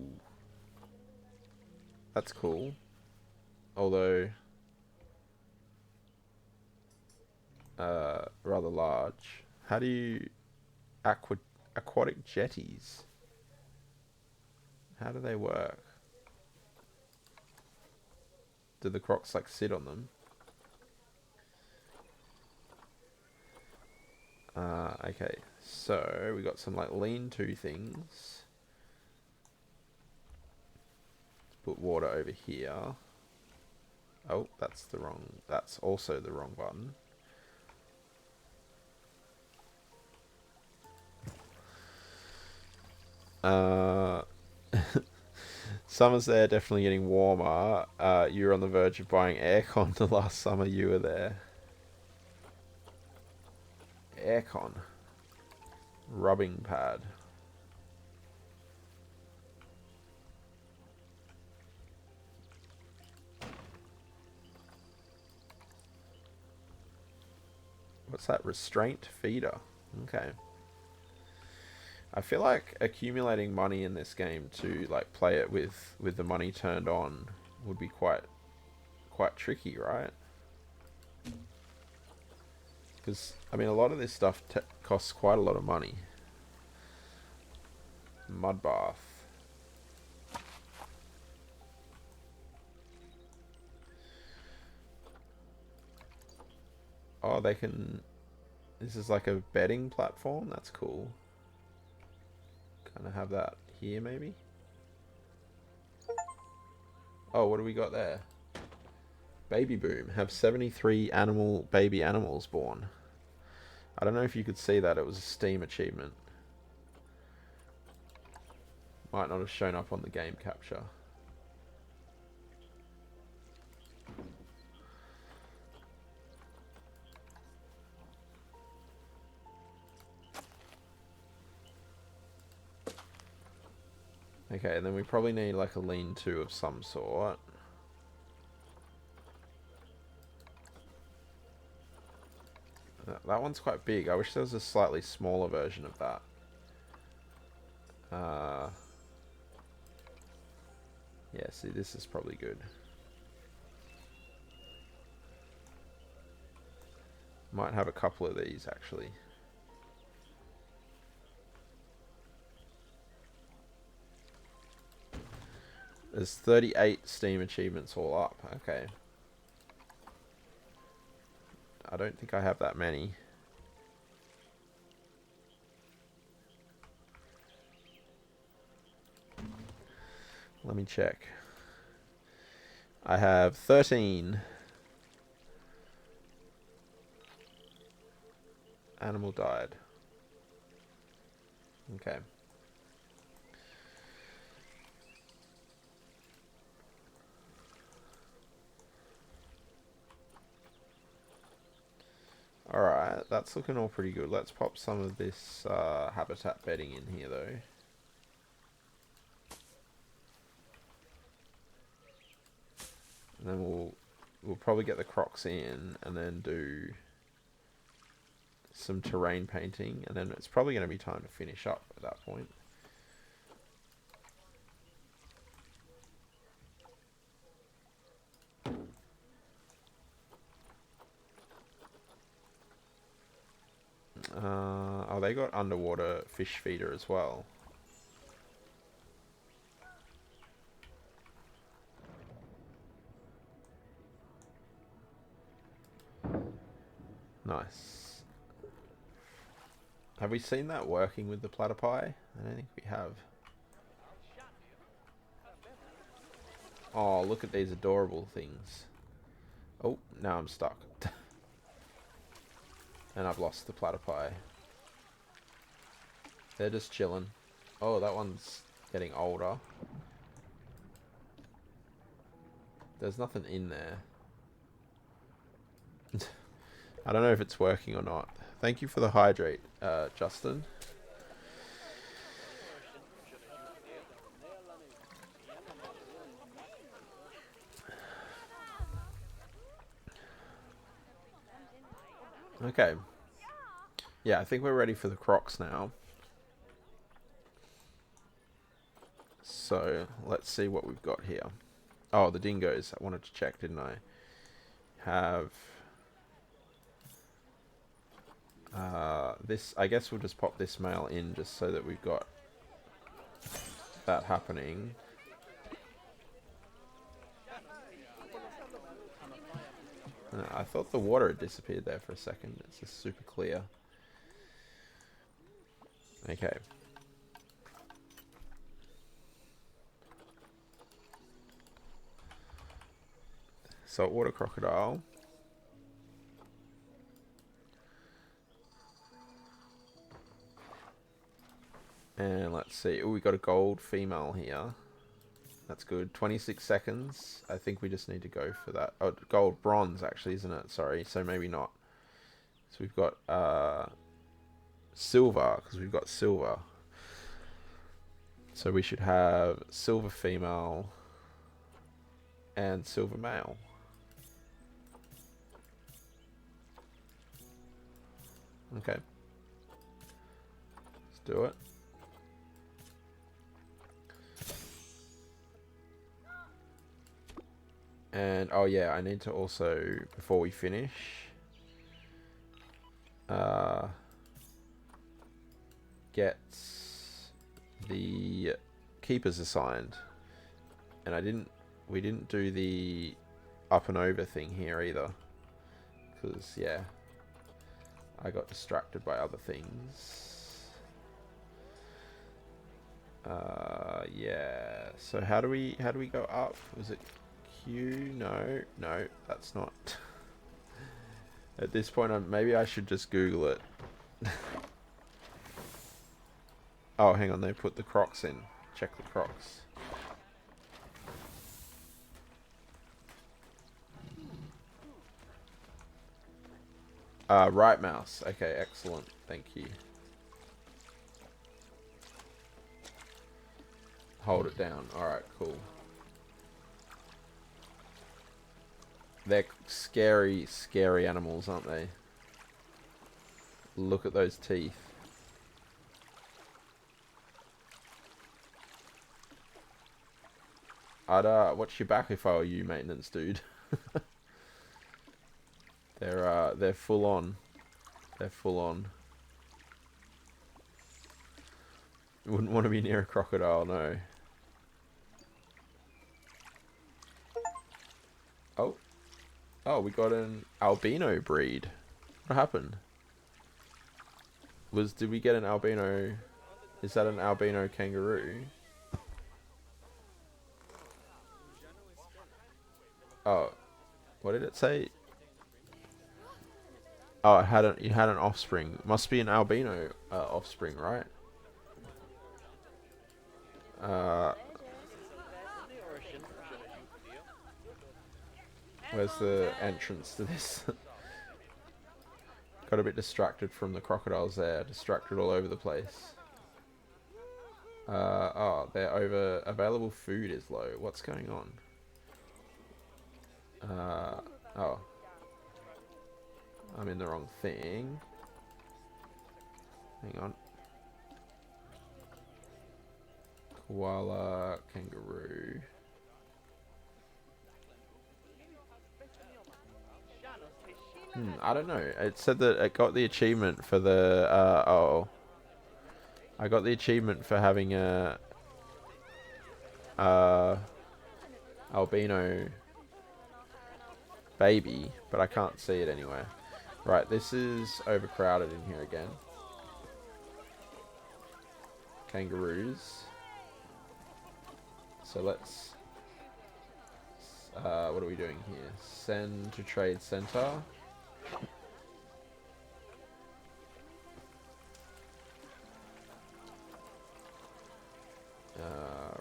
that's cool. Although rather large. How do you aquatic jetties? How do they work? Do the crocs like sit on them? Okay, so we got some like lean-to things. Put water over here. Oh, that's also the wrong button. Summer's there, definitely getting warmer. You were on the verge of buying aircon the last summer you were there. Aircon. Rubbing pad. What's that? Restraint feeder. Okay. I feel like accumulating money in this game to like play it with the money turned on would be quite tricky, right? Because I mean, a lot of this stuff costs quite a lot of money. Mud bath. Oh, they can... This is like a bedding platform? That's cool. Kind of have that here, maybe? Oh, what do we got there? Baby boom. Have 73 baby animals born. I don't know if you could see that. It was a Steam achievement. Might not have shown up on the game capture. Okay, and then we probably need like a lean-to of some sort. That one's quite big. I wish there was a slightly smaller version of that. Yeah, see, this is probably good. Might have a couple of these, actually. There's 38 Steam achievements all up. Okay. I don't think I have that many. Let me check. I have 13. Animal died. Okay. Alright, that's looking all pretty good. Let's pop some of this habitat bedding in here though. And then we'll probably get the crocs in and then do some terrain painting, and then it's probably going to be time to finish up at that point. Oh, they got underwater fish feeder as well. Nice. Have we seen that working with the platypi? I don't think we have. Oh, look at these adorable things. Oh, now I'm stuck. And I've lost the platypi. They're just chilling. Oh, that one's getting older. There's nothing in there. I don't know if it's working or not. Thank you for the hydrate, Justin. Okay. Yeah, I think we're ready for the crocs now. So, let's see what we've got here. Oh, the dingoes. I wanted to check, didn't I? Have... this, I guess we'll just pop this male in just so that we've got that happening. I thought the water had disappeared there for a second. It's just super clear. Okay. Saltwater crocodile. And let's see. Oh, we got a gold female here. That's good. 26 seconds. I think we just need to go for that. Oh, gold bronze actually, isn't it? Sorry. So maybe not. So we've got silver, because we've got silver. So we should have silver female and silver male. Okay. Let's do it. And oh yeah, I need to also, before we finish, get the keepers assigned. And we didn't do the up and over thing here either, because yeah, I got distracted by other things. Yeah, so how do we go up? Was it Q? No, that's not. At this point, maybe I should just Google it. Oh, hang on, they put the Crocs in. Check the Crocs. Right mouse. Okay, excellent. Thank you. Hold it down. Alright, cool. They're scary, scary animals, aren't they? Look at those teeth. I'd watch your back if I were you, maintenance dude. They're full on. They're full on. Wouldn't want to be near a crocodile, no. Oh. Oh, we got an albino breed. What happened? Did we get an albino? Is that an albino kangaroo? Oh, what did it say? Oh, it had an offspring. Must be an albino offspring, right? Where's the entrance to this? Got a bit distracted from the crocodiles there. Distracted all over the place. Oh, they're over. Available food is low. What's going on? Oh. I'm in the wrong thing. Hang on. Koala, kangaroo. I don't know. It said that it got the achievement for the, oh. I got the achievement for having a, albino baby, but I can't see it anywhere. Right, this is overcrowded in here again. Kangaroos. So let's, what are we doing here? Send to trade center.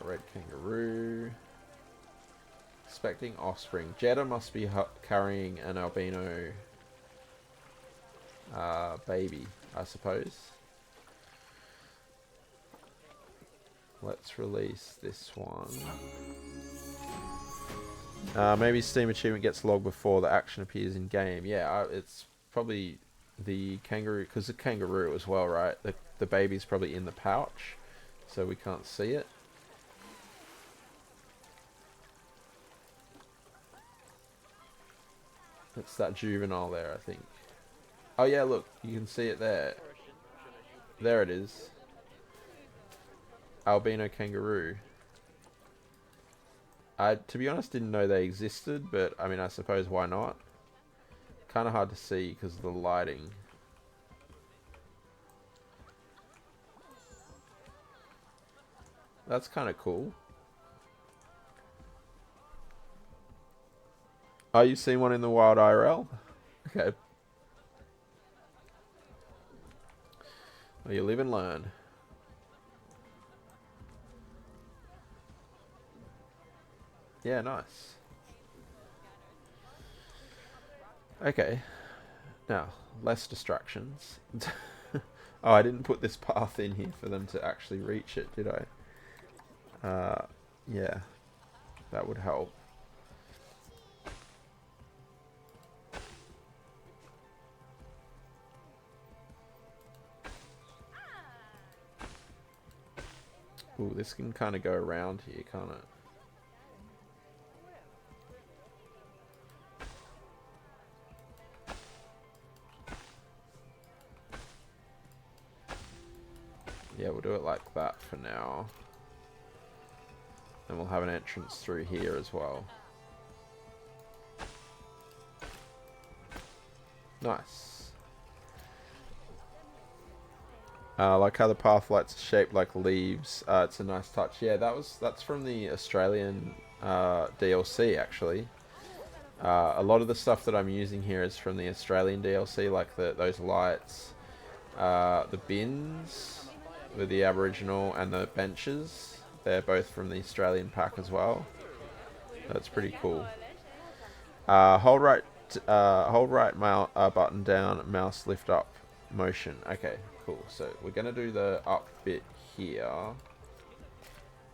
Red kangaroo. Expecting offspring. Jeddah must be carrying an albino baby, I suppose. Let's release this one. Maybe Steam achievement gets logged before the action appears in game. Yeah, it's probably the kangaroo, because the kangaroo as well, right? The baby's probably in the pouch, so we can't see it. It's that juvenile there, I think. Oh yeah, look, you can see it there. There it is. Albino kangaroo. I, to be honest, didn't know they existed, but I mean, I suppose why not? Kind of hard to see because of the lighting. That's kind of cool. Oh, you seen one in the wild IRL? Okay. Well, you live and learn. Yeah, nice. Okay. Now, less distractions. Oh, I didn't put this path in here for them to actually reach it, did I? Yeah. That would help. Ooh, this can kind of go around here, can't it? Yeah, we'll do it like that for now. And we'll have an entrance through here as well. Nice. Like how the pathlights are shaped like leaves. It's a nice touch. Yeah, that's from the Australian DLC actually. A lot of the stuff that I'm using here is from the Australian DLC, like those lights, the bins with the Aboriginal, and the benches. They're both from the Australian pack as well. That's pretty cool. Hold right button down, mouse lift up motion. Okay, cool. So we're gonna do the up bit here.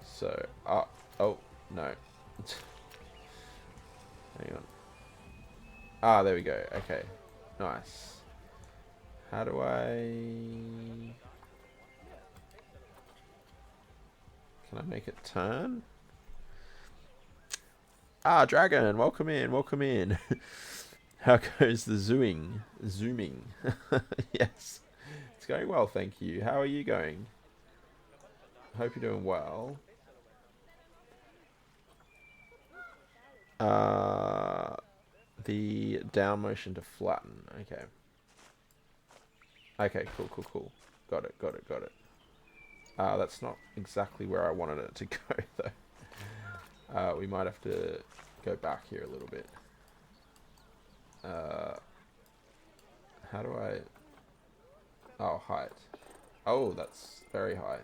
So up. Oh no. Hang on. Ah, there we go. Okay, nice. How do I? Can I make it turn? Ah, Dragon, welcome in, welcome in. How goes the zooming? Yes, it's going well, thank you. How are you going? Hope you're doing well. The down motion to flatten. Okay. Okay, cool. Got it. That's not exactly where I wanted it to go, though. We might have to go back here a little bit. How do I... Oh, height. Oh, that's very high.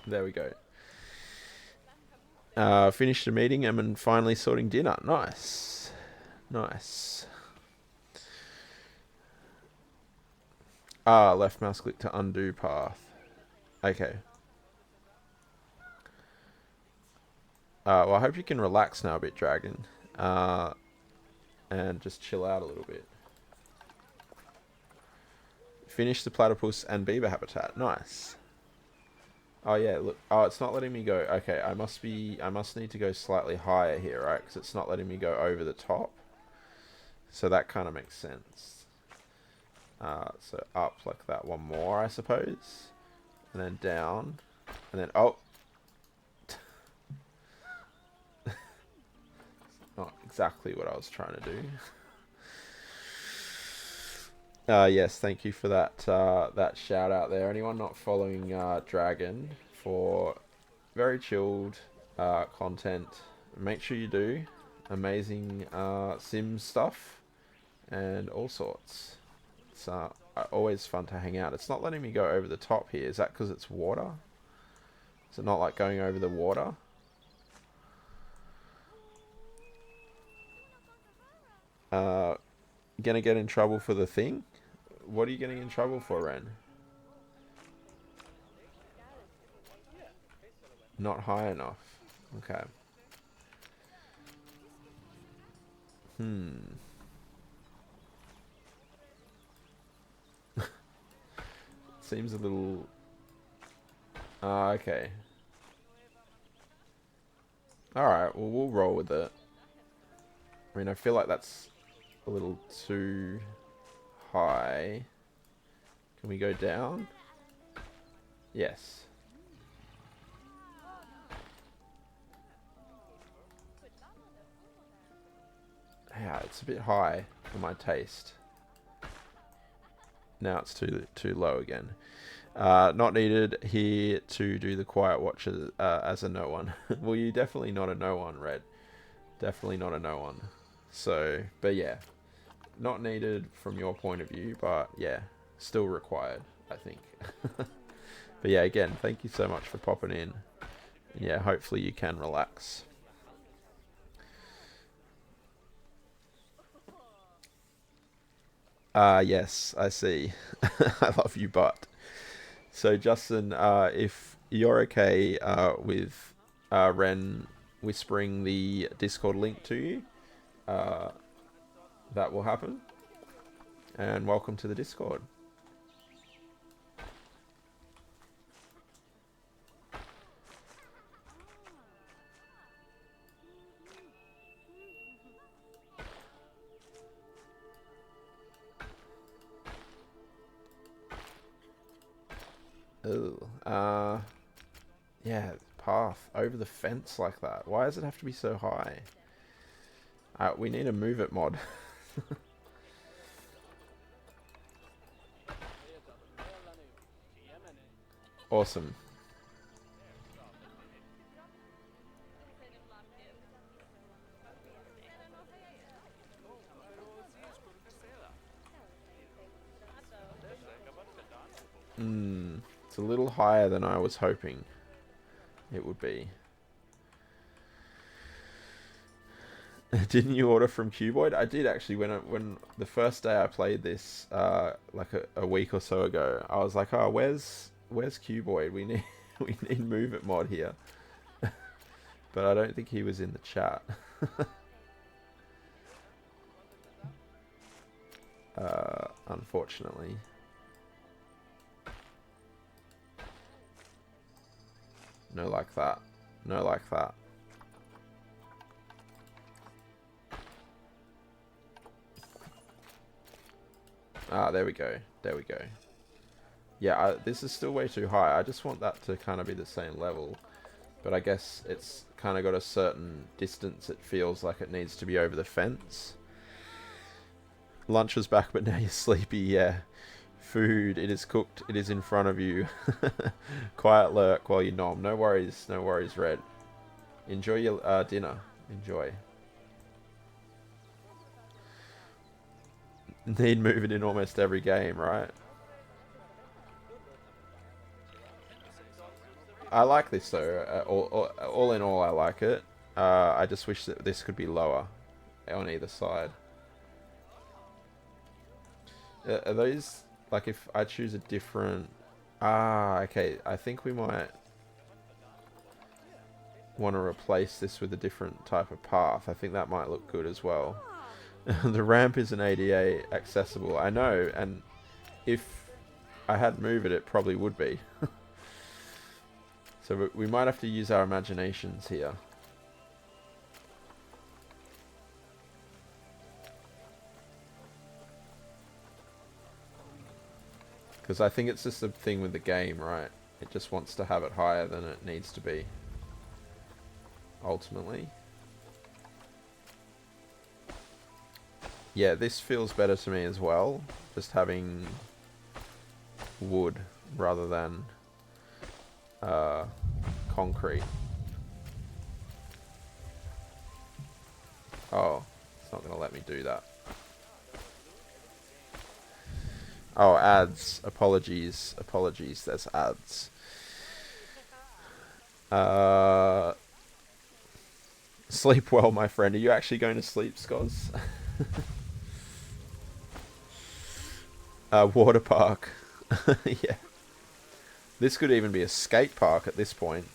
There we go. Finished a meeting and finally sorting dinner. Nice. Left mouse click to undo path. Okay. Well, I hope you can relax now a bit, Dragon. And just chill out a little bit. Finish the platypus and beaver habitat. Nice. Oh yeah, look. Oh, it's not letting me go. Okay, I must need to go slightly higher here, right? Because it's not letting me go over the top. So that kind of makes sense. So up like that one more, I suppose. And then down. And then, oh. Not exactly what I was trying to do. Yes, thank you for that that shout out there. Anyone not following Dragon for very chilled content, make sure you do. Amazing Sims stuff and all sorts. It's always fun to hang out. It's not letting me go over the top here. Is that because it's water? Is it not like going over the water? Gonna get in trouble for the thing? What are you getting in trouble for, Ren? Not high enough. Okay. Seems a little... okay. Alright, well, we'll roll with it. I mean, I feel like that's a little too high. Can we go down? Yes. Yeah, it's a bit high for my taste. Now it's too low again. Not needed here to do the quiet watches as a no one. Well, you definitely not a no one, Red. Definitely not a no one. So, but yeah, not needed from your point of view, but yeah, still required, I think. But yeah, again, thank you so much for popping in. And yeah, hopefully you can relax. Yes, I see. I love you, but. So Justin, if you're okay with Ren whispering the Discord link to you, that will happen. And welcome to the Discord. Oh, yeah, path over the fence like that. Why does it have to be so high? We need a move it mod. Awesome. It's a little higher than I was hoping it would be. Didn't you order from Cuboid? I did actually. When the first day I played this, like a week or so ago, I was like, "Oh, where's Cuboid? We need Move It mod here." But I don't think he was in the chat. Unfortunately. No like that. No like that. Ah, there we go. There we go. Yeah, this is still way too high. I just want that to kind of be the same level. But I guess it's kind of got a certain distance it feels like it needs to be over the fence. Lunch was back, but now you're sleepy. Yeah. Food, it is cooked. It is in front of you. Quiet lurk while you nom. No worries. No worries, Red. Enjoy your dinner. Enjoy. Need moving in almost every game, right? I like this though. All in all, I like it. I just wish that this could be lower on either side. Are those, like, if I choose a different... Ah, okay. I think we might want to replace this with a different type of path. I think that might look good as well. The ramp isn't ADA accessible. I know, and if I had moved it, it probably would be. So we might have to use our imaginations here. Because I think it's just a thing with the game, right? It just wants to have it higher than it needs to be. Ultimately. Yeah, this feels better to me as well. Just having wood rather than concrete. Oh, it's not going to let me do that. Oh, ads. Apologies. Apologies. There's ads. Sleep well, my friend. Are you actually going to sleep, Skoz? Water park. Yeah. This could even be a skate park at this point.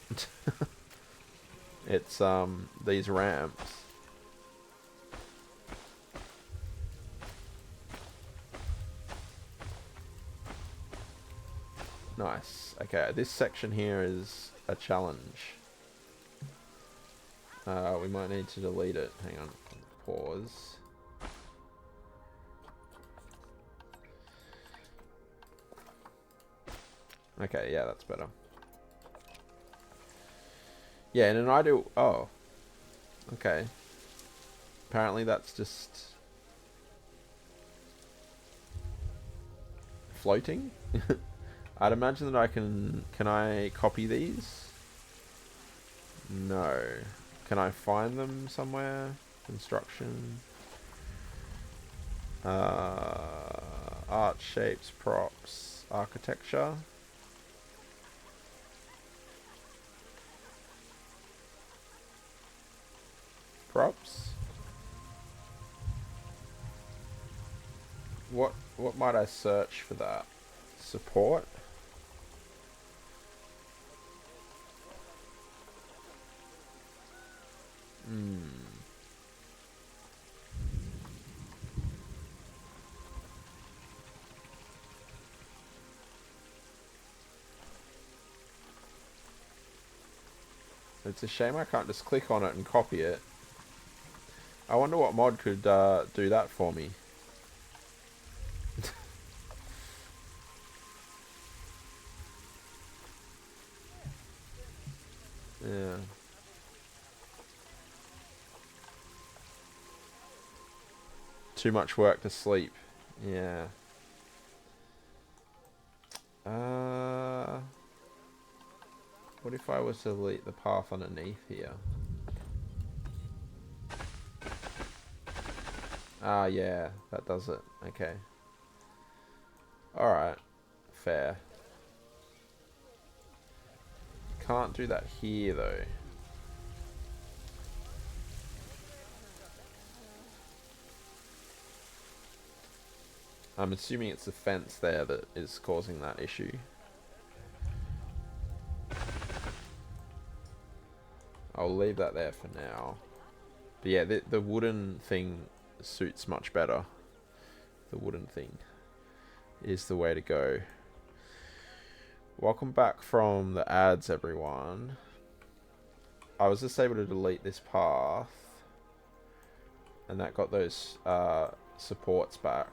It's these ramps. Nice. Okay, this section here is a challenge. We might need to delete it. Hang on. Pause. Okay, yeah, that's better. Yeah, in an ideal... Oh. Okay. Apparently that's just... floating? I'd imagine that I can I copy these? No. Can I find them somewhere? Construction. Art, shapes, props, architecture. Props. What might I search for that? Support? It's a shame I can't just click on it and copy it. I wonder what mod could do that for me. Yeah. Too much work to sleep. Yeah. What if I was to delete the path underneath here? Ah, yeah, that does it. Okay. Alright. Fair. Can't do that here, though. I'm assuming it's the fence there that is causing that issue. I'll leave that there for now. But yeah, the wooden thing suits much better. The wooden thing is the way to go. Welcome back from the ads, everyone. I was just able to delete this path. And that got those supports back.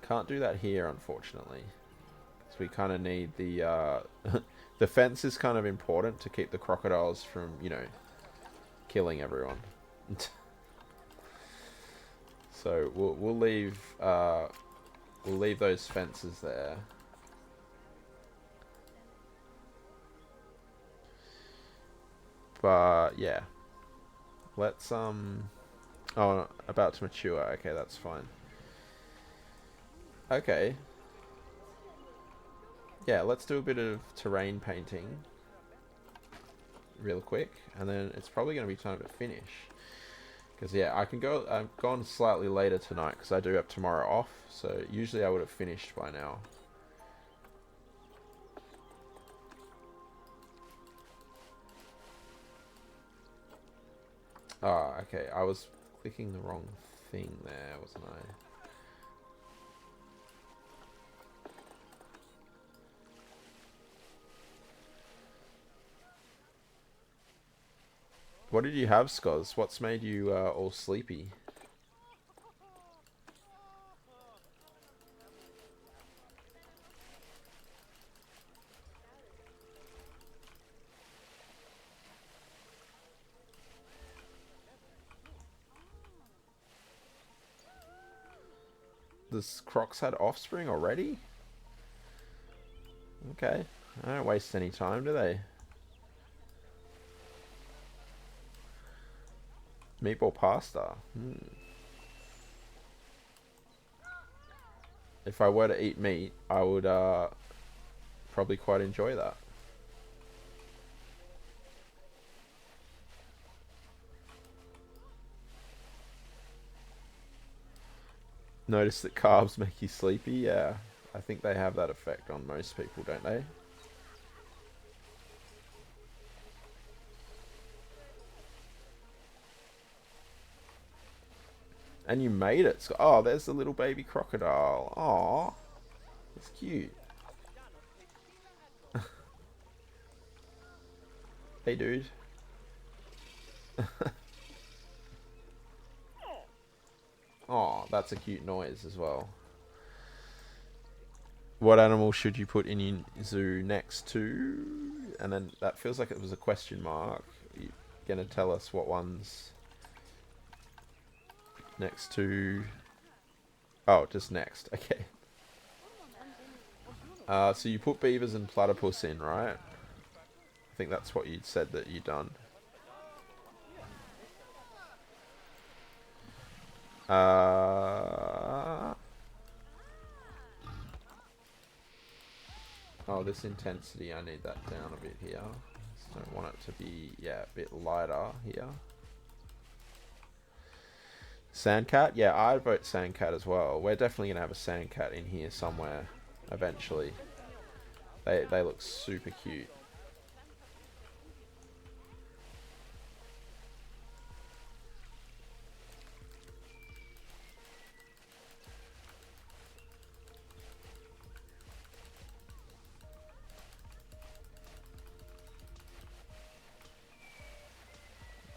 Can't do that here, unfortunately. So we kind of need the... the fence is kind of important to keep the crocodiles from, you know, killing everyone. So we'll leave those fences there. But yeah, let's oh, about to mature. Okay, that's fine. Okay. Yeah, let's do a bit of terrain painting real quick, and then it's probably going to be time to finish. Because yeah, I've gone slightly later tonight because I do have tomorrow off, so usually I would have finished by now. Ah, okay, I was clicking the wrong thing there, wasn't I? What did you have, Skoz? What's made you all sleepy? This Crocs had offspring already? Okay. I don't waste any time, do they? Meatball pasta. If I were to eat meat, I would probably quite enjoy that. Notice that carbs make you sleepy? Yeah, I think they have that effect on most people, don't they? And you made it. Oh, there's the little baby crocodile. Aw, it's cute. Hey, dude. Oh, that's a cute noise as well. What animal should you put in your zoo next to? And then that feels like it was a question mark. You're gonna tell us what ones next to... Oh, just next. Okay. So you put beavers and platypus in, right? I think that's what you'd said that you'd done. Oh, this intensity, I need that down a bit here. Just don't want it to be, yeah, a bit lighter here. Sandcat? Yeah, I'd vote Sandcat as well. We're definitely going to have a Sandcat in here somewhere eventually. They look super cute.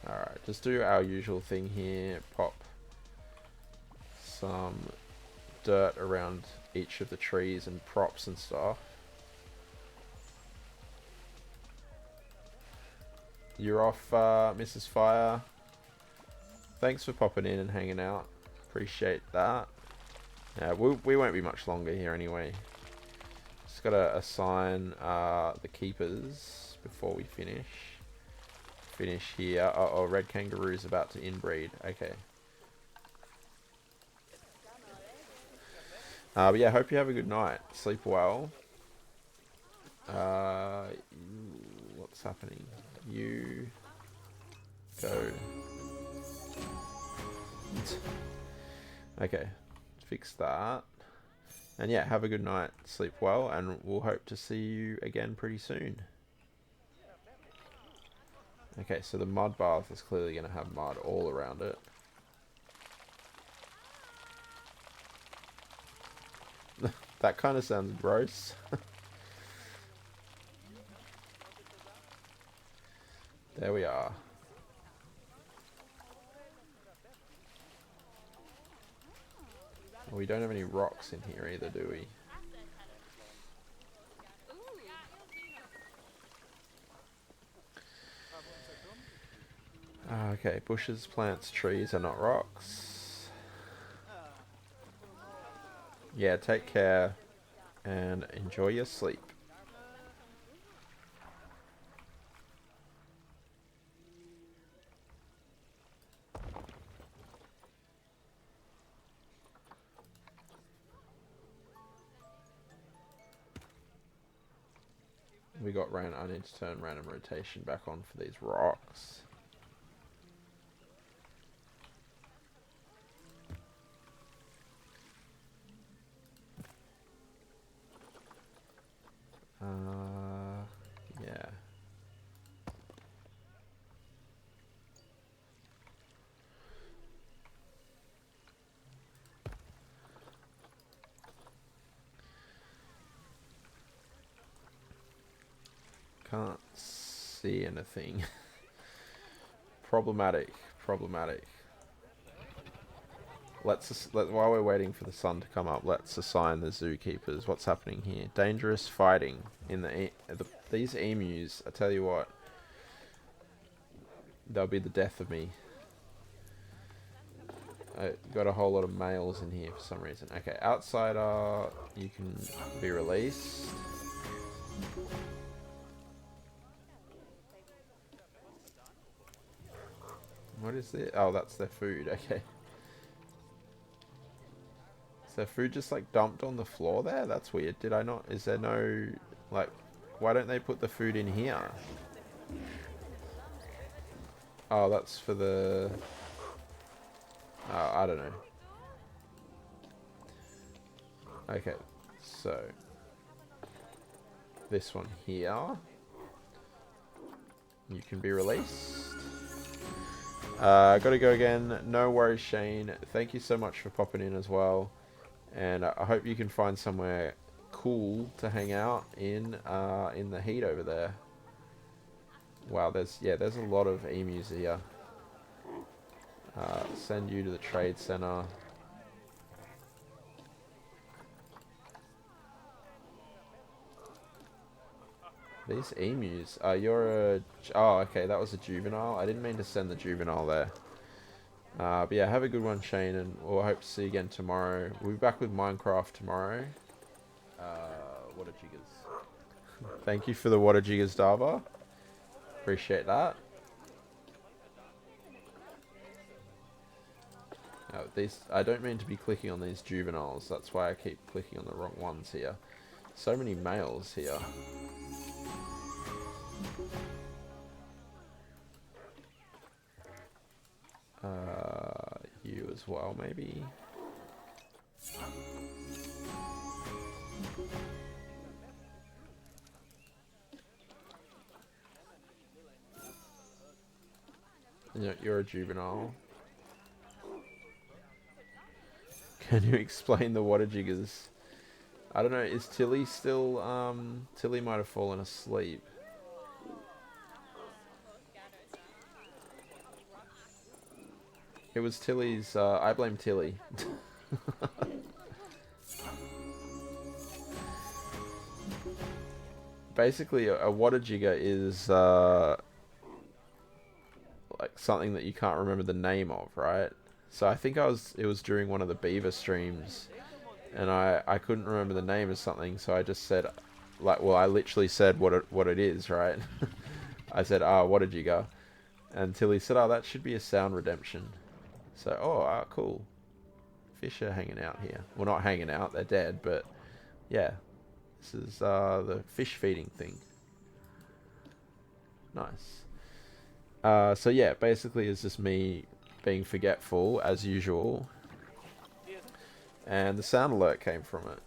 Alright, just do our usual thing here. Pop some dirt around each of the trees and props and stuff. You're off, Mrs. Fire. Thanks for popping in and hanging out. Appreciate that. Yeah, we won't be much longer here anyway. Just gotta assign the keepers before we finish. Finish here. Uh-oh, red kangaroo's about to inbreed. Okay. But yeah, hope you have a good night. Sleep well. What's happening? You go. Okay, fix that. And yeah, have a good night. Sleep well, and we'll hope to see you again pretty soon. Okay, so the mud bath is clearly going to have mud all around it. That kind of sounds gross. There we are. Well, we don't have any rocks in here either, do we? Okay, bushes, plants, trees are not rocks. Yeah, take care and enjoy your sleep. We got I need to turn random rotation back on for these rocks. Yeah. Can't see anything. Problematic. While we're waiting for the sun to come up, let's assign the zookeepers. What's happening here? Dangerous fighting in these emus. I tell you what, they'll be the death of me. I got a whole lot of males in here for some reason. Okay, outsider, you can be released. What is it? Oh, that's their food. Okay. Is their food just like dumped on the floor there? That's weird. Did I not? Is there no, like, why don't they put the food in here? Oh, that's for the, I don't know. Okay, so this one here, you can be released. Gotta go again. No worries, Shane. Thank you so much for popping in as well. And I hope you can find somewhere cool to hang out in the heat over there. Wow, there's a lot of emus here. Send you to the trade center. These emus. You're a... Oh, okay, that was a juvenile. I didn't mean to send the juvenile there. But yeah, have a good one, Shane, and we'll hope to see you again tomorrow. We'll be back with Minecraft tomorrow. water jiggers. Thank you for the water jiggers, Dava. Appreciate that. These, I don't mean to be clicking on these juveniles. That's why I keep clicking on the wrong ones here. So many males here. You as well, maybe. You're a juvenile. Can you explain the water jiggers? I don't know, is Tilly still, Tilly might have fallen asleep. It was Tilly's, I blame Tilly. Basically, a water jigger is, like something that you can't remember the name of, right? So I think it was during one of the Beaver streams, and I couldn't remember the name of something, so I just said, like, well, I literally said what it is, right? I said, water jigger, and Tilly said, oh, that should be a sound redemption. So, cool. Fish are hanging out here. Well, not hanging out, they're dead, but yeah. This is the fish feeding thing. Nice. So yeah, basically it's just me being forgetful, as usual. And the sound alert came from it.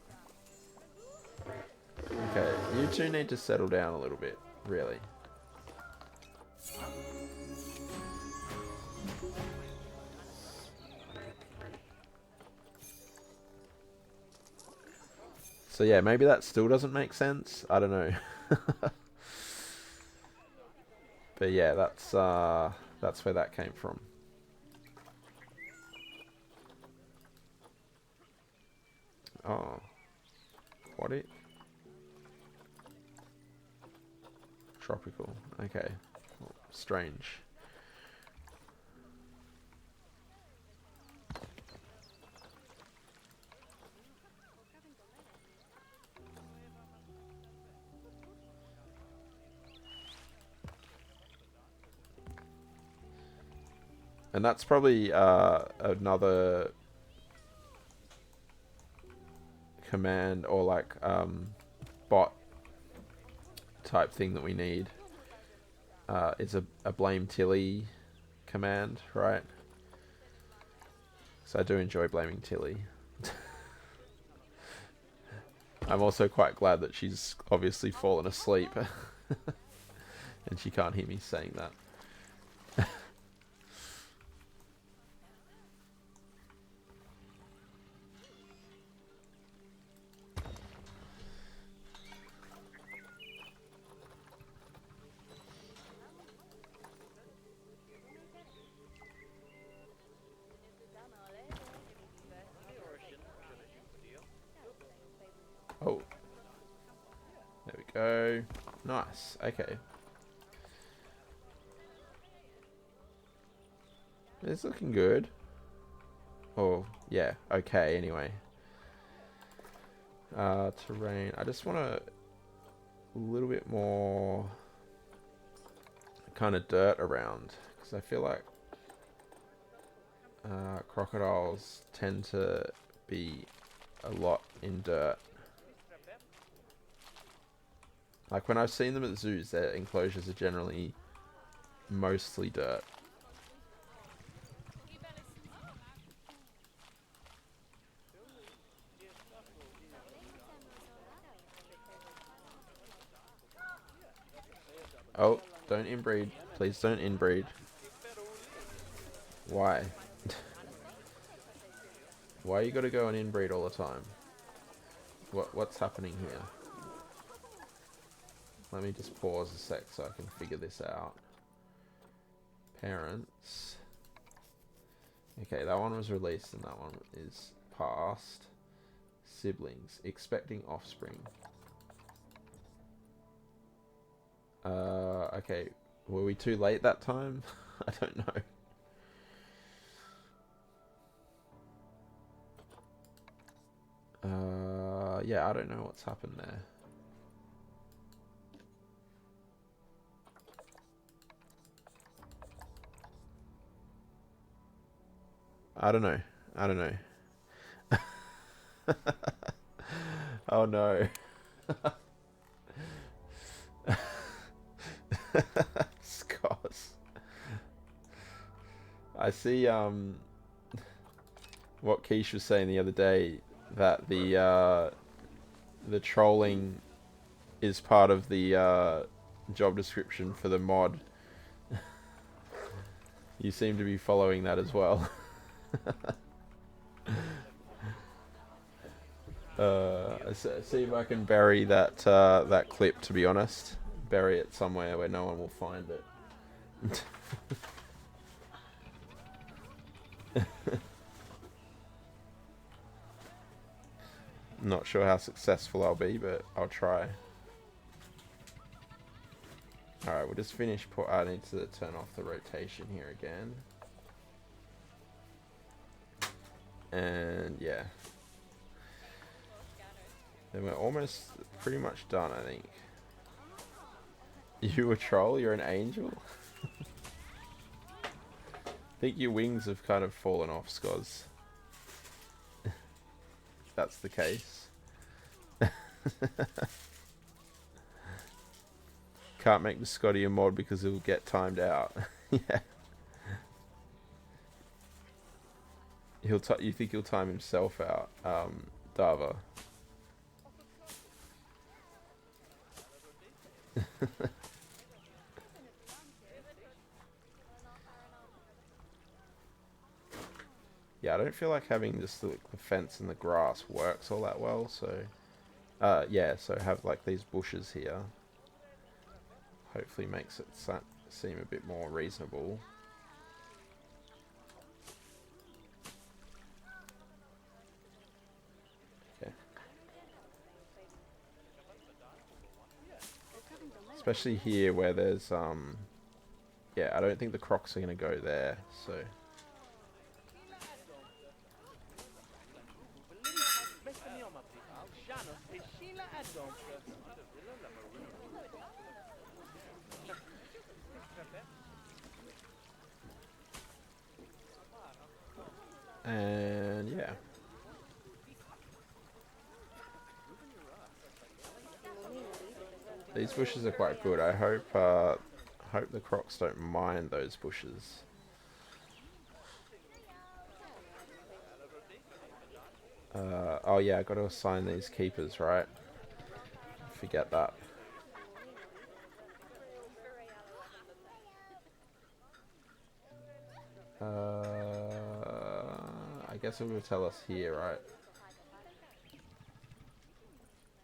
Okay, you two need to settle down a little bit, really. So yeah, maybe that still doesn't make sense. I don't know. But yeah, that's where that came from. Oh, what it? Tropical. Okay, well, strange. And that's probably another command or like bot type thing that we need. It's a blame Tilly command, right? So I do enjoy blaming Tilly. I'm also quite glad that she's obviously fallen asleep and she can't hear me saying that. Oh, there we go. Nice. Okay. It's looking good. Oh, yeah. Okay, anyway. Terrain. I just want a little bit more kind of dirt around, because I feel like crocodiles tend to be a lot in dirt. Like when I've seen them at zoos, their enclosures are generally mostly dirt. Oh, don't inbreed. Please don't inbreed. Why? Why you gotta go and inbreed all the time? What's happening here? Let me just pause a sec so I can figure this out. Parents. Okay, that one was released and that one is passed. Siblings. Expecting offspring. Okay. Were we too late that time? I don't know. Yeah, I don't know what's happened there. I don't know. I don't know. Oh no. Scars. I see what Keish was saying the other day, that the trolling is part of the job description for the mod. You seem to be following that as well. See if I can bury that that clip, to be honest. Bury it somewhere where no one will find it. Not sure how successful I'll be, but I'll try. Alright, we'll just finish. I need to turn off the rotation here again. And yeah. Then we're almost pretty much done, I think. You a troll? You're an angel? I think your wings have kind of fallen off, Skoz. That's the case. Can't make the Scotty a mod because he'll get timed out. Yeah. You think he'll time himself out, Dava? Yeah, I don't feel like having just the fence and the grass works all that well, so yeah, so have like these bushes here. Hopefully makes it seem a bit more reasonable. Okay. Especially here where there's yeah, I don't think the crocs are going to go there, so and yeah. These bushes are quite good. I hope the crocs don't mind those bushes. Oh yeah, I got to assign these keepers, right? Forget that. I guess it will tell us here, right?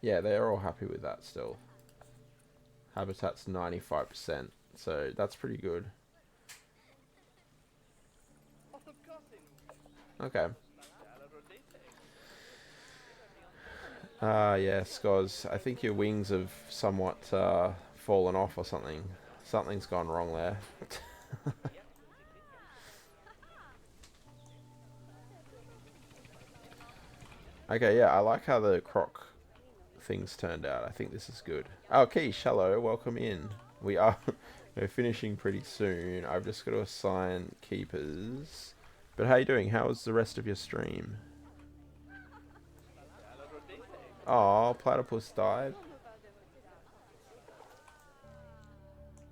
Yeah, they're all happy with that still. Habitat's 95%, so that's pretty good. Okay. Yeah, Skoz, I think your wings have somewhat fallen off or something. Something's gone wrong there. Okay, yeah, I like how the croc things turned out. I think this is good. Oh, Keish, hello, welcome in. We're finishing pretty soon. I've just got to assign keepers. But how you doing? How was the rest of your stream? Oh, Platypus died.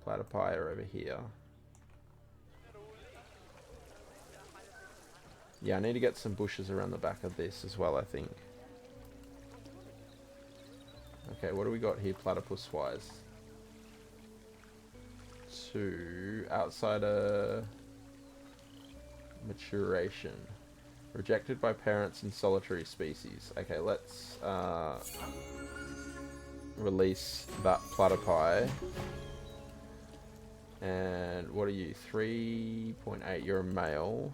Platypi are over here. Yeah, I need to get some bushes around the back of this as well, I think. Okay, what do we got here platypus-wise? 2. Outsider maturation. Rejected by parents in solitary species. Okay, let's release that platypi. And what are you? 3.8. You're a male.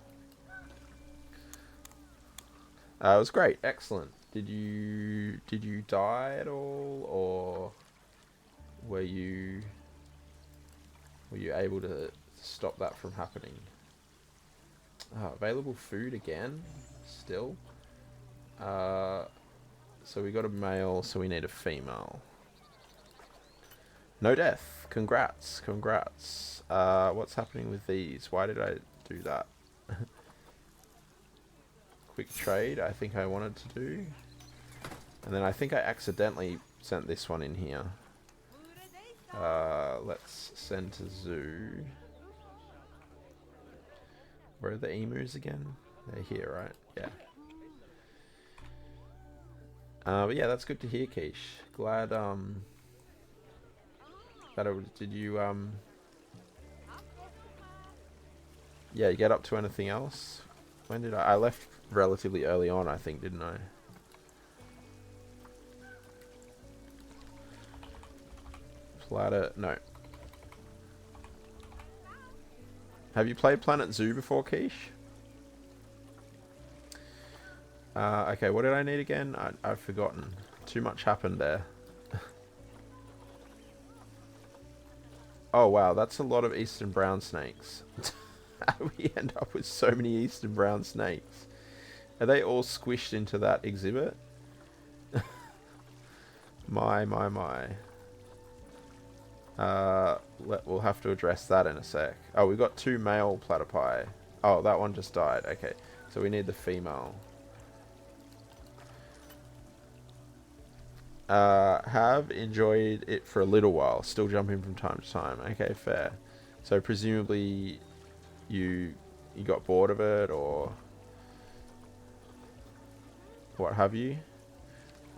It was great. Excellent. Did you die at all, or were you able to stop that from happening? Available food again, still. So we got a male, so we need a female. No death. Congrats, congrats. What's happening with these? Why did I do that? quick trade I think I wanted to do. And then I think I accidentally sent this one in here. Let's send to zoo. Where are the emus again? They're here, right? Yeah. But yeah, that's good to hear, Keish. Glad, did you, yeah, get up to anything else? When did I left relatively early on, I think, didn't I? Platter, no. Have you played Planet Zoo before, Keish? Okay, what did I need again? I've forgotten. Too much happened there. Oh wow, that's a lot of eastern brown snakes. How do we end up with so many eastern brown snakes? Are they all squished into that exhibit? My. We'll have to address that in a sec. Oh, we've got 2 male platypi. Oh, that one just died. Okay, so we need the female. Have enjoyed it for a little while. Still jumping from time to time. Okay, fair. So presumably you got bored of it, or what have you.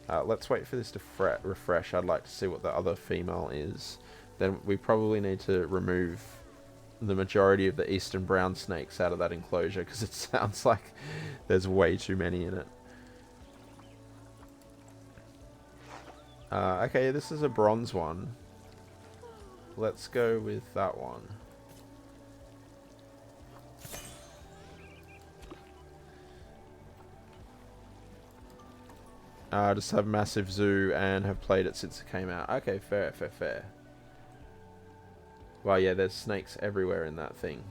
Let's wait for this to refresh. I'd like to see what the other female is. Then we probably need to remove the majority of the eastern brown snakes out of that enclosure, because it sounds like there's way too many in it. Okay, this is a bronze one. Let's go with that one. Just have massive zoo and have played it since it came out. Okay, fair. Well, yeah, there's snakes everywhere in that thing.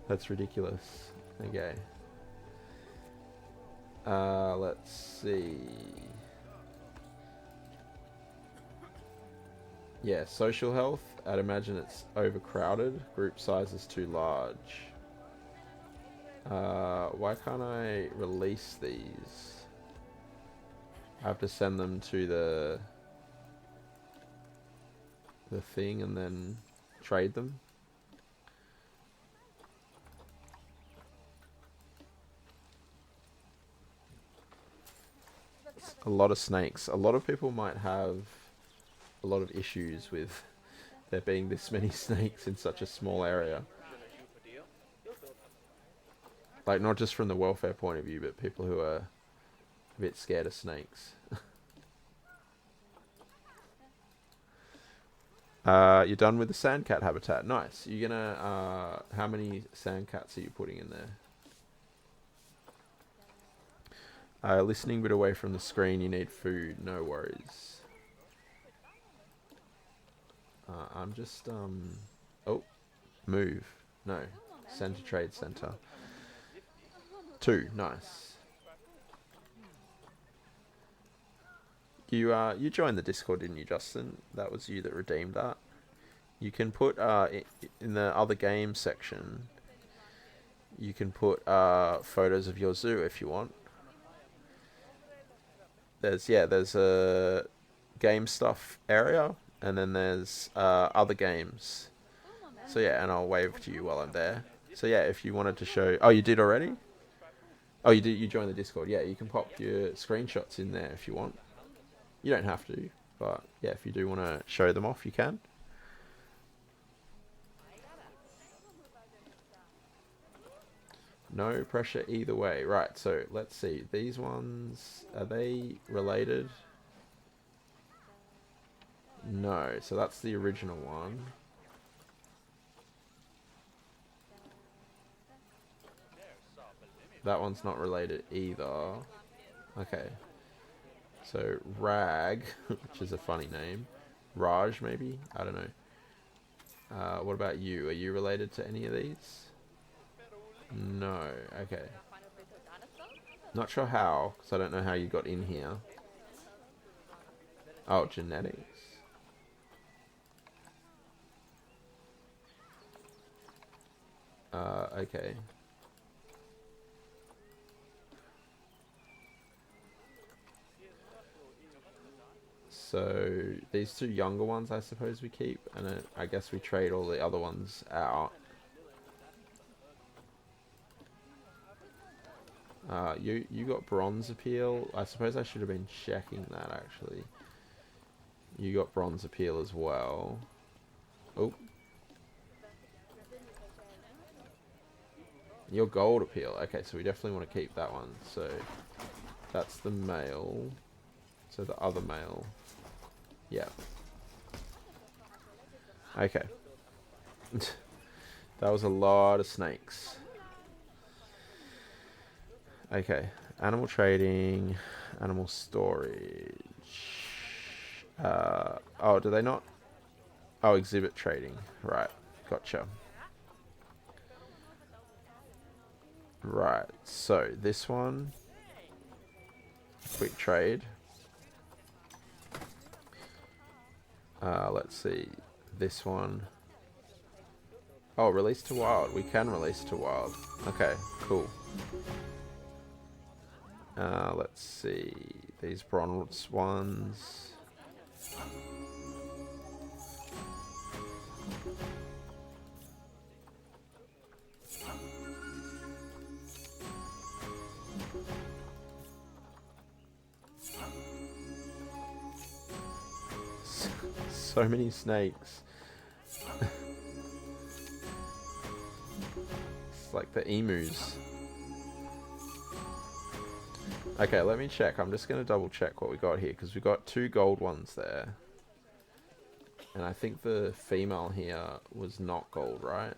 That's ridiculous. Okay. Let's see. Yeah, social health. I'd imagine it's overcrowded. Group size is too large. Why can't I release these? I have to send them to the thing and then trade them. A lot of snakes. A lot of people might have a lot of issues with there being this many snakes in such a small area. Like, not just from the welfare point of view, but people who are a bit scared of snakes. You're done with the sandcat habitat. Nice. You're gonna, how many sandcats are you putting in there? Listening but away from the screen, you need food. No worries. I'm just, oh, move. No. Send to trade center. 2. Nice. You joined the Discord, didn't you, Justin? That was you that redeemed that. You can put in the other game section. You can put photos of your zoo if you want. There's a game stuff area, and then there's other games. So yeah, and I'll wave to you while I'm there. So yeah, if you wanted to show, oh, you did already? Oh, you did. You joined the Discord. Yeah, you can pop your screenshots in there if you want. You don't have to, but yeah, if you do want to show them off, you can. No pressure either way. Right, so let's see. These ones, are they related? No, so that's the original one. That one's not related either. Okay. So, Rag, which is a funny name. Raj, maybe? I don't know. What about you? Are you related to any of these? No. Okay. Not sure how, because I don't know how you got in here. Oh, genetics. Okay. So these two younger ones, I suppose we keep, and then I guess we trade all the other ones out. You got bronze appeal. I suppose I should have been checking that actually. You got bronze appeal as well. Oh. Your gold appeal. Okay, so we definitely want to keep that one. So that's the male. So the other male. Yeah. Okay. That was a lot of snakes. Okay. Animal trading. Animal storage. Oh, do they not? Oh, exhibit trading. Right. Gotcha. Right. So this one. Quick trade. Let's see. This one. Oh, release to wild. We can release to wild. Okay, cool. Let's see. These bronze ones. So many snakes. It's like the emus. Okay, let me check. I'm just going to double check what we got here, because we got 2 gold ones there. And I think the female here was not gold, right?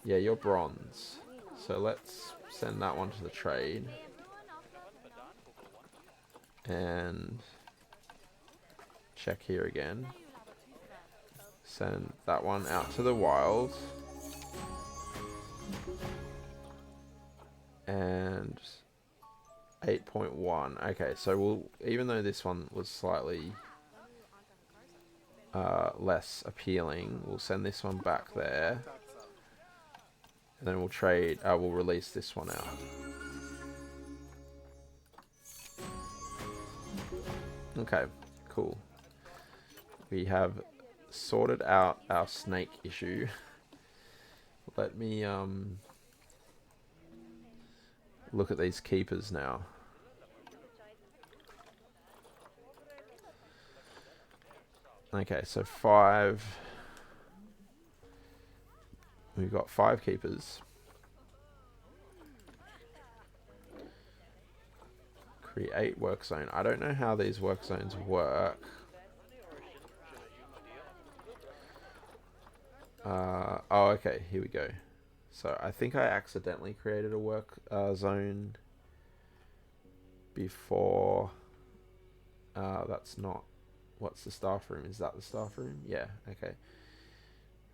Yeah, you're bronze. So let's send that one to the trade. And check here again. Send that one out to the wild. And 8.1. Okay, so we'll, even though this one was slightly less appealing, we'll send this one back there. And then we'll trade, we'll release this one out. Okay, cool. We have sorted out our snake issue. Let me look at these keepers now. Okay, so 5. We've got 5 keepers. Create work zone. I don't know how these work zones work. Oh, okay, here we go. So I think I accidentally created a work zone before. That's not. What's the staff room? Is that the staff room? Yeah, okay.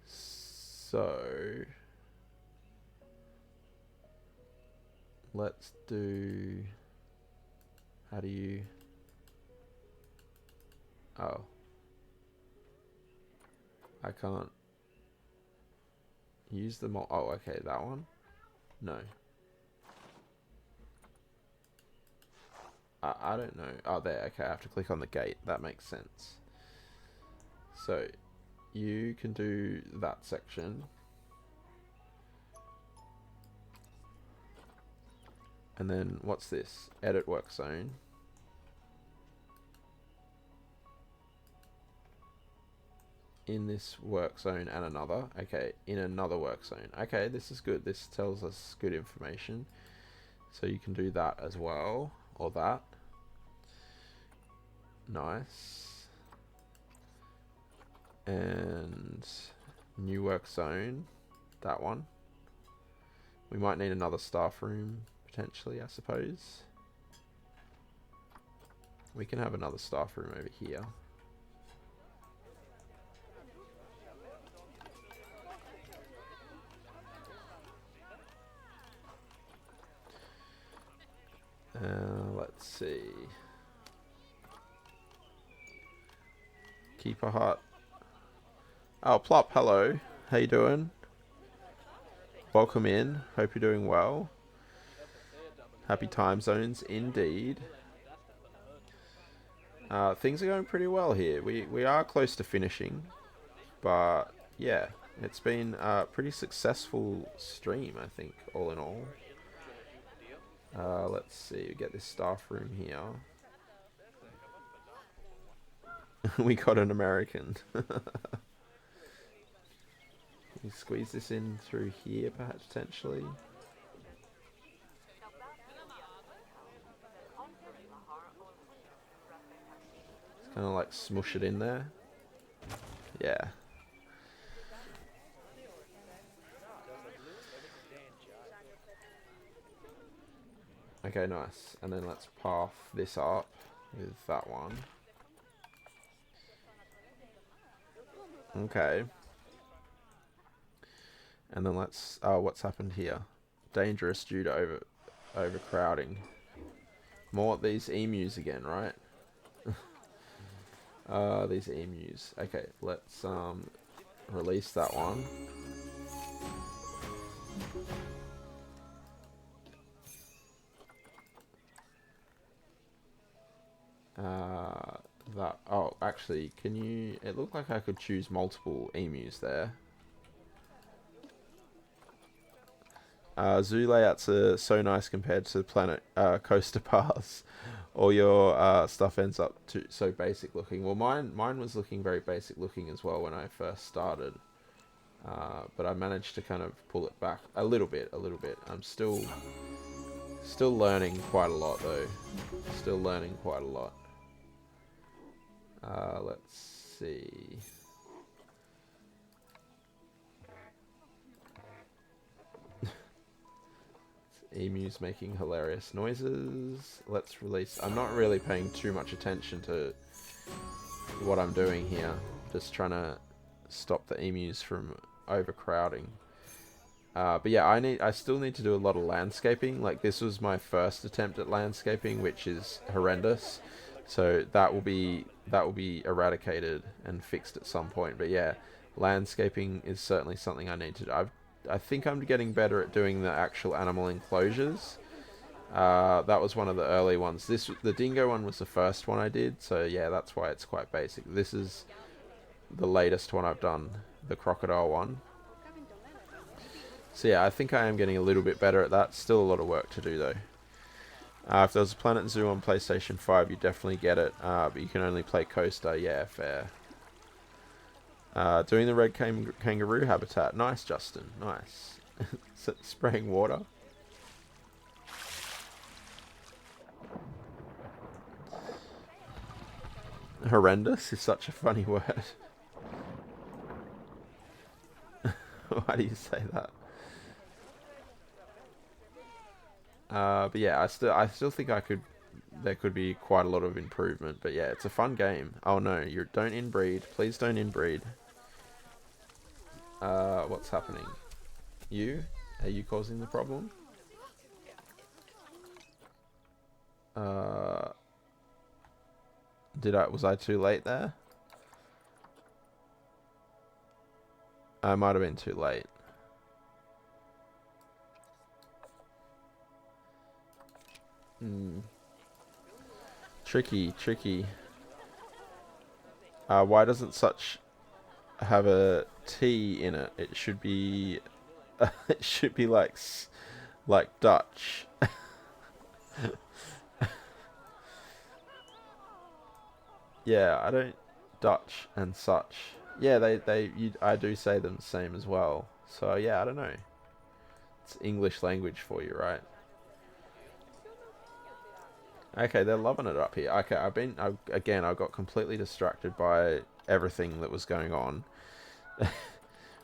So let's do. How do you. Oh. I can't use the oh, okay, that one? No. I don't know. Oh, there. Okay, I have to click on the gate. That makes sense. So, you can do that section. And then, what's this? Edit work zone. In this work zone and another. Okay, in another work zone. Okay, this is good. This tells us good information. So you can do that as well. Or that. Nice. And new work zone. That one. We might need another staff room, potentially, I suppose. We can have another staff room over here. Let's see. Keeper hut. Oh, Plop, hello. How you doing? Welcome in. Hope you're doing well. Happy time zones indeed. Things are going pretty well here. We are close to finishing, but yeah, it's been a pretty successful stream, I think, all in all. Let's see, we get this staff room here. We got an American. We squeeze this in through here, perhaps, potentially. It's kind of like smush it in there. Yeah. Okay, nice. And then let's path this up with that one. Okay. And then let's... what's happened here? Dangerous due to overcrowding. More of these emus again, right? These emus. Okay, let's release that one. Oh, actually, can you... It looked like I could choose multiple emus there. Zoo layouts are so nice compared to planet coaster paths. All your stuff ends up so basic looking. Well, mine was looking very basic looking as well when I first started. But I managed to kind of pull it back a little bit. I'm still learning quite a lot though. Still learning quite a lot. Let's see. Emus making hilarious noises. Let's release... I'm not really paying too much attention to what I'm doing here. Just trying to stop the emus from overcrowding. But yeah, I still need to do a lot of landscaping. Like, this was my first attempt at landscaping, which is horrendous. So that will be eradicated and fixed at some point. But yeah, landscaping is certainly something I need to do. I think I'm getting better at doing the actual animal enclosures. That was one of the early ones. The dingo one was the first one I did, so yeah, that's why it's quite basic. This is the latest one I've done, the crocodile one. So yeah, I think I am getting a little bit better at that. Still a lot of work to do though. If there was a Planet Zoo on PlayStation 5, you definitely get it, but you can only play Coaster. Yeah, fair. Doing the red kangaroo habitat. Nice, Justin. Nice. Spraying water. Horrendous is such a funny word. Why do you say that? But yeah, I still think there could be quite a lot of improvement. But yeah, it's a fun game. Oh no, don't inbreed. Please don't inbreed. What's happening? Are you causing the problem? Was I too late there? I might have been too late. Tricky. Why doesn't such have a T in it? It should be it should be like Dutch. Yeah, I don't... Dutch and such. Yeah, I do say them the same as well. So yeah, I don't know. It's English language for you, right? Okay, they're loving it up here. Okay, I got completely distracted by everything that was going on.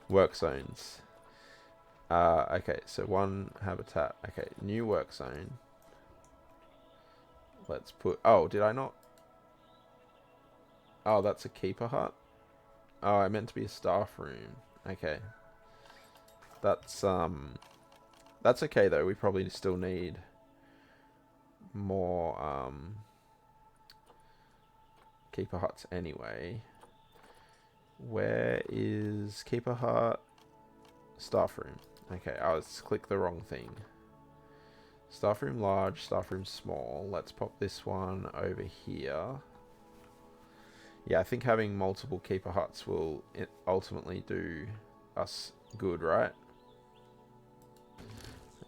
Work zones. Okay, so one habitat. Okay, new work zone. Let's put... Oh, did I not... Oh, that's a keeper hut? Oh, I meant to be a staff room. Okay. That's okay though. We probably still need more keeper huts anyway. Where is keeper hut? Staff room. Okay, I was click the wrong thing. Staff room large, staff room small. Let's pop this one over here. Yeah, I think having multiple keeper huts will ultimately do us good, right?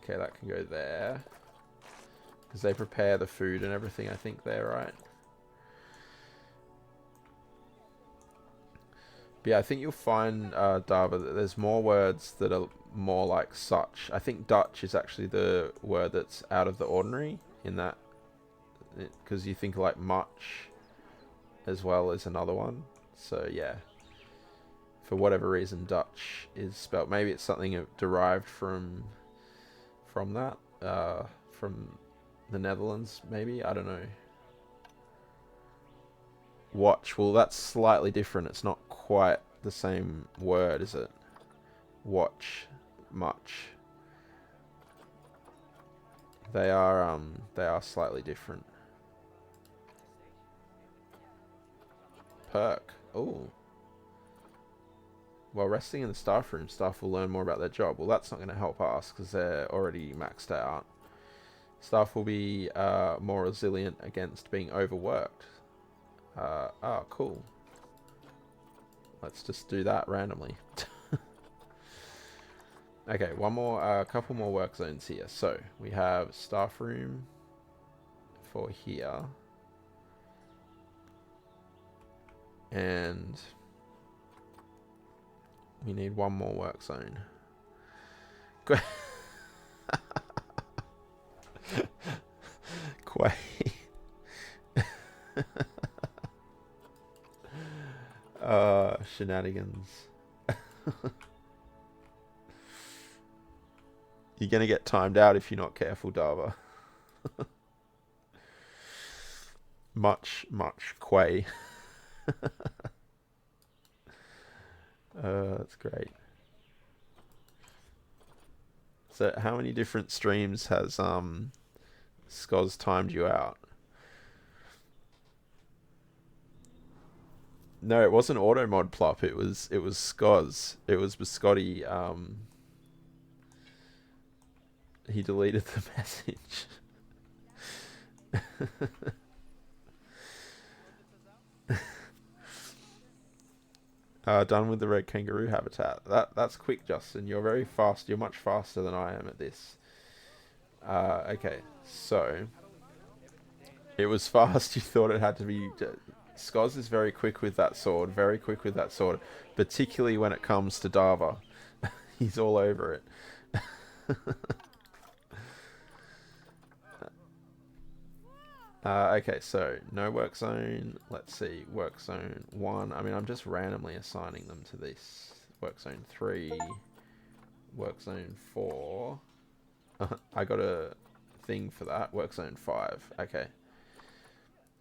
Okay, that can go there. Because they prepare the food and everything, I think there, right? But yeah, I think you'll find, Dava, that there's more words that are more like such. I think Dutch is actually the word that's out of the ordinary in that, because you think like much as well as another one. So yeah, for whatever reason, Dutch is spelled. Maybe it's something derived from that, from the Netherlands. Maybe, I don't know. Watch. Well, that's slightly different. It's not quite the same word, is it? Watch, much. They are slightly different. Perk. Oh. While resting in the staff room, staff will learn more about their job. Well, that's not going to help us because they're already maxed out. Staff will be more resilient against being overworked. Oh, cool. Let's just do that randomly. Okay, one more, a couple more work zones here. So we have staff room for here, and we need one more work zone. Quay. Shenanigans. You're gonna get timed out if you're not careful, Dava. much Quay. That's great. So how many different streams has Skoz timed you out? No, it wasn't auto mod plop. It was Skoz. It was Biscotti. He deleted the message. Done with the red kangaroo habitat. That's quick, Justin. You're very fast. You're much faster than I am at this. Okay, so it was fast. You thought it had to be. Skoz is very quick with that sword. Very quick with that sword, particularly when it comes to Dava. He's all over it. Okay, so no work zone. Let's see, work zone 1. I mean, I'm just randomly assigning them to this. Work zone 3, work zone 4. I got a thing for that. Work zone 5. Okay.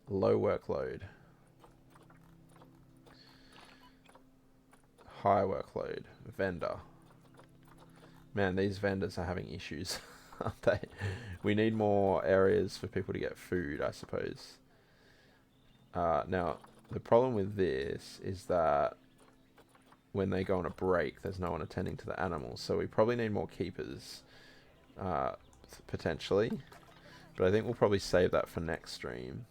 Low workload. High workload. Vendor. Man, these vendors are having issues. Aren't they? We need more areas for people to get food, I suppose. Now, the problem with this is that when they go on a break, there's no one attending to the animals. So we probably need more keepers, potentially. But I think we'll probably save that for next stream.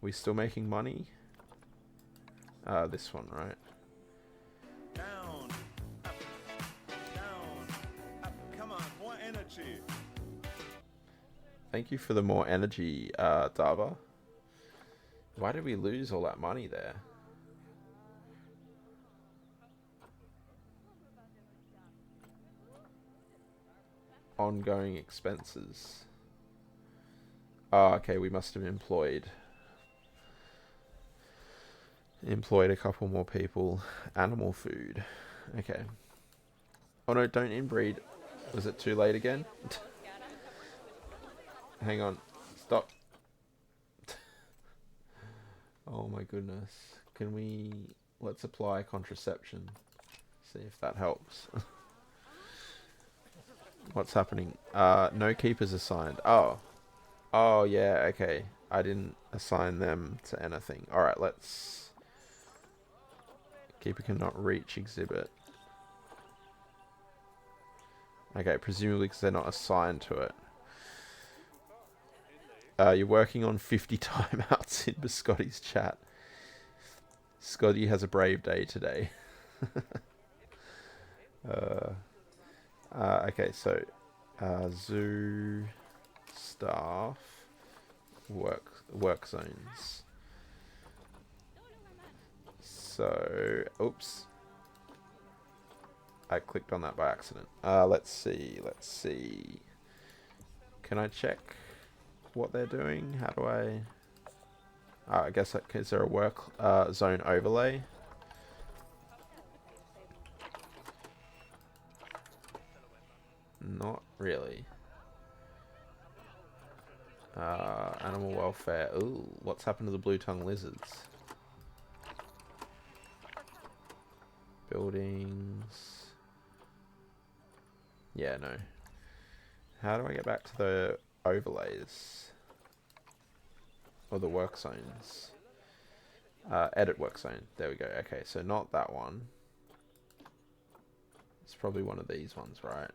We still making money? This one, right? Down, up, down, up. Come on, more energy. Thank you for the more energy, Dava. Why did we lose all that money there? Ongoing expenses. Oh, okay, we must have employed a couple more people. Animal food. Okay. Oh no, don't inbreed. Was it too late again? Hang on. Stop. Oh my goodness. Can we... Let's apply contraception. See if that helps. What's happening? No keepers assigned. Oh. Oh, yeah, okay. I didn't assign them to anything. Alright, let's... Keeper cannot reach exhibit. Okay, presumably because they're not assigned to it. You're working on 50 timeouts in Biscotti's chat. Scotty has a brave day today. Okay, so zoo staff work zones. So, oops. I clicked on that by accident. Let's see. Can I check what they're doing? How do I... I guess, is there a work zone overlay? Not really. Animal welfare. Ooh, what's happened to the blue-tongue lizards? Buildings. Yeah, no. How do I get back to the overlays? Or the work zones? Edit work zone. There we go. Okay, so not that one. It's probably one of these ones, right?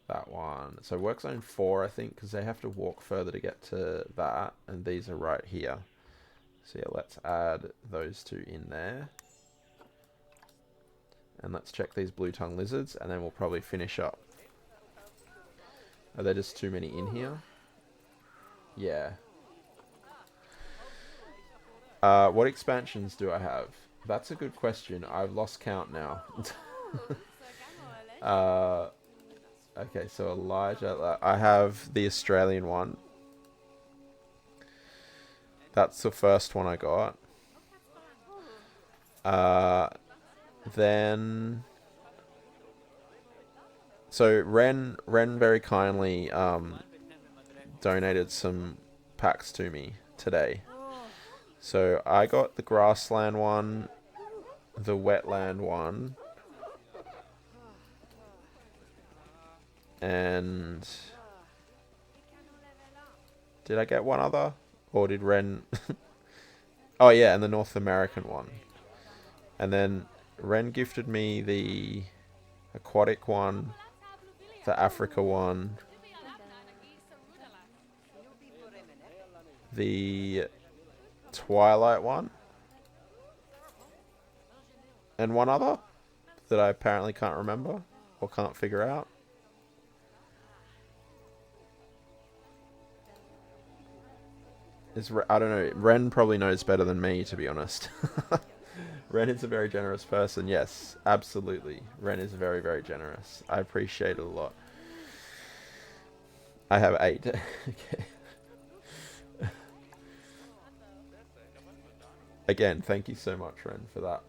That one. So work zone 4, I think, because they have to walk further to get to that. And these are right here. So yeah, let's add those two in there. And let's check these blue-tongue lizards, and then we'll probably finish up. Are there just too many in here? Yeah. What expansions do I have? That's a good question. I've lost count now. Okay, so Elijah, I have the Australian one. That's the first one I got. Then... So Ren very kindly donated some packs to me today. So I got the grassland one, the wetland one, and did I get one other? Or did Ren... Oh yeah, and the North American one. And then Ren gifted me the aquatic one, the Africa one, the Twilight one, and one other that I apparently can't remember or can't figure out. I don't know. Ren probably knows better than me, to be honest. Ren is a very generous person. Yes, absolutely. Ren is very, very generous. I appreciate it a lot. I have 8. Okay. Again, thank you so much, Ren, for that.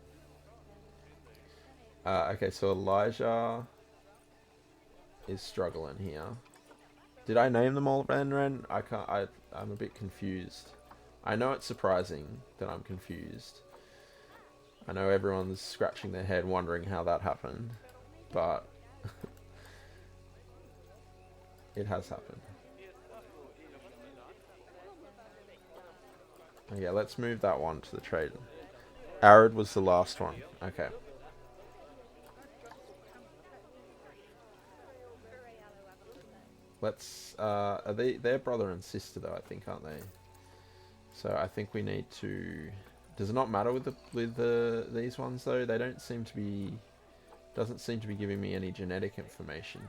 Okay, so Elijah is struggling here. Did I name them all Ren? I can't. I'm a bit confused. I know it's surprising that I'm confused. I know everyone's scratching their head wondering how that happened, but it has happened. Okay, let's move that one to the trade. Arid was the last one. Okay. Let's are they're brother and sister though, I think, aren't they? So I think we need to... Does it not matter with these ones though? They don't seem to be... Doesn't seem to be giving me any genetic information.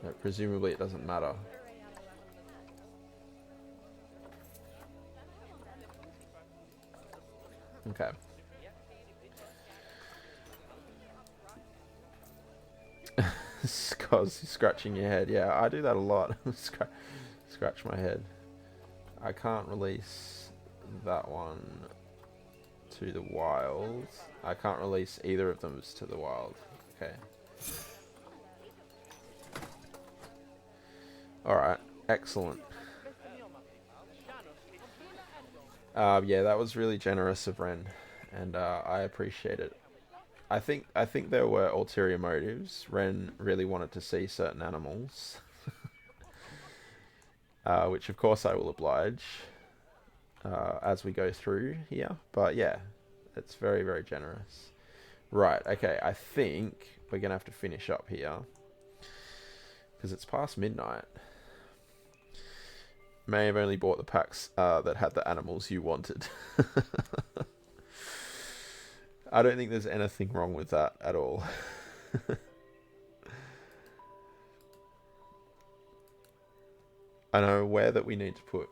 No, presumably it doesn't matter. Okay. Scott, scratching your head. Yeah, I do that a lot. Scratch my head. I can't release that one to the wild. I can't release either of them to the wild. Okay. Alright, excellent. Yeah, that was really generous of Ren, and I appreciate it. I think there were ulterior motives. Ren really wanted to see certain animals, which of course I will oblige as we go through here. But yeah, it's very, very generous. Right, okay, I think we're going to have to finish up here. Because it's past midnight. May have only bought the packs that had the animals you wanted. I don't think there's anything wrong with that at all. I'm aware that we need to put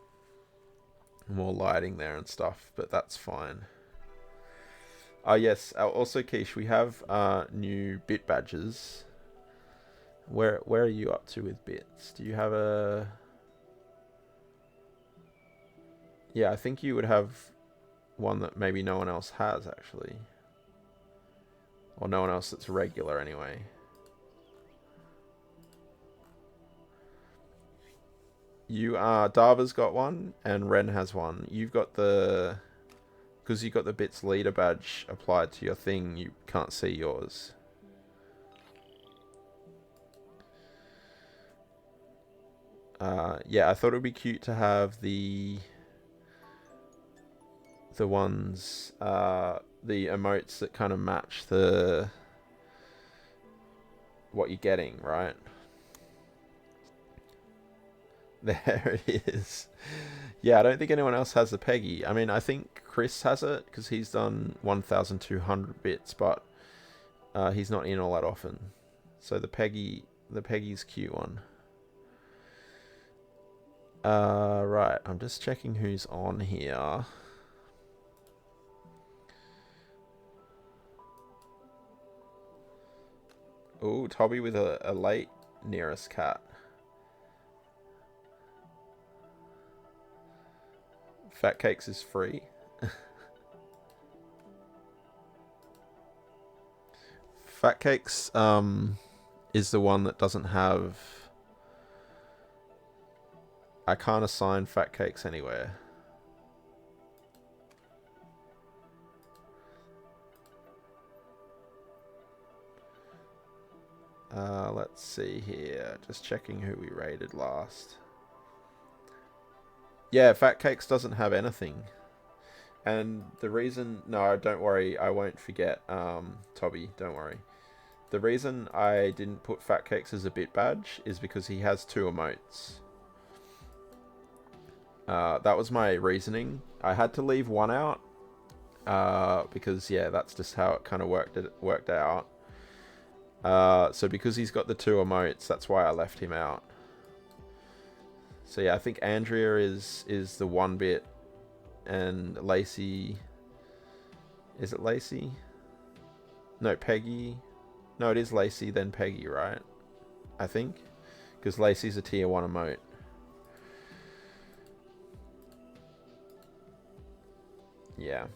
more lighting there and stuff, but that's fine. Yes, also Keish, we have new bit badges. Where are you up to with bits? Do you have a... Yeah, I think you would have one that maybe no one else has, actually. Or no one else that's regular, anyway. Dava's got one, and Ren has one. You've got the... Because you got the bits leader badge applied to your thing, you can't see yours. Yeah, I thought it would be cute to have the ones, the emotes that kind of match what you're getting, right? There it is. Yeah, I don't think anyone else has the Peggy. I mean, I think Chris has it because he's done 1,200 bits, but he's not in all that often. So the Peggy's cute one. Right, I'm just checking who's on here. Oh, Toby with a late nearest cat. Fat Cakes is free. Fat Cakes is the one that doesn't have... I can't assign Fat Cakes anywhere. Let's see here. Just checking who we raided last. Yeah, Fat Cakes doesn't have anything. And the reason... No, don't worry. I won't forget, Toby. Don't worry. The reason I didn't put Fat Cakes as a bit badge is because he has 2 emotes. That was my reasoning. I had to leave one out. Because, yeah, that's just how it kind of worked out. So because he's got the 2 emotes, that's why I left him out. So yeah, I think Andrea is the 1 bit, and Lacey... Is it Lacey? No, Peggy. No, it is Lacey, then Peggy, right? I think. Because Lacey's a tier 1 emote. Yeah.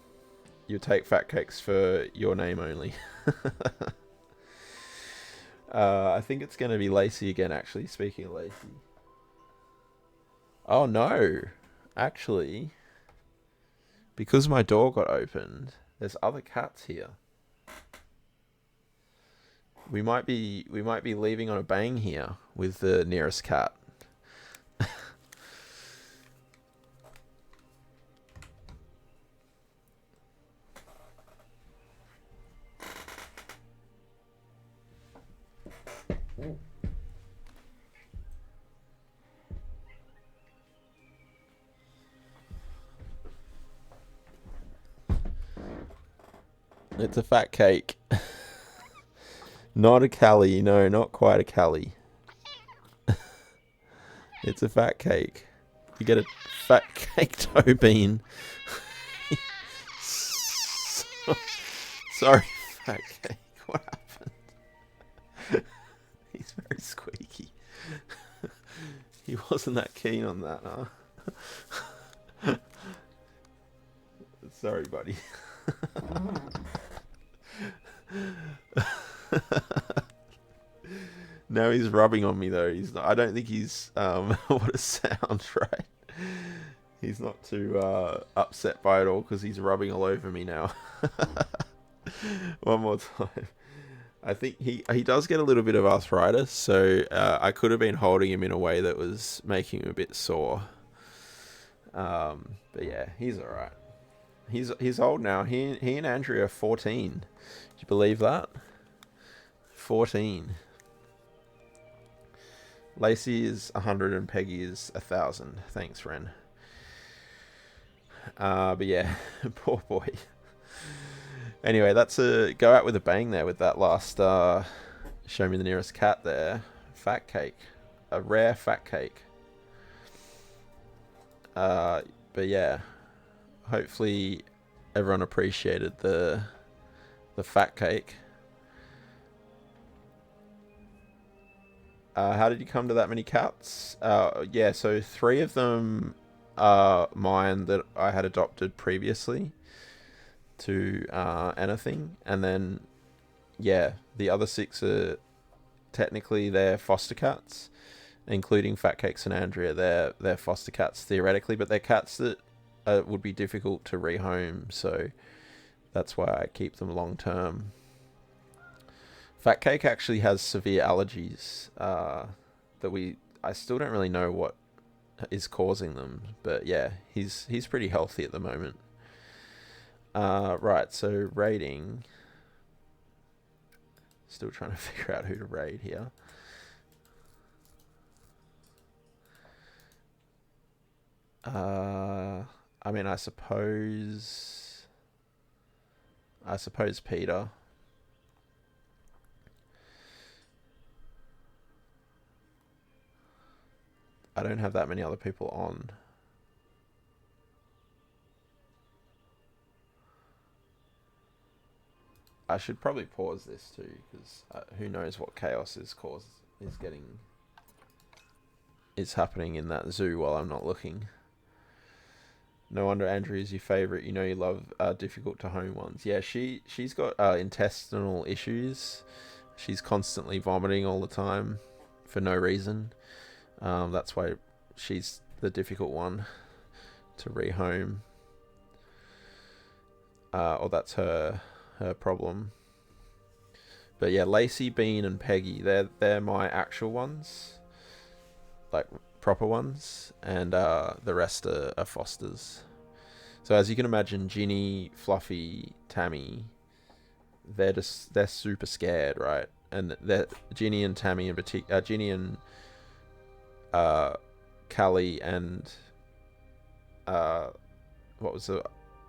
You take Fat Cakes for your name only. I think it's going to be Lacey again, actually, speaking of Lacey. Oh, no. Actually, because my door got opened, there's other cats here. We might be leaving on a bang here with the nearest cat. It's a fat cake. Not a Callie, no, not quite a Callie. It's a fat cake. You get a fat cake toe bean. Sorry, fat cake. What happened? He's very squeaky. He wasn't that keen on that, huh? Sorry, buddy. Now he's rubbing on me though. He's not, I don't think he's what a sound, right? He's not too upset by it all because he's rubbing all over me now. One more time. I think he does get a little bit of arthritis, so I could have been holding him in a way that was making him a bit sore. But yeah, he's alright. He's old now. He and Andrea are 14. Do you believe that? 14. Lacey is 100 and Peggy is 1,000. Thanks, Ren. But yeah, poor boy. Anyway, that's a go out with a bang there with that last show me the nearest cat there. Fat cake. A rare fat cake. But yeah, hopefully everyone appreciated the fat cake. How did you come to that many cats? Yeah, so 3 of them are mine that I had adopted previously to anything, and then yeah, the other 6 are technically they're foster cats, including Fat Cakes and Andrea. They're foster cats theoretically, but they're cats that would be difficult to rehome, so that's why I keep them long term. Fat Cake actually has severe allergies I still don't really know what is causing them, but yeah, he's pretty healthy at the moment. Right, so raiding. Still trying to figure out who to raid here. I mean, I suppose Peter. I don't have that many other people on. I should probably pause this too, because who knows what chaos is happening in that zoo while I'm not looking. No wonder Andrea's your favourite. You know you love difficult to home ones. Yeah, she's got intestinal issues. She's constantly vomiting all the time for no reason. That's why she's the difficult one to rehome. Or that's her problem. But yeah, Lacey, Bean, and Peggy, they're my actual ones, like proper ones, and the rest are fosters. So as you can imagine, Ginny, Fluffy, Tammy, they're super scared, right? And Ginny and Tammy in particular, Ginny and Callie and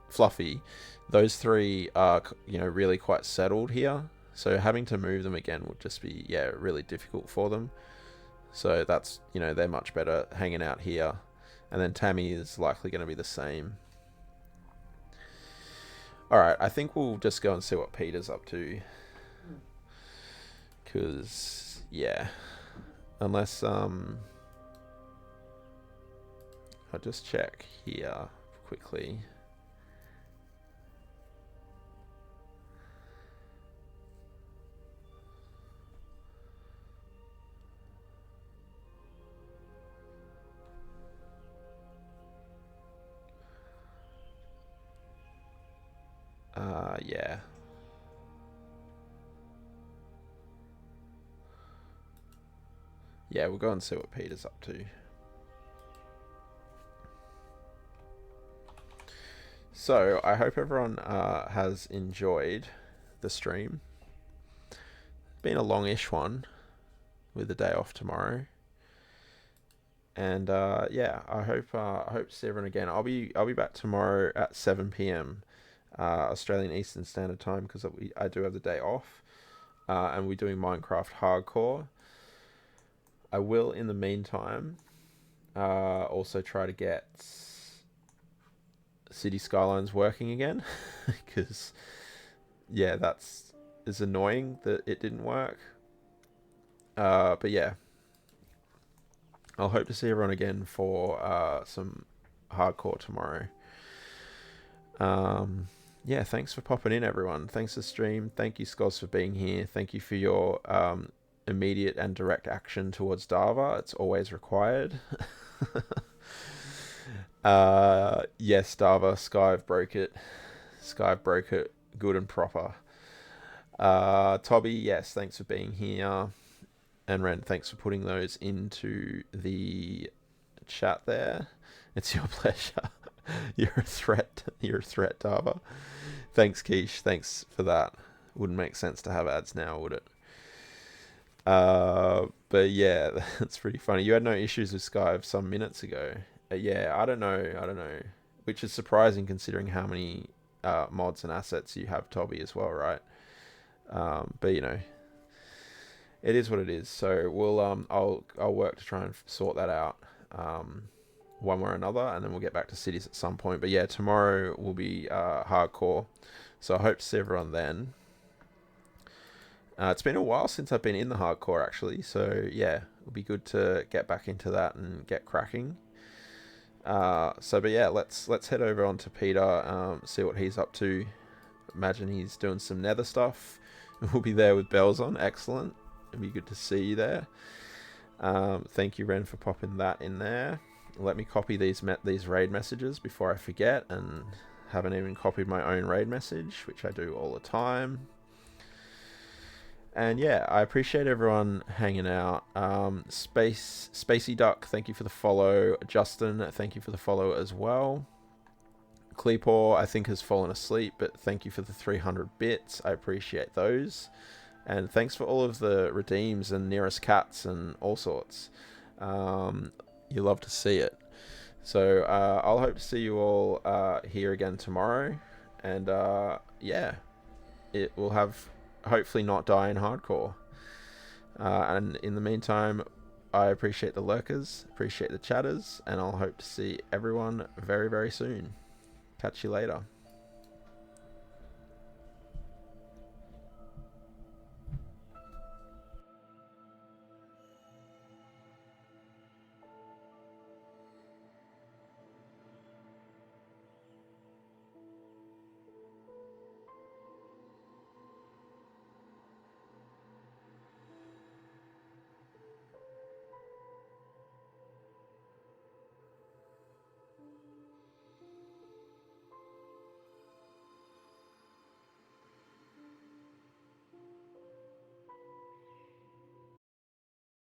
Fluffy, those 3 are really quite settled here, so having to move them again would just be really difficult for them. So that's they're much better hanging out here, and then Tammy is likely going to be the same. Alright, I think we'll just go and see what Peter's up to, because yeah, unless I'll just check here quickly. Yeah. Yeah, we'll go and see what Peter's up to. So, I hope everyone has enjoyed the stream. Been a longish one with the day off tomorrow. And yeah, I hope to see everyone again. I'll be back tomorrow at 7 p.m. Australian Eastern Standard Time, because I do have the day off, and we're doing Minecraft Hardcore. I will, in the meantime, also try to get City Skylines working again, because yeah, it's annoying that it didn't work. But yeah, I'll hope to see everyone again for some hardcore tomorrow. Yeah, thanks for popping in, everyone. Thanks for stream. Thank you, Scos, for being here. Thank you for your immediate and direct action towards Dava. It's always required. Yes, Dava, Skyve broke it. Skyve broke it good and proper. Toby, yes, thanks for being here. And Ren, thanks for putting those into the chat there. It's your pleasure. You're a threat. You're a threat, Tava. Thanks, Keish. Thanks for that. Wouldn't make sense to have ads now, would it? But yeah, that's pretty funny. You had no issues with Skype some minutes ago. Yeah, I don't know. Which is surprising considering how many mods and assets you have, Toby, as well, right? But you know, it is what it is. So we'll I'll work to try and sort that out one way or another, and then we'll get back to cities at some point. But yeah, tomorrow will be hardcore, so I hope to see everyone then. It's been a while since I've been in the hardcore actually, so yeah, it'll be good to get back into that and get cracking. But yeah, let's head over on to Peter, see what he's up to. Imagine he's doing some nether stuff. We'll be there with bells on. Excellent. It'll be good to see you there. Thank you, Ren, for popping that in there. Let me copy these raid messages before I forget, and haven't even copied my own raid message, which I do all the time. And yeah, I appreciate everyone hanging out. Spacey Duck, thank you for the follow. Justin, thank you for the follow as well. Cleepaw, I think, has fallen asleep, but thank you for the 300 bits. I appreciate those. And thanks for all of the redeems and nearest cats and all sorts. You love to see it. So I'll hope to see you all here again tomorrow. And yeah, it will have hopefully not die in hardcore. And in the meantime, I appreciate the lurkers, appreciate the chatters, and I'll hope to see everyone very, very soon. Catch you later.